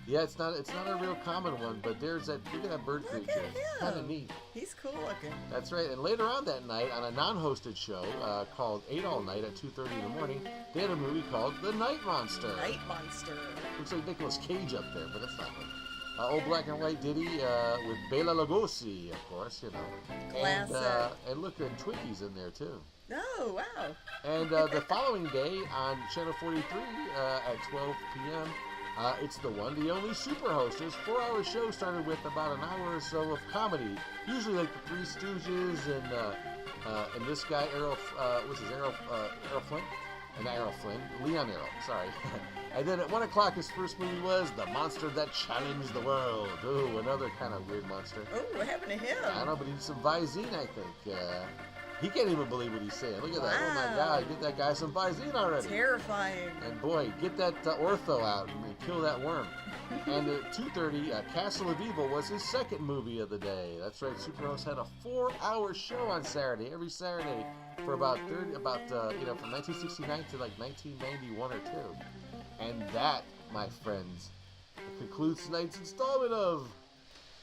Yeah, it's not a real common one, but there's that. Look at that bird creature. It's kind of neat. He's cool looking. That's right. And later on that night, on a non-hosted show called 8 All Night at 2:30 in the morning, they had a movie called The Night Monster. Night Monster. Looks like Nicolas Cage up there, but that's not him. Old black and white ditty with Bela Lugosi, of course, you know. Classic. And look, and Twinkies in there too. Oh, wow. And the following day on Channel 43 at 12 p.m., it's the one, the only Superhosters 4-hour show started with about an hour or so of comedy. Usually like the Three Stooges and this guy, Errol Flynn? Not Errol Flynn, Leon Errol, sorry. And then at 1 o'clock, his first movie was The Monster That Challenged the World. Ooh, another kind of weird monster. Oh, what happened to him? I don't know, but he needs some Visine, I think. He can't even believe what he's saying. Look at that. Oh my God, get that guy some Visine already. Terrifying. And boy, get that ortho out and kill that worm. And at 2:30, Castle of Evil was his second movie of the day. That's right, Superhost had a 4-hour show on Saturday, every Saturday, for about from 1969 to like 1991 or 2. And that, my friends, concludes tonight's installment of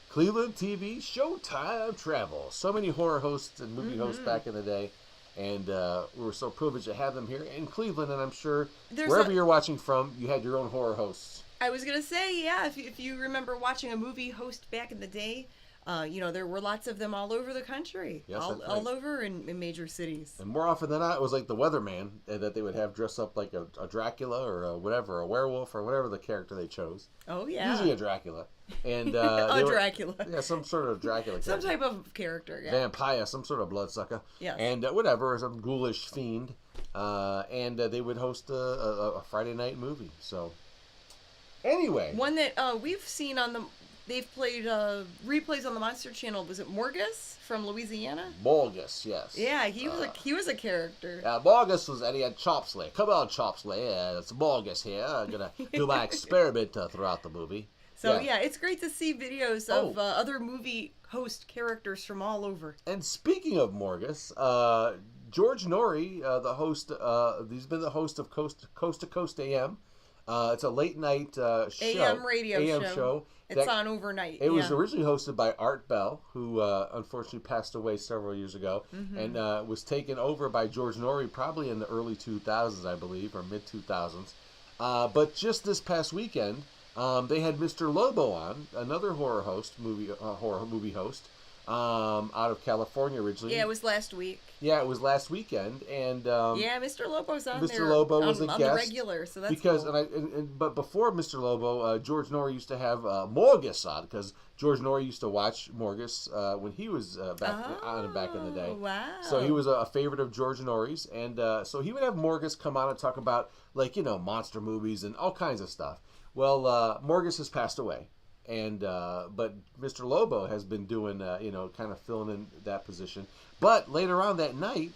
Cleveland TV Showtime Travel. So many horror hosts and movie hosts back in the day, and we were so privileged to have them here in Cleveland, and I'm sure wherever you're watching from, you had your own horror hosts. I was going to say, yeah, if you remember watching a movie host back in the day, there were lots of them all over the country, Yes, all over in major cities. And more often than not, it was like the weatherman that they would have dress up like a Dracula or a werewolf or whatever the character they chose. Oh, yeah. Usually a Dracula. And Dracula. Yeah, some sort of Dracula character. Some type of character, yeah. Vampire, some sort of bloodsucker. Yes. And whatever, some ghoulish fiend. And they would host a Friday night movie. So, anyway. One that we've seen on the... They've played replays on the Monster Channel. Was it Morgus from Louisiana? Morgus, yes. Yeah, he was a character. Yeah, Morgus was, and he had Chopsley. Come on, Chopsley. It's Morgus here. I'm gonna do my experiment throughout the movie. So yeah, it's great to see videos of other movie host characters from all over. And speaking of Morgus, George Norrie, the host, he's been the host of Coast to Coast AM. It's a late night show. AM radio show. It's on overnight. It was originally hosted by Art Bell, who unfortunately passed away several years ago, and was taken over by George Norrie probably in the early 2000s, I believe, or mid 2000s. But just this past weekend, they had Mr. Lobo on, another horror movie host. Out of California originally. Yeah, it was last week. Yeah, it was last weekend, and yeah, Mr. Lobo's on there. Mr. Lobo was a guest on the regular, so that's because cool. But before Mr. Lobo, George Norrie used to have Morgus on because George Norrie used to watch Morgus when he was back in the day. Wow! So he was a favorite of George Norrie's, and so he would have Morgus come on and talk about monster movies and all kinds of stuff. Well, Morgus has passed away. And but Mr. Lobo has been doing kind of filling in that position. But later on that night,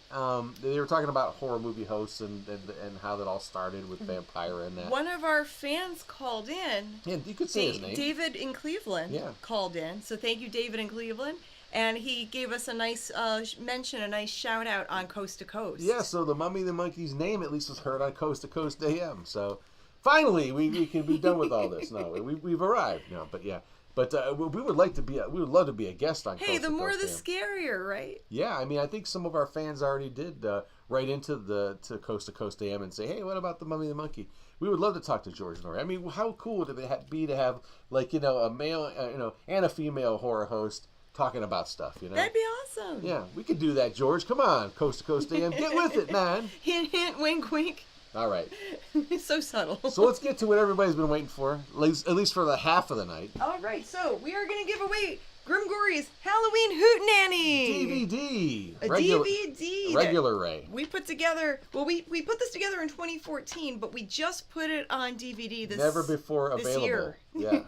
they were talking about horror movie hosts and how that all started with Vampire and that. One of our fans called in. Yeah, you could say his name. David in Cleveland called in. So thank you, David in Cleveland. And he gave us a nice mention, a nice shout out on Coast to Coast. Yeah, so the Mummy and the Monkey's name at least was heard on Coast to Coast AM. So. Finally, we can be done with all this. No, we've arrived. No, but yeah, but we would love to be a guest on. Hey, Coast the more the AM. scarier, right? Yeah, I mean, I think some of our fans already did write into to Coast AM and say, hey, what about the Mummy and the Monkey? We would love to talk to George Norrie. I mean, how cool would it be to have a male and a female horror host talking about stuff? That'd be awesome. Yeah, we could do that, George. Come on, Coast AM, get with it, man. Hint, hint, wink, wink. All right. So subtle. So let's get to what everybody's been waiting for, at least for the half of the night. All right, so we are going to give away Grim Gory's Halloween Hootenanny DVD. DVD. Regular Ray. We put together, we put this together in 2014, but we just put it on DVD this Never before available. Year. Yeah.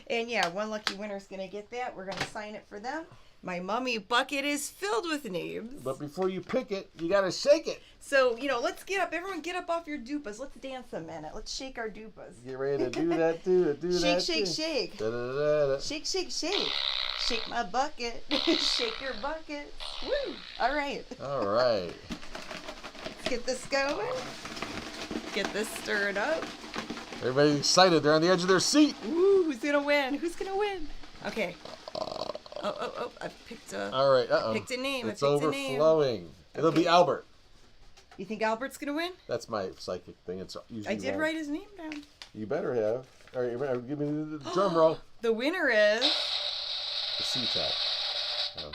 And yeah, one lucky winner's going to get that. We're going to sign it for them. My mummy bucket is filled with names. But before you pick it, you got to shake it. So, let's get up. Everyone get up off your dupas. Let's dance a minute. Let's shake our dupas. Get ready to do that, do Shake, that. shake, shake. Da-da-da-da. Shake, shake, shake. Shake my bucket. Shake your bucket. Woo. All right. All right. Let's get this going. Get this stirred up. Everybody's excited. They're on the edge of their seat. Ooh, who's going to win? Who's going to win? Okay. Oh, I picked a... All right, picked a name. It's I picked overflowing. A name. It'll be Albert. You think Albert's going to win? That's my psychic thing. It's usually I did wrong. write his name down. You better have. All right, give me the drum roll. The winner is... The C-tag. Oh.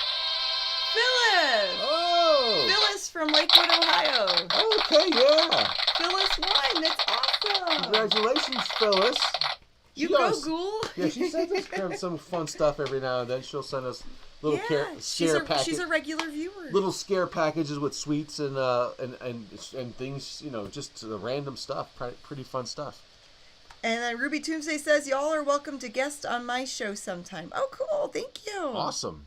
Phyllis! Oh! Phyllis from Lakewood, Ohio. Okay, yeah. Phyllis won. That's awesome. Congratulations, Phyllis. You go, Ghoul. Yeah, she sends us some fun stuff every now and then. She'll send us little scare packages. She's a regular viewer. Little scare packages with sweets and things, just random stuff. Pretty fun stuff. And then Ruby Tombstone says, y'all are welcome to guest on my show sometime. Oh, cool. Thank you. Awesome.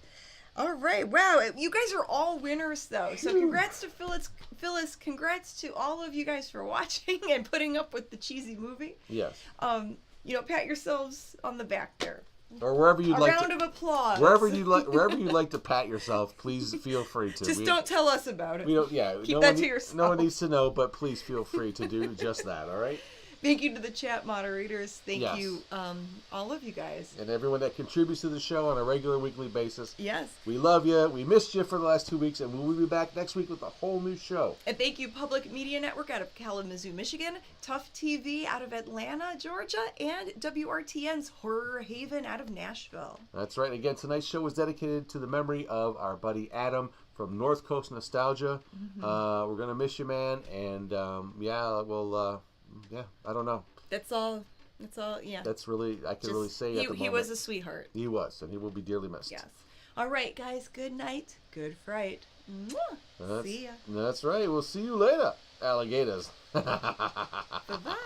All right. Wow. You guys are all winners, though. So congrats to Phyllis. Phyllis, congrats to all of you guys for watching and putting up with the cheesy movie. Yes. Pat yourselves on the back there. Or wherever you'd like to. A round of applause. Wherever you like to pat yourself, please feel free to. Just don't tell us about it. We don't. Yeah. Keep that to yourself. No one needs to know, but please feel free to do just that. All right. Thank you to the chat moderators. Thank you, all of you guys. And everyone that contributes to the show on a regular weekly basis. Yes. We love you. We missed you for the last 2 weeks, and we'll be back next week with a whole new show. And thank you, Public Media Network out of Kalamazoo, Michigan, Tough TV out of Atlanta, Georgia, and WRTN's Horror Haven out of Nashville. That's right. Again, tonight's show was dedicated to the memory of our buddy Adam from North Coast Nostalgia. Mm-hmm. We're going to miss you, man. And, I don't know. That's all, yeah. That's really, I can really say at the moment. He was a sweetheart. He was, and he will be dearly missed. Yes. All right, guys, good night. Good fright. See ya. That's right. We'll see you later, alligators. Bye-bye.